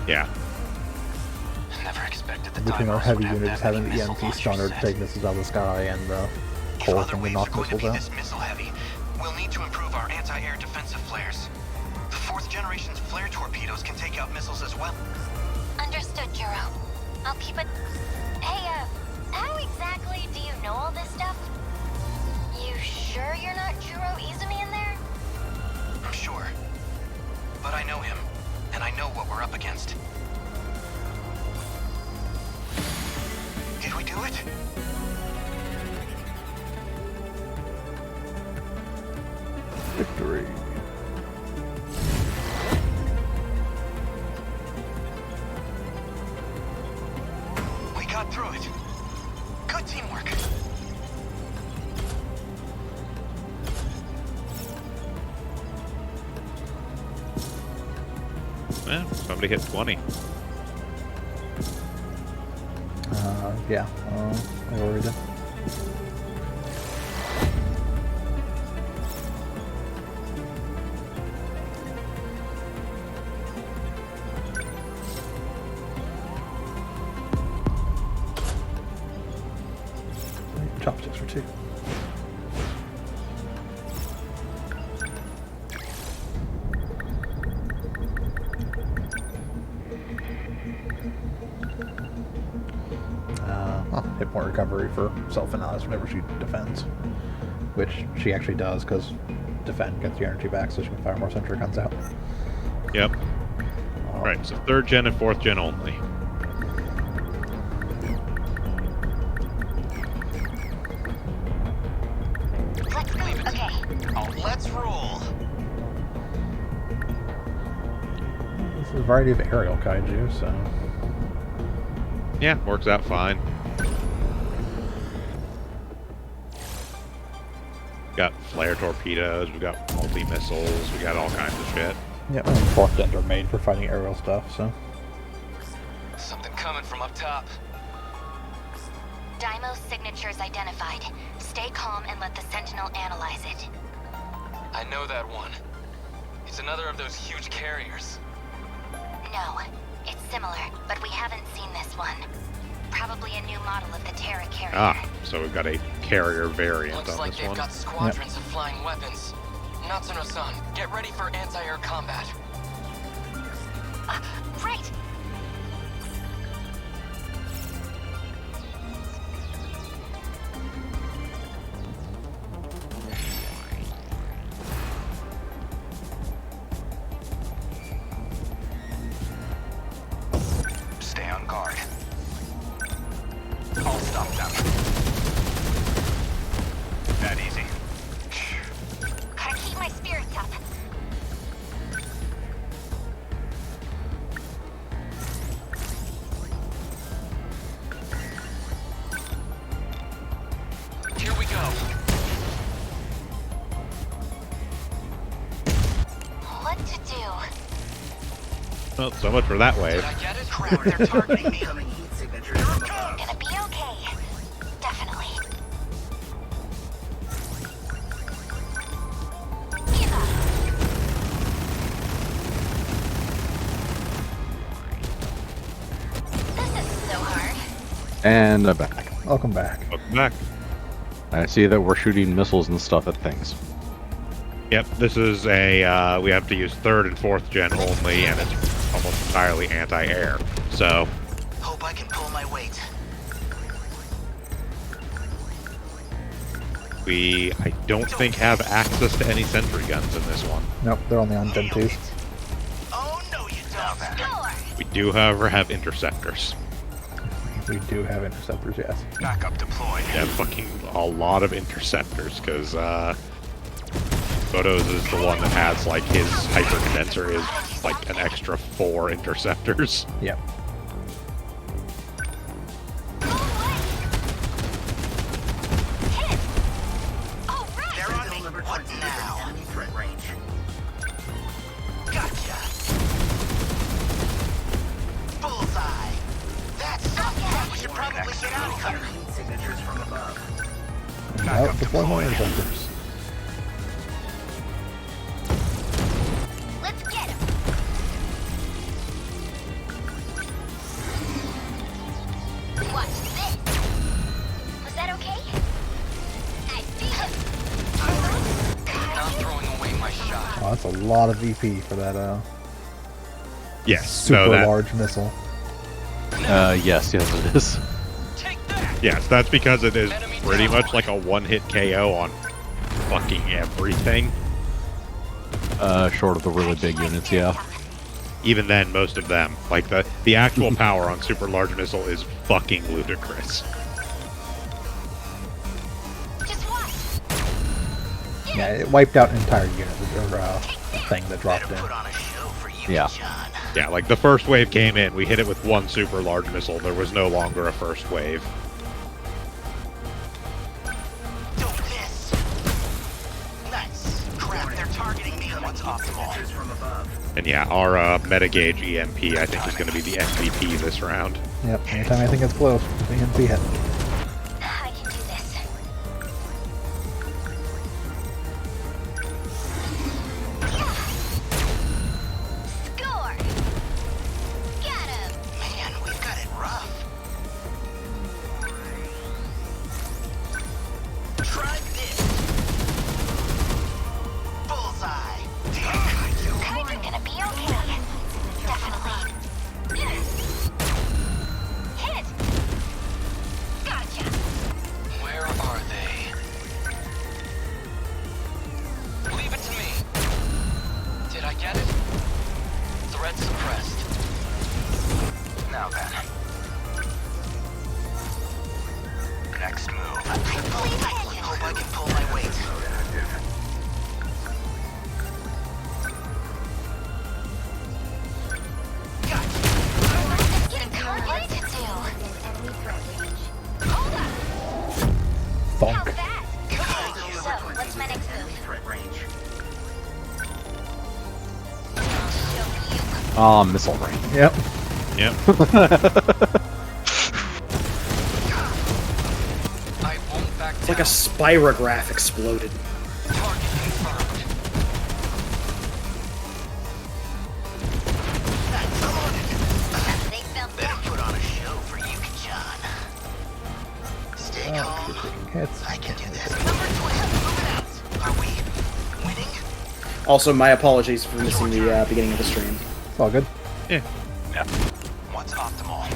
Yeah. Never expected the Between our timers heavy would have units that having many the missile EMP stunner to launchers take set. missiles out of the sky and the core thing to knock missiles out. This missile heavy, we'll need to improve our anti-air defensive flares. The 4th generation's flare torpedoes can take out missiles as well. Understood, Juro. I'll keep it. Hey, how exactly do you know all this stuff? You sure you're not Juro Izumi in there? I'm sure. But I know him, and I know what we're up against. Did we do it? Victory. We got through it. Good teamwork. Well, somebody hit 20. Yeah, I already did. Chopsticks for 2. Hit point recovery for self-analysis whenever she defends, which she actually does because defend gets the energy back so she can fire more sentry guns out. Yep. Right, so 3rd gen and 4th gen only. Let's move. Okay. Oh, let's roll. This is a variety of aerial kaiju, so Yeah, works out fine. Got flare torpedoes, we got multi-missiles, we got all kinds of shit. yeah, 4th gens are made for fighting aerial stuff, so Something coming from up top. Daimo's signature's identified. Stay calm and let the Sentinel analyze it. I know that one. It's another of those huge carriers. No, it's similar, but we haven't seen this one. Probably a new model of the Terra carrier. Ah, so we've got a carrier variant Looks on like this they've one. got squadrons of flying weapons. Natsuno-san, get ready for anti-air combat. Right! Stay on guard. I'll stop them. That easy. Gotta keep my spirits up. Here we go. What to do? Well, so much for that wave. Did I get it? Crap, they're targeting me. Gonna be okay. Definitely. Give up. This is so hard. And I'm back. welcome back. Welcome back. I see that we're shooting missiles and stuff at things. Yep, this is a, we have to use 3rd and 4th gen only, and it's almost entirely anti-air. So Hope I can pull my weight. I don't think, have access to any sentry guns in this one. Nope, they're only on Gen 2s. Oh no, you don't. We do, however, have interceptors. We do have interceptors, yes. Backup deployed. Yeah, fucking a lot of interceptors, because Photos is the one that has, like, his hypercondenser is, like, an extra 4 interceptors. Yep. They're on me. What now? Enemy threat range. Gotcha. Bullseye. That's something. We should probably get out of here. Signatures from above. Now, deploy more interceptors. Let's get him. Watch this. Was that okay? I beat him. Not throwing away my shot. Oh, that's a lot of VP for that Yes, super so that, large missile. Yes, it is. yes, that's because it is pretty much like a one-hit KO on fucking everything. Short of the really big units, yeah. Even then, most of them. Like, the actual power on super large missile is fucking ludicrous. Yeah, it wiped out an entire unit or thing that dropped in. Yeah. Yeah, like the first wave came in, we hit it with one super large missile, there was no longer a first wave. Nice. Crap, they're targeting me. What's optimal? From above. And yeah, our meta gauge EMP I think is going to be the MVP this round. Yep, anytime I think it's close, the EMP hit. I can do this. Score! Got him! Man, we've got it rough. Try this. Bullseye. Kinda gonna be okay. Definitely. Hit! Gotcha! Where are they? Leave it to me. Did I get it? Threat suppressed. Now then. Next move. Hope I can pull my weight. What to do? Enemy threat range. Thunk. So, what's my next move? Threat range. Ah, missile range. Yep. Yep. I won't back It's like a spirograph exploded. Better put on a show for you, John. Stay calm. Hits. I can do this. Number 12, moving out. Are we winning? Also, my apologies for missing the beginning of the stream. It's all good. Yeah. What's optimal?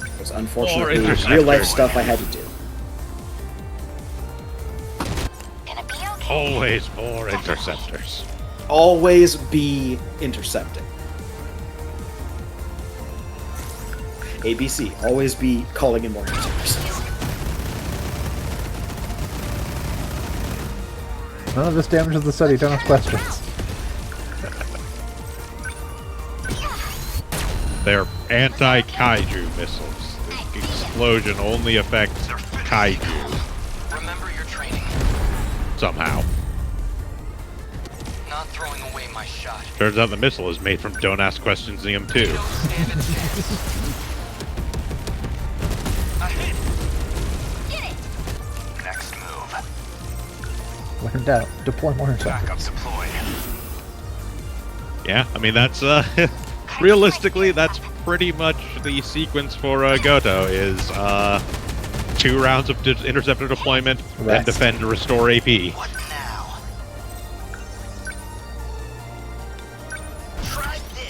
It was unfortunately interceptors. real life stuff I had to do. Always more interceptors. Always be intercepting. ABC, always be calling in more interceptors. None of this damages the city, don't ask questions. They're anti-kaiju missiles. The explosion only affects kaiju. Remember your training. Somehow. Not throwing away my shot. Turns out the missile is made from Don't Ask Questions EM2. Stand a chance. A hit. Next move. When in doubt, deploy more interceptors. Backup deployed. Yeah, I mean, that's, realistically, that's pretty much the sequence for Goto, is, 2 rounds of interceptor deployment, then defend to restore AP. What now? Try this.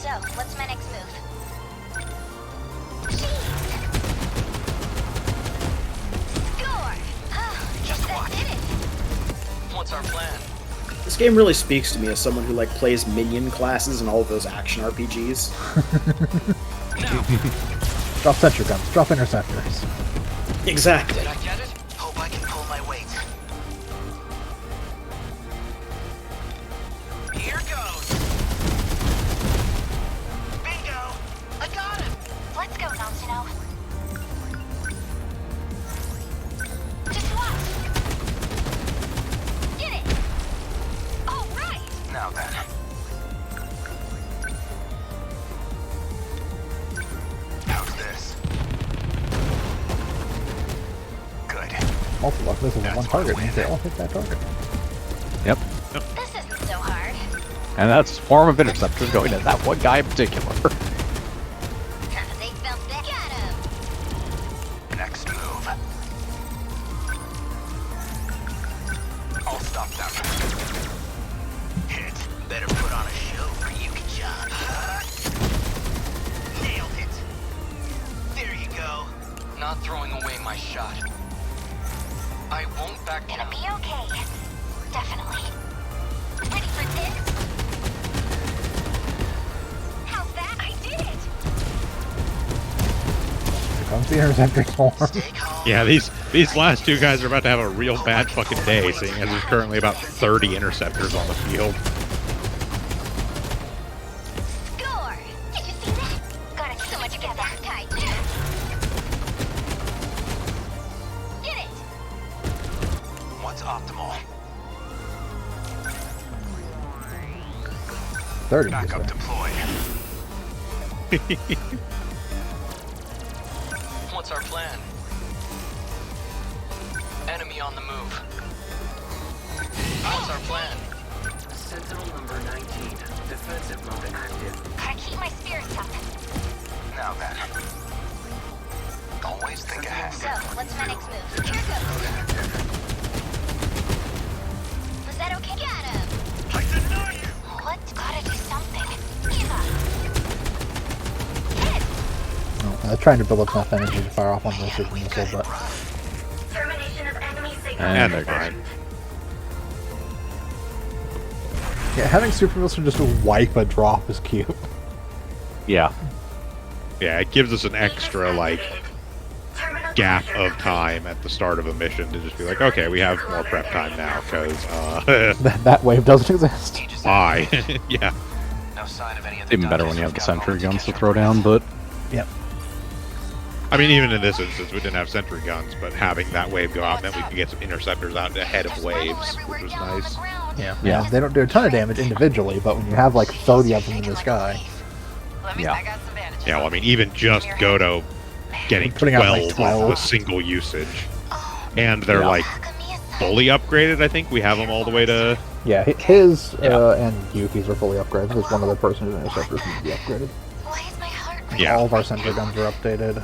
So, what's my next move? Just watch. What's our plan? This game really speaks to me as someone who like plays minion classes and all of those action RPGs. Drop sentry guns. Drop interceptors. Exactly. Did I get it? Hope I can pull my weight. Here goes. Bingo! I got it! Let's go, Sentinel. Just watch. Get it. All right. Now then. How's this? Good. Multi-lock missiles on one target means they all hit that target. Yep. This isn't so hard. And that's a swarm of interceptors going at that one guy in particular. They felt that. Got him. Next move. I'll stop them. Hit. Better put on a show for you, job. Nailed it. There you go. Not throwing away my shot. I won't back down. Gonna be okay. Definitely. Ready for this? How's that? I did it! Here comes the interceptor swarm. Yeah, these last two guys are about to have a real bad fucking day, seeing as there's currently about 30 interceptors on the field. Score! Did you see that? Got it so much together. Tight. Get it! What's optimal? 30. Backup deployed. What's our plan? Enemy on the move. What's our plan? Sentinel number 19. Defensive mode active. Gotta keep my spirits up. Now then. Always think ahead. So, what's my next move? Here goes. Was that okay? Got him! I deny you! What? Gotta do something. Give up. Hit! Trying to build up enough energy to fire off one of those super missiles, but Termination of enemy signal. And they're gone. yeah, having super missiles just wipe a drop is cute. Yeah. Yeah, it gives us an extra, like, gap of time at the start of a mission to just be like, okay, we have more prep time now, because, that wave doesn't exist. Why? Yeah. No sign of any of It's even better when you have the sentry guns to throw down, but... Yep. I mean, even in this instance, we didn't have sentry guns, but having that wave go out meant we could get some interceptors out ahead of waves, which was nice. Yeah. They don't do a ton of damage individually, but when you have like 30 of them in the sky. Yeah. Yeah, well, I mean, even just Godo getting Putting out, 12 like, 12. with single usage. And they're, like, fully upgraded, I think. We have them all the way to... Yeah, his and Yuki's are fully upgraded. There's one other person whose interceptors need to be upgraded. Yeah. All of our sentry guns are updated.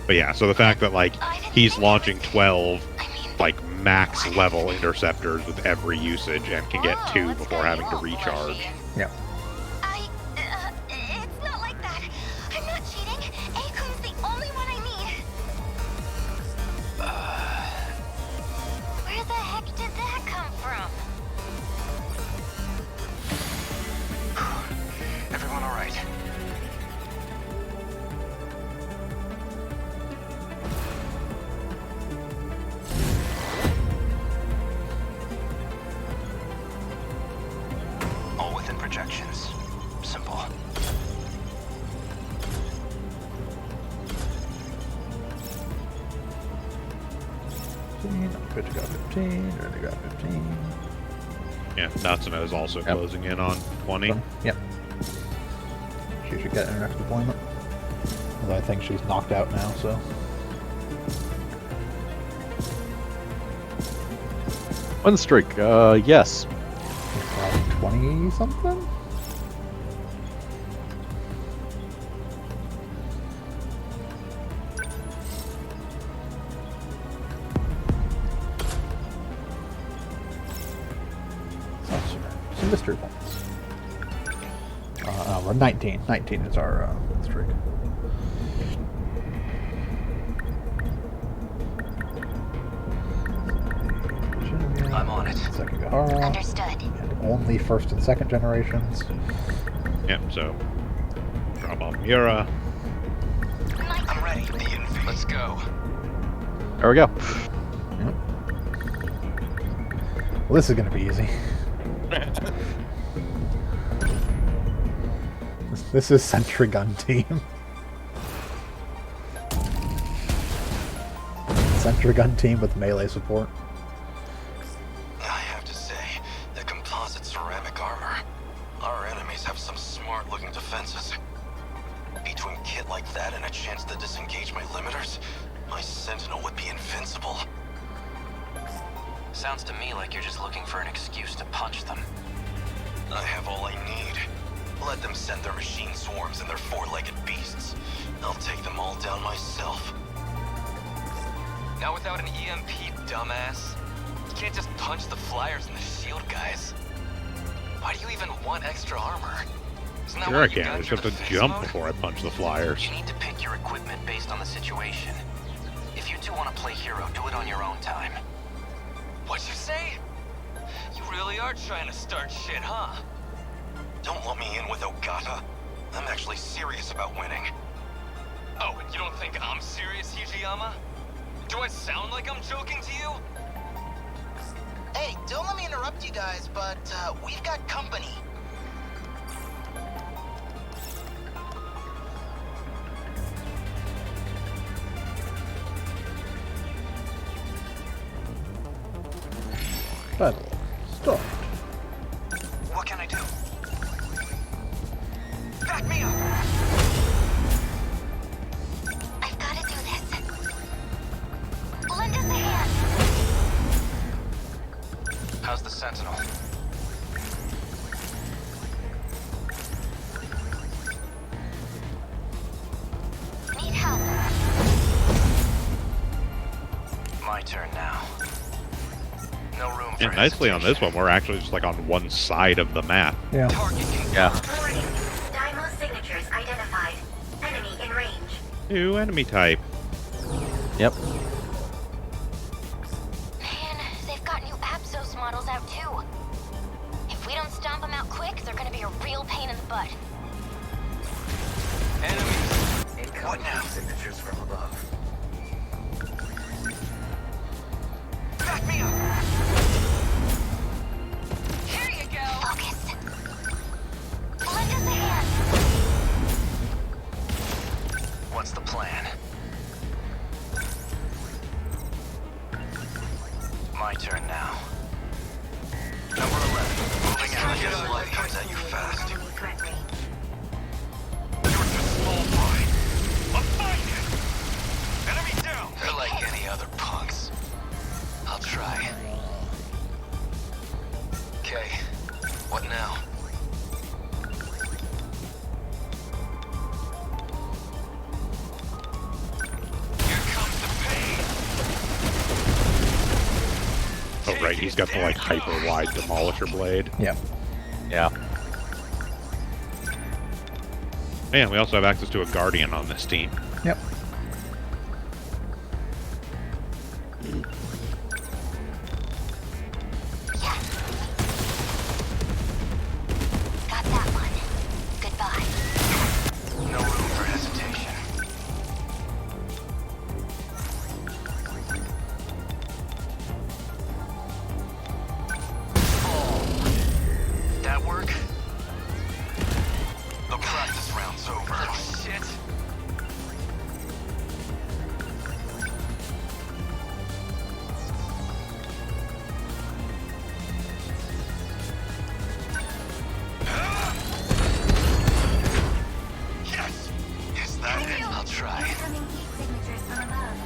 But yeah, so the fact that, like, he's launching 12, like, max level interceptors with every usage and can get 2 before having to recharge. Yeah. It's not like that. I'm not cheating. Akun's the only one I need. Where the heck did that come from? Everyone all right? All within projections. Simple. Good to go 15, good to go 15. Yeah, Natsume is also closing in on 20. Yep. She should get her next deployment. Although I think she's knocked out now, so. Win streak, yes. 20 something? Some mystery points. We're 19. 19 is our streak. I'm on it. Sekigahara. Understood. And only first and second generations. Yep, so drop off Mura. I'm ready. Let's go. There we go. Yep. Well, this is going to be easy. This is Sentry Gun Team. Sentry Gun Team with melee support. I have to say, the composite ceramic armor. Our enemies have some smart-looking defenses. Between kit like that and a chance to disengage my limiters, my Sentinel would be invincible. Sounds to me like you're just looking for an excuse to punch them. I have all I need. Let them send their machine swarms and their four-legged beasts. I'll take them all down myself. Not without an EMP, dumbass. You can't just punch the flyers and the shield guys. Why do you even want extra armor? Isn't that Sure I what you can. I got just in have your to defense jump mode? before I punch the flyers. You need to pick your equipment based on the situation. If you two want to play hero, do it on your own time. What'd you say? You really are trying to start shit, huh? Don't let me in with Ogata. I'm actually serious about winning. Oh, and you don't think I'm serious, Hijiyama? Do I sound like I'm joking to you? Hey, don't let me interrupt you guys, but we've got company. But stop. What can I do? Back me up! I've got to do this. Lend us a hand. How's the Sentinel? Need help. My turn now. No room for And nicely on this one, we're actually just like on one side of the map. Yeah. Yeah. Daimyo signatures identified. Enemy in range. New enemy type. Yep. Man, they've got new Apsos models out too. If we don't stomp them out quick, they're gonna be a real pain in the butt. What now? Signatures from above. Back me up! Here you go. Focus. Lend us a hand. What's the plan? My turn now. Number 11. Moving out. Your life comes at you fast. Enemy threat range. You're just small fry. I'll find you! Enemy down! They're like any other punks. I'll try. Okay, what now? Here comes the pain! Oh right, he's got the like hyper wide demolisher blade. Yep. Yeah. And we also have access to a guardian on this team. Yep. Got that one. Goodbye. No room for hesitation. That work? The practice round's over. Little shit. Yes! Is that it? I'll try. Incoming heat signatures from above.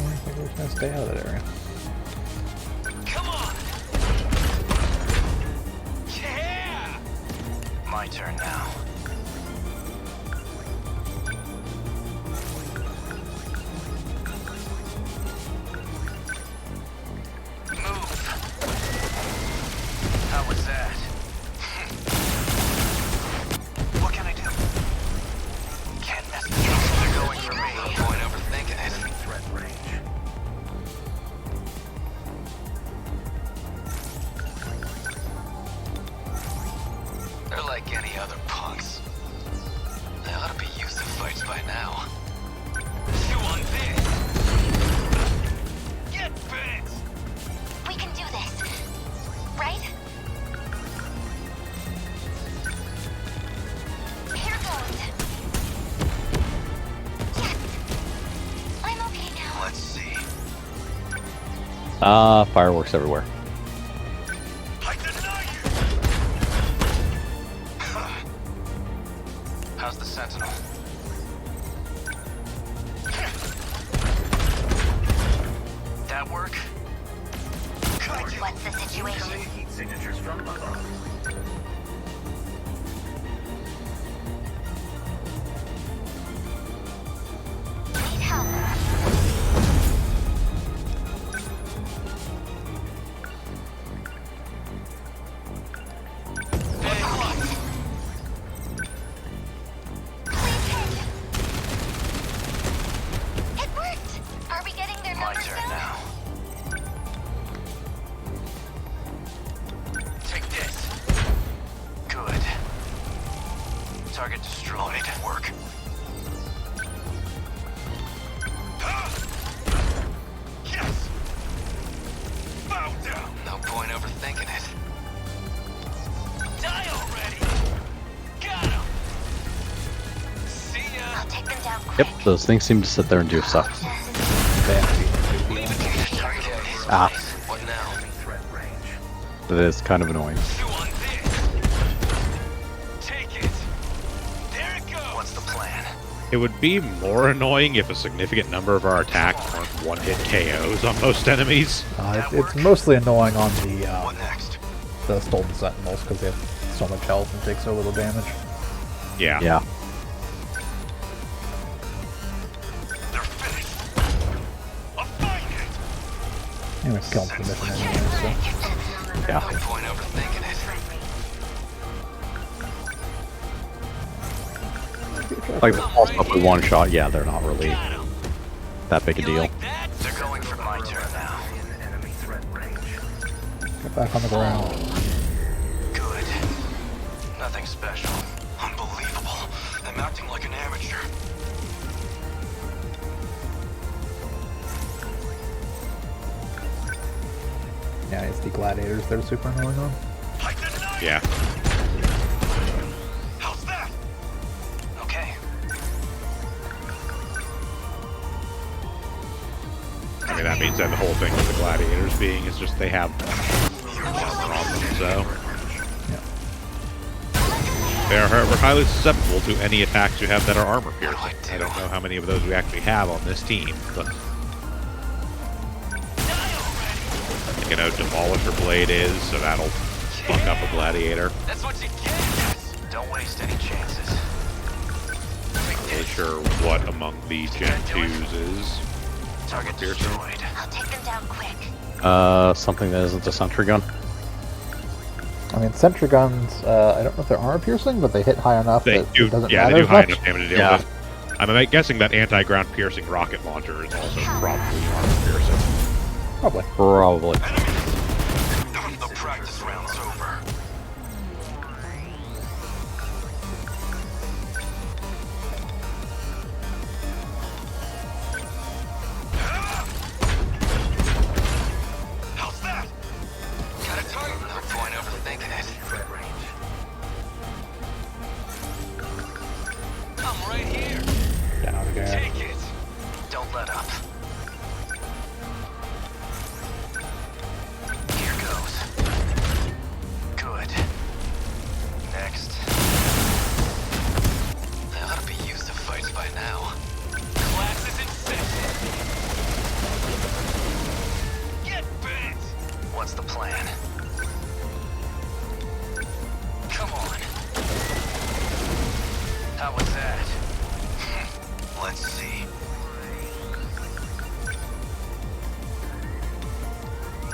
I think we're gonna stay out of that area. Come on! Yeah! My turn now. like any other punks. They ought to be used to fights by now. Chew on this! Get bit! We can do this, right? Here goes. Yes! I'm okay now. Let's see. Fireworks everywhere. How's the Sentinel? That work? What's the situation? Heat signatures from above. Need help. It worked! Are we getting their My numbers turn down? now. Take this. Good. Target destroyed. Make it work. Yes! Bow down! No point overthinking it. Die already! Got him! See ya! I'll take them down quick. Yep, those things seem to sit there and do stuff. Ah, What now? that is kind of annoying. Take it! There it goes! What's the plan? It would be more annoying if a significant number of our attacks weren't one-hit KOs on most enemies. It's mostly annoying on the Stolen Sentinels because they have so much health and take so little damage. Yeah. Yeah. Anyway, kill them for the mission anyway, so. Yeah. No point overthinking it. Like the pulse up with one shot, yeah, they're not really that big a deal. They're going for my turn now. Get back on the ground. Good. Nothing special. Unbelievable. I'm acting like an amateur. Yeah, it's the gladiators that are super annoying on. Yeah. How's that? Okay. I mean, that means that the whole thing with the gladiators being is just they have problems, so. They are, however, highly susceptible to any attacks you have that are armor piercing. I don't know how many of those we actually have on this team, but. You know, Demolisher Blade is, so that'll fuck up a gladiator. That's what you get. Don't waste any chances. Not really sure what among the Gen 2s is. Target piercing. destroyed. I'll take them down quick. Something that isn't a sentry gun. I mean, sentry guns, I don't know if they're armor piercing, but they hit high enough They that do, it doesn't yeah, matter they do as high much. enough damage to deal Yeah. with. I'm guessing that anti-ground piercing rocket launcher is also probably armor piercing. Probably. Probably. The practice round's over. How's that? Got a target. No point overthinking it. I'm right here. Down again. Take it. Don't let up. Here goes. Good. Next. They ought to be used to fights by now. Class is in session. Get bent. What's the plan? Come on. How was that? Let's see.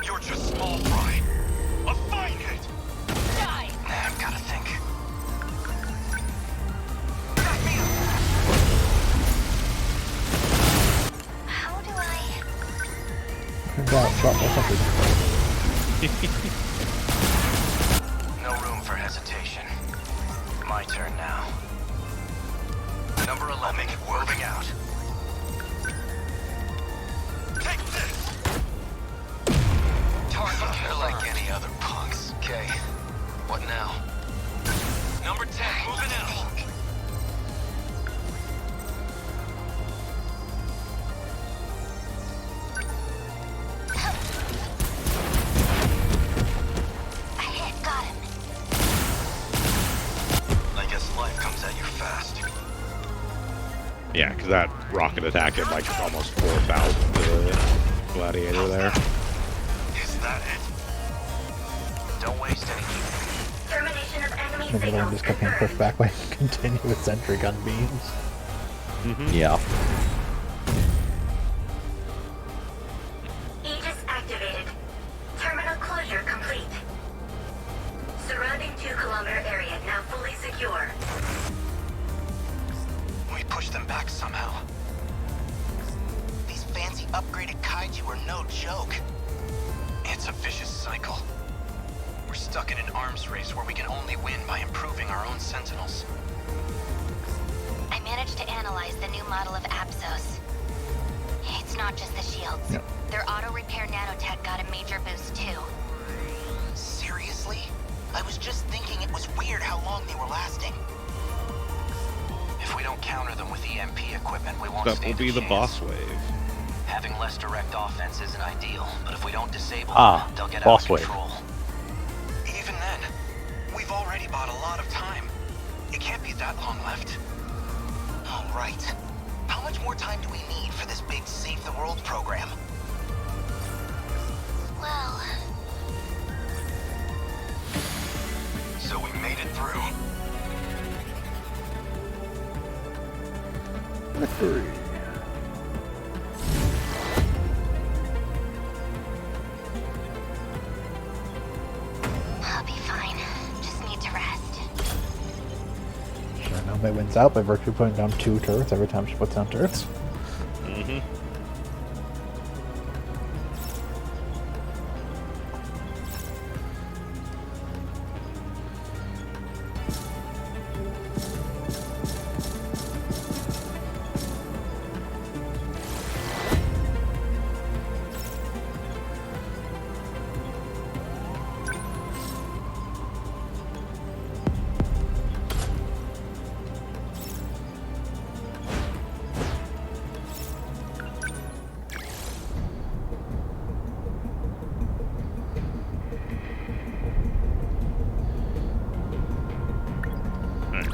You're just small fry. A fine hit. Die. I've gotta think. Back me up. How do I... Turns out, drop more sentry guns. No room for hesitation. My turn now. Number 11, make it moving out. Take this! Target, you're like any other punks. Okay, what now? Number 10, moving out. Got him. I guess life comes at you fast. Yeah, because that rocket attack did like almost 4,000 to the gladiator there. Is that it? Don't waste any. Termination of enemy The other one just kept getting pushed back by continuous sentry gun beams. Yeah. Aegis activated. Terminal closure complete. Surrounding 2-kilometer area now fully secure. We pushed them back somehow. These fancy upgraded kaiju are no joke. It's a vicious cycle. We're stuck in an arms race where we can only win by improving our own Sentinels. I managed to analyze the new model of Apsos. It's not just the shields. Yep. Their auto-repair nanotech got a major boost too. Seriously? I was just thinking it was weird how long they were lasting. If we don't counter them with EMP equipment, we won't That stand will be a the chance. boss wave. Having less direct offense isn't ideal, but if we don't disable Ah, them, they'll get boss out of wave. control. Even then, we've already bought a lot of time. It can't be that long left. Oh, right. How much more time do we need for this big Save the World program? Well, So we made it through. Victory. I'll be fine. Just need to rest. Sure, Nome wins out by virtue of putting down 2 turrets every time she puts down turrets. Mm-hmm.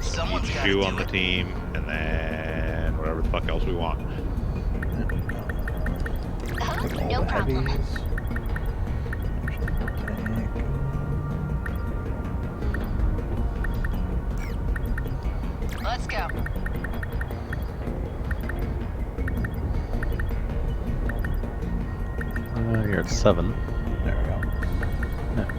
Someone's gotta Shoe do on the it. team, and then whatever the fuck else we want. Take all No the problem. heavies. Let's go. You're at 7. There we go.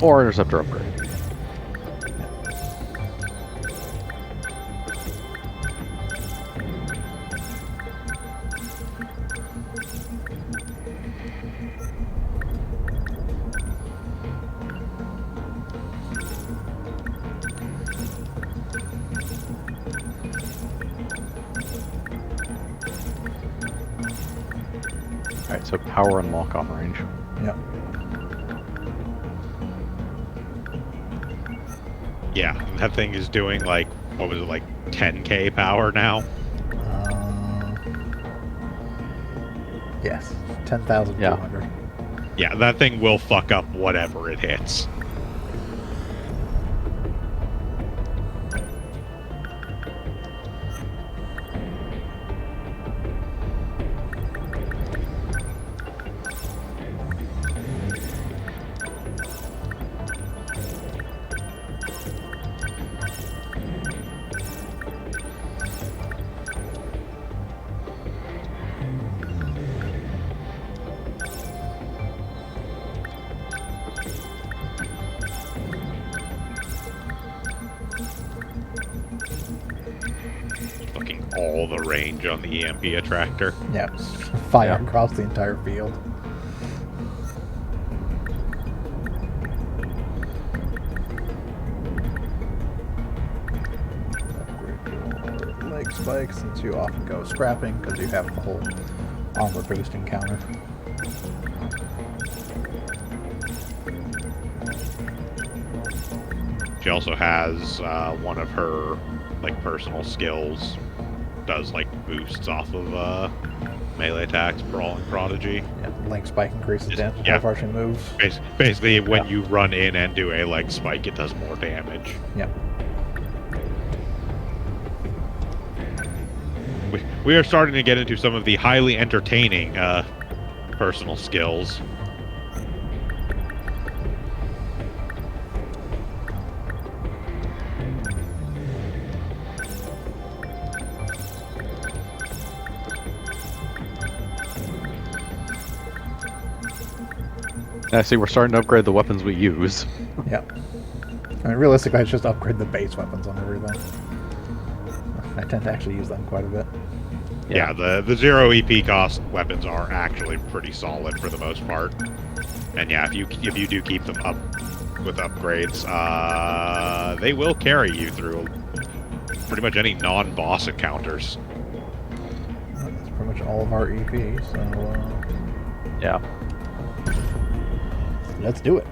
Or interceptor upgrade. Alright, so power and lock on range. Yep. Yeah, that thing is doing like, what was it, like 10k power now? Yes. 10,200. Yeah, that thing will fuck up whatever it hits. blocking all the range on the EMP attractor. Yeah, fire across the entire field. Upgrade your leg spikes since you often go scrapping because you have the whole armor boosting counter. She also has one of her like personal skills does like boosts off of melee attacks, Brawling Prodigy. Yeah, leg spike increases damage yeah. how far she moves. Basically, when you run in and do a leg spike, it does more damage. Yeah. We are starting to get into some of the highly entertaining personal skills. I see we're starting to upgrade the weapons we use. Yeah. I mean, realistically, I just upgrade the base weapons on everything. I tend to actually use them quite a bit. Yeah, the 0 EP cost weapons are actually pretty solid for the most part. And yeah, if you do keep them up with upgrades, they will carry you through pretty much any non-boss encounters. That's pretty much all of our EP, so... Yeah. Let's do it.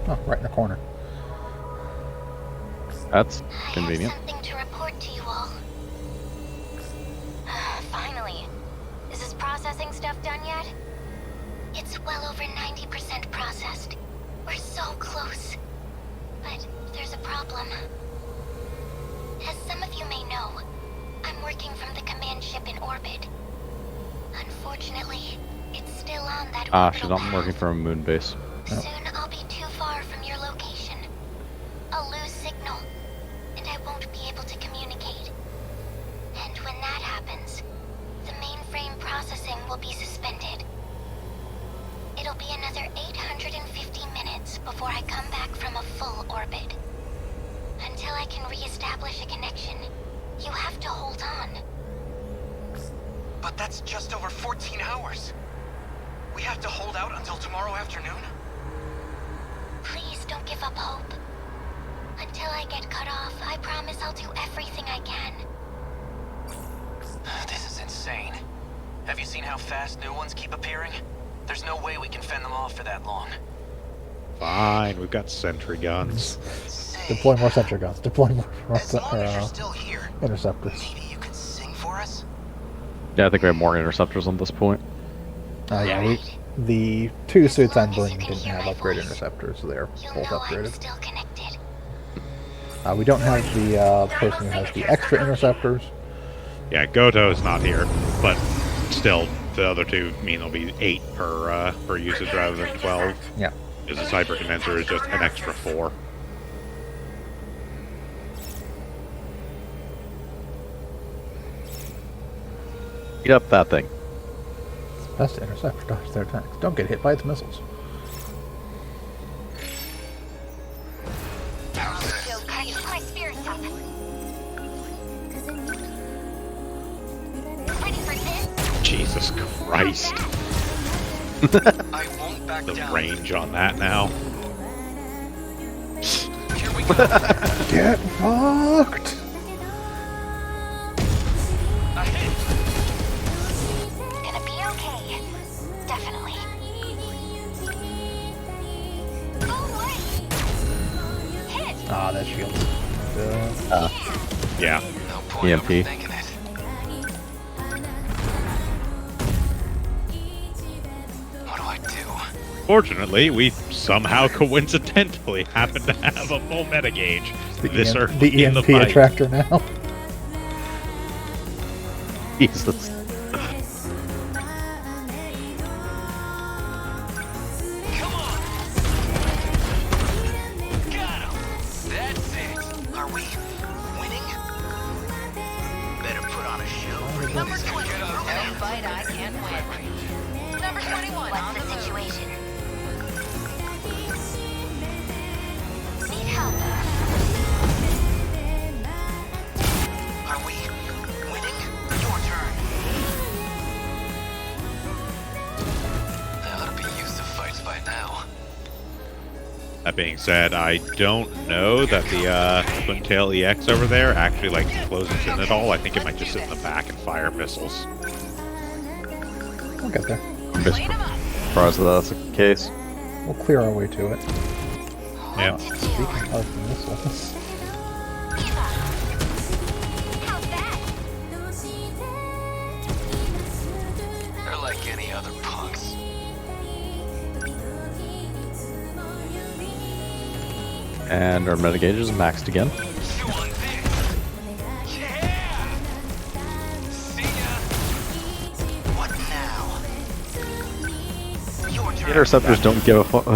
Oh, right in the corner. That's convenient. Something to report to you all. Finally. Is this processing stuff done yet? It's well over 90% processed. We're so close. But there's a problem. As some of you may know, I'm working from the command ship in orbit. Unfortunately, it's still on that orbital She's not path. working from a moon base. Soon I'll be too far from your location. I'll lose signal, and I won't be able to communicate. And when that happens, the mainframe processing will be suspended. It'll be another 850 minutes before I come back from a full orbit. Until I can re-establish a connection, you have to hold on. But that's just over 14 hours. We have to hold out until tomorrow afternoon? Please don't give up hope. Until I get cut off, I promise I'll do everything I can. This is insane. Have you seen how fast new ones keep appearing? There's no way we can fend them off for that long. Fine, we've got sentry guns. Deploy more sentry guns. Deploy more interceptors. Sing for us? Yeah, I think we have more interceptors on this point. Yeah, the two suits I'm bringing didn't have upgraded interceptors, so they're both upgraded. We don't have the person who has the extra interceptors. Yeah, Goto's not here, but still, the other two mean there'll be 8 per usage rather than 12. Yeah. Because the Cyber Condenser is just an extra 4. Eat up that thing. It's best to intercept or dodge their attacks. Don't get hit by its missiles. My spirit's up. Ready for this? Jesus Christ. The range on that now. Get fucked! Gonna be okay. Definitely. Oh, wait! Hit! Ah, that shield. Yeah. EMP. Fortunately, we somehow coincidentally happen to have a full meta gauge this early The in the EMP fight. attractor now. Jesus. That's it. Are we winning? Better put on a show. Number 20. Don't fight, I can't win. Number 21. What's the situation? That being said, I don't know that the Twin Tail EX over there actually like closes in at all. I think it might just sit in the back and fire missiles. We'll get there. I'm just surprised that that's the case. We'll clear our way to it. Yeah. Speaking of missiles. They're like any other punks. And our metagauge is maxed again. What now? Interceptors don't give a fuck.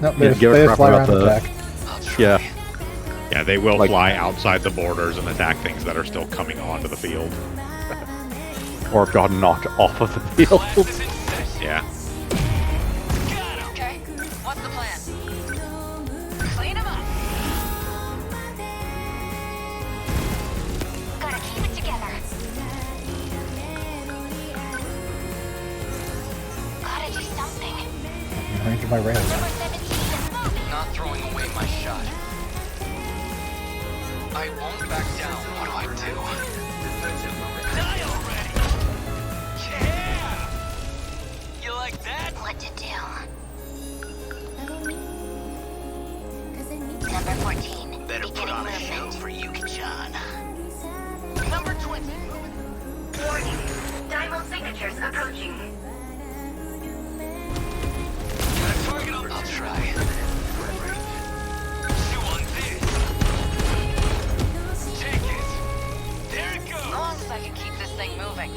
Nope, they just fly around and attack. Yeah. Yeah, they will fly outside the borders and attack things that are still coming onto the field. Or have gotten knocked off of the field. Yeah. Okay, what's the plan? Clean him up. Gotta keep it together. Gotta do something. In range of my rails. Not throwing away my shot. I won't back down. What do I do? Die already! Yeah! You like that? What to do? Number 14. Better put on a show for Yuki-chan. Number 20. Warning. Diamond signatures approaching. I'll try. Chew on this. Take it. There it goes. As long as I can keep this thing moving.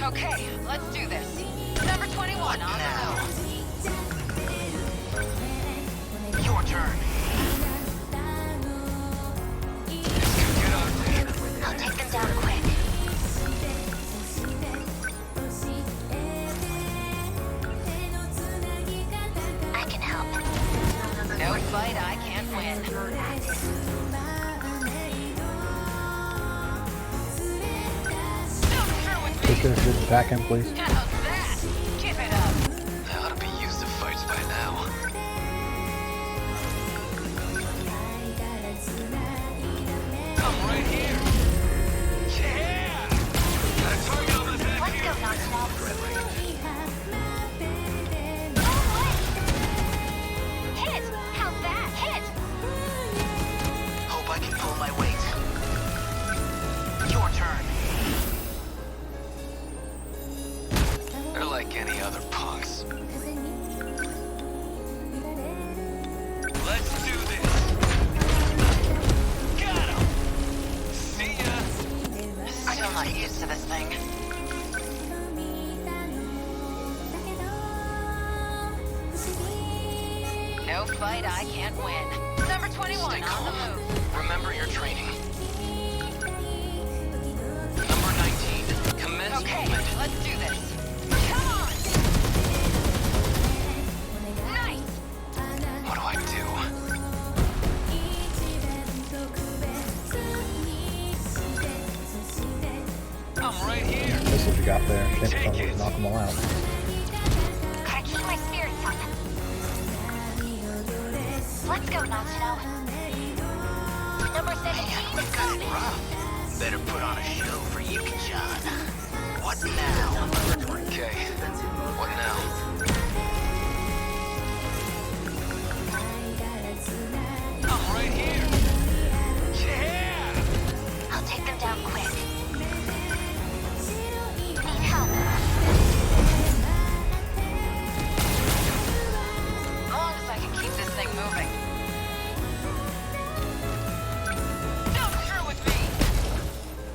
Okay, let's do this. Number 21 on now? Your turn. I'll take them down quick. I can help. No fight I can't win. Take this to the back end, please. How's that? Give it up. I ought to be used to fights by now. I'm right here. Yeah! Got a target on the back Let's here. go, Nocturnal. Hit! How's that? Hit! Hope I can pull my weight. Your turn. They're like any other punks. Let's do this. Got him. See ya. Still not used to this thing. No fight I can't win. Number 21 Stay on calm. the move. Remember your training. Number 19. Commence Okay, movement. let's do this. Come on! Nice! What do I do? I'm right here. This is what you got there. Shame for someone to knock them all out. Gotta keep my spirits up. Let's go, Nocturnal. Number 17 is Got it moving. rough. Better put on a show for Yuki-chan. What now? Okay. What now? I'm right here. Yeah! I'll take them down quick. Need help. As long as I can keep this thing moving. Don't screw with me!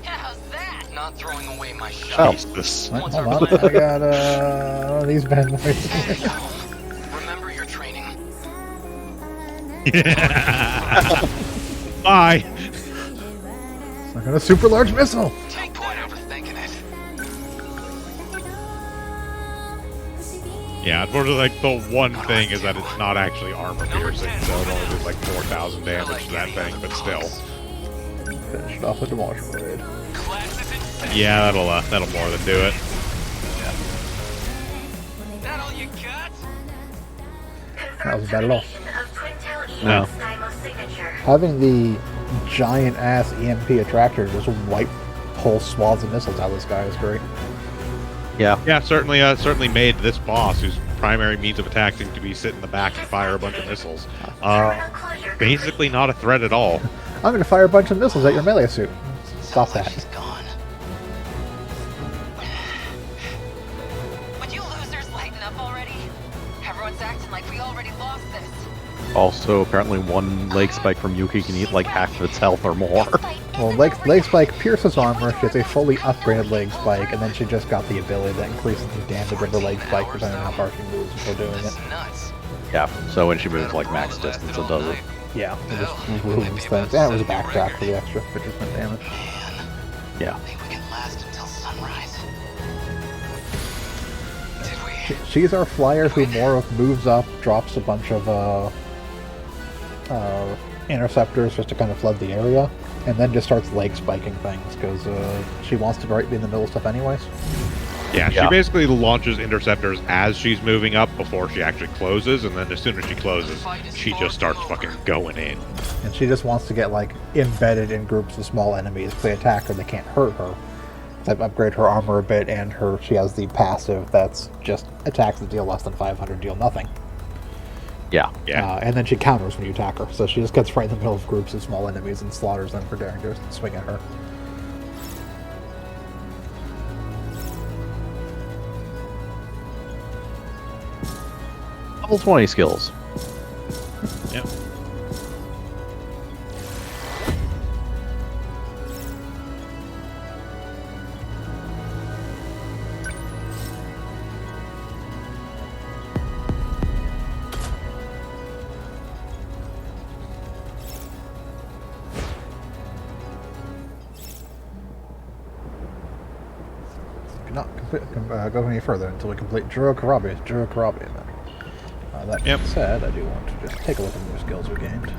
How's that? Not throwing away my shot. Jesus. Right, hold on. I got one of these bad boys. Remember your training. Bye. I got a super large missile. No point overthinking it. Yeah, unfortunately, like, the one thing is that it's not actually armor piercing, so it only does like 4,000 damage to that thing, but still. Finish it off with Demolisher Blade. Yeah, that'll more than do it. That'll That was bad at all. No. Having the giant ass EMP attractor just wipe whole swaths of missiles out of the sky is great. Yeah. Yeah, certainly made this boss, whose primary means of attacking to be sit in the back and fire a bunch of missiles, basically not a threat at all. I'm gonna fire a bunch of missiles at your melee suit. Stop that. Would you losers lighten up already? Everyone's acting like we already lost this. Also, apparently one leg spike from Yuki can eat like half of its health or more. Well, leg spike pierces armor. She has a fully upgraded leg spike, and then she just got the ability that increases the damage of the leg spike depending on how far she moves before doing it. Yeah, so when she moves like max distance, it does it. Yeah, it just moves things. And it was a backtrack for the extra 50% damage. Yeah. She's our flyer who more of moves up, drops a bunch of interceptors just to kind of flood the area, and then just starts leg spiking things because she wants to be in the middle of stuff anyways. Yeah, she basically launches interceptors as she's moving up before she actually closes, and then as soon as she closes, she just starts fucking going in. And she just wants to get like embedded in groups of small enemies. If they attack her, they can't hurt her. So upgrade her armor a bit, and she has the passive that's just attacks that deal less than 500, deal nothing. Yeah. And then she counters when you attack her, so she just gets right in the middle of groups of small enemies and slaughters them for daring to swing at her. Level 20 skills. Yep. Not go any further until we complete Juro Karabi. That being said, I do want to just take a look at the new skills we gained.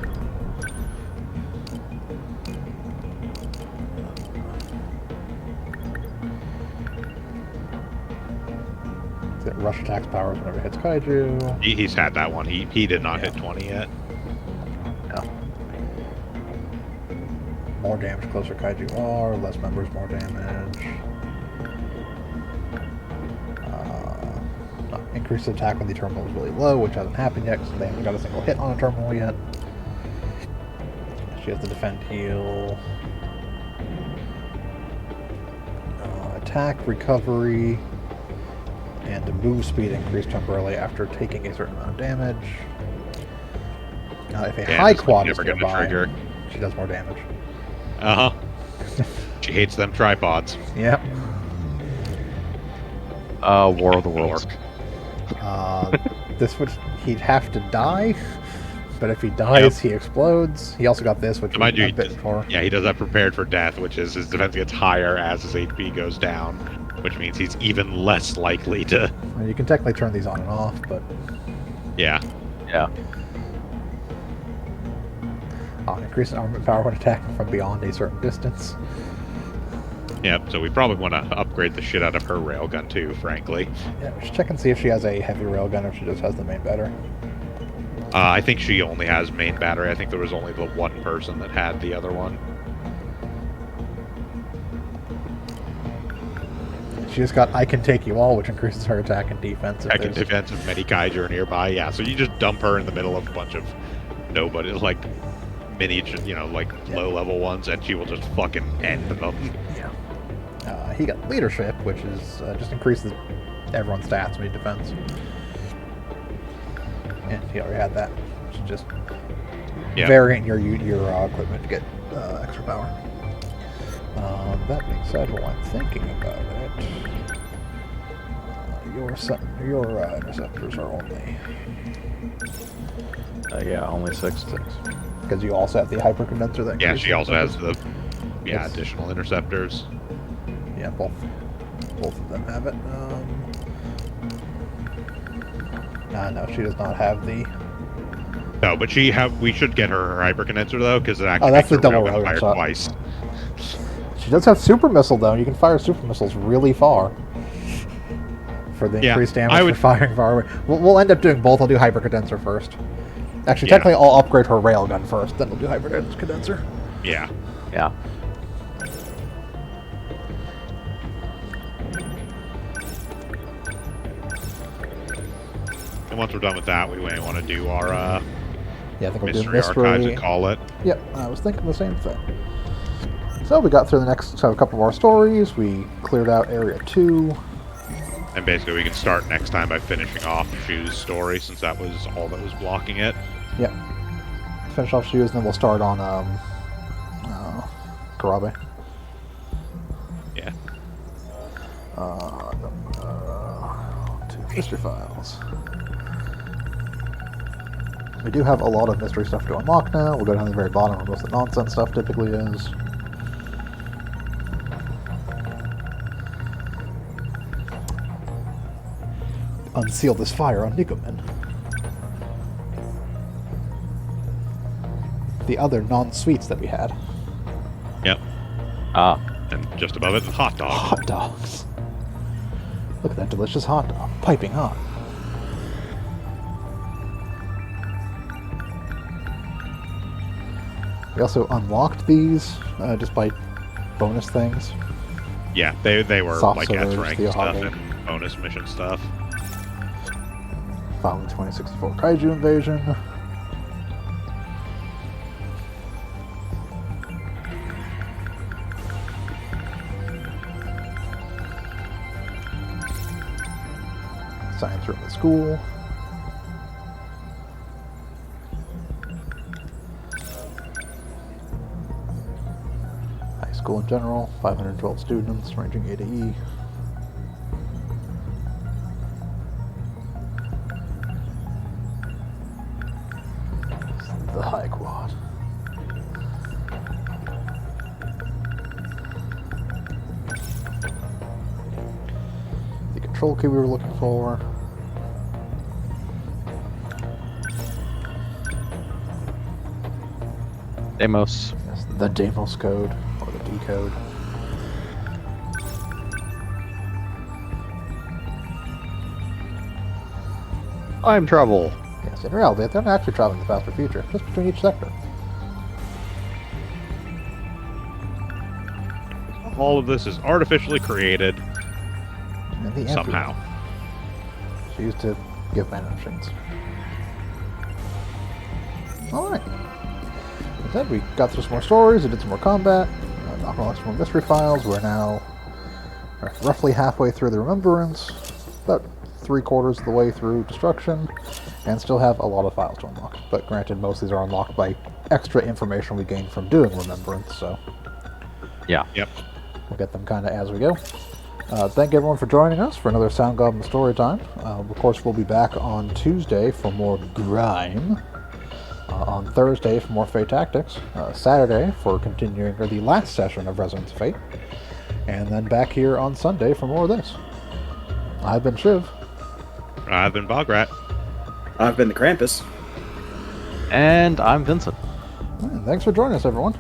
Rush attacks powers whenever it hits kaiju. He's had that one. He did not hit 20 yet. No. More damage closer kaiju are, less members, more damage. Increase the attack when the terminal is really low, which hasn't happened yet because they haven't got a single hit on a terminal yet. She has the defend heal. Attack, recovery, and the move speed increase temporarily after taking a certain amount of damage. If a high quad is nearby, she does more damage. Uh-huh. She hates them tripods. Yep. War of the Worlds. He'd have to die, but if he dies, he explodes. He also got this, which Mind you, a bit for. Yeah, he does have prepared for death, which is his defense gets higher as his HP goes down, which means he's even less likely to. Well, you can technically turn these on and off, but yeah. Increase in armament power when attacking from beyond a certain distance. Yep, so we probably want to upgrade the shit out of her railgun too, frankly. Yeah, we should check and see if she has a heavy railgun or if she just has the main battery. I think she only has main battery. I think there was only the one person that had the other one. She just got I Can Take You All, which increases her attack and defense. Attack and defense if many kaiju are nearby, yeah. So you just dump her in the middle of a bunch of nobody, like mini, like low-level ones, and she will just fucking end them. Yeah. He got leadership, which is just increases everyone's stats when he defends. And he already had that, which is just varying your equipment to get extra power. That being said, while I'm thinking about it, your interceptors are only only 6. Because you also have the hypercondenser that. Yeah, she also has the additional interceptors. Yeah, both of them have it. No, she does not have the. No, but we should get her hypercondenser though, because it actually that's makes the her double railgun railgun fire shot. twice. She does have super missile though. You can fire super missiles really far. for the increased damage for firing far away. We'll end up doing both. I'll do Hyper Condenser first. Actually, technically, I'll upgrade her Railgun first, then we'll do Hyper Condenser. Yeah. Yeah. And once we're done with that, we may want to do our yeah, I think we'll do mystery archives and call it. Yep, I was thinking the same thing. So we got through the next couple of our stories. We cleared out Area 2. And basically we can start next time by finishing off Shu's story, since that was all that was blocking it. Yep. Finish off Shu's, and then we'll start on Karabe. Yeah. To Mystery Files. We do have a lot of mystery stuff to unlock now. We'll go down to the very bottom where most of the nonsense stuff typically is. Unseal this fire on Nikomen. The other non-sweets that we had. Yep. And just above it, hot dogs. Hot dogs. Look at that delicious hot dog. Piping hot. We also unlocked these just by bonus things. Yeah, they were Soft like surge, S-rank the stuff Harvard. and bonus mission stuff. Following the 2064 Kaiju invasion. Science room at school. High school in general, 512 students, ranging A to E. The high quad. The control key we were looking for. Deimos. Yes, the Deimos code, or the D code. Time travel. Yes, in reality, they're not actually traveling the faster future, just between each sector. All of this is artificially created And the somehow. She used to give mana machines. Alright. As I said, we got through some more stories, we did some more combat, knocked off some more mystery files. We're now roughly halfway through the Remembrance, about 3/4 of the way through Destruction, and still have a lot of files to unlock. But granted, most of these are unlocked by extra information we gained from doing Remembrance, so yeah. Yep. We'll get them kind of as we go. Thank everyone for joining us for another Sound Goblin story time. Of course, we'll be back on Tuesday for more Grime. On Thursday for more Fate Tactics. Saturday for continuing, or the last session of Resonance of Fate. And then back here on Sunday for more of this. I've been Shiv. I've been Bograt. I've been the Krampus. And I'm Vincent. Thanks for joining us, everyone.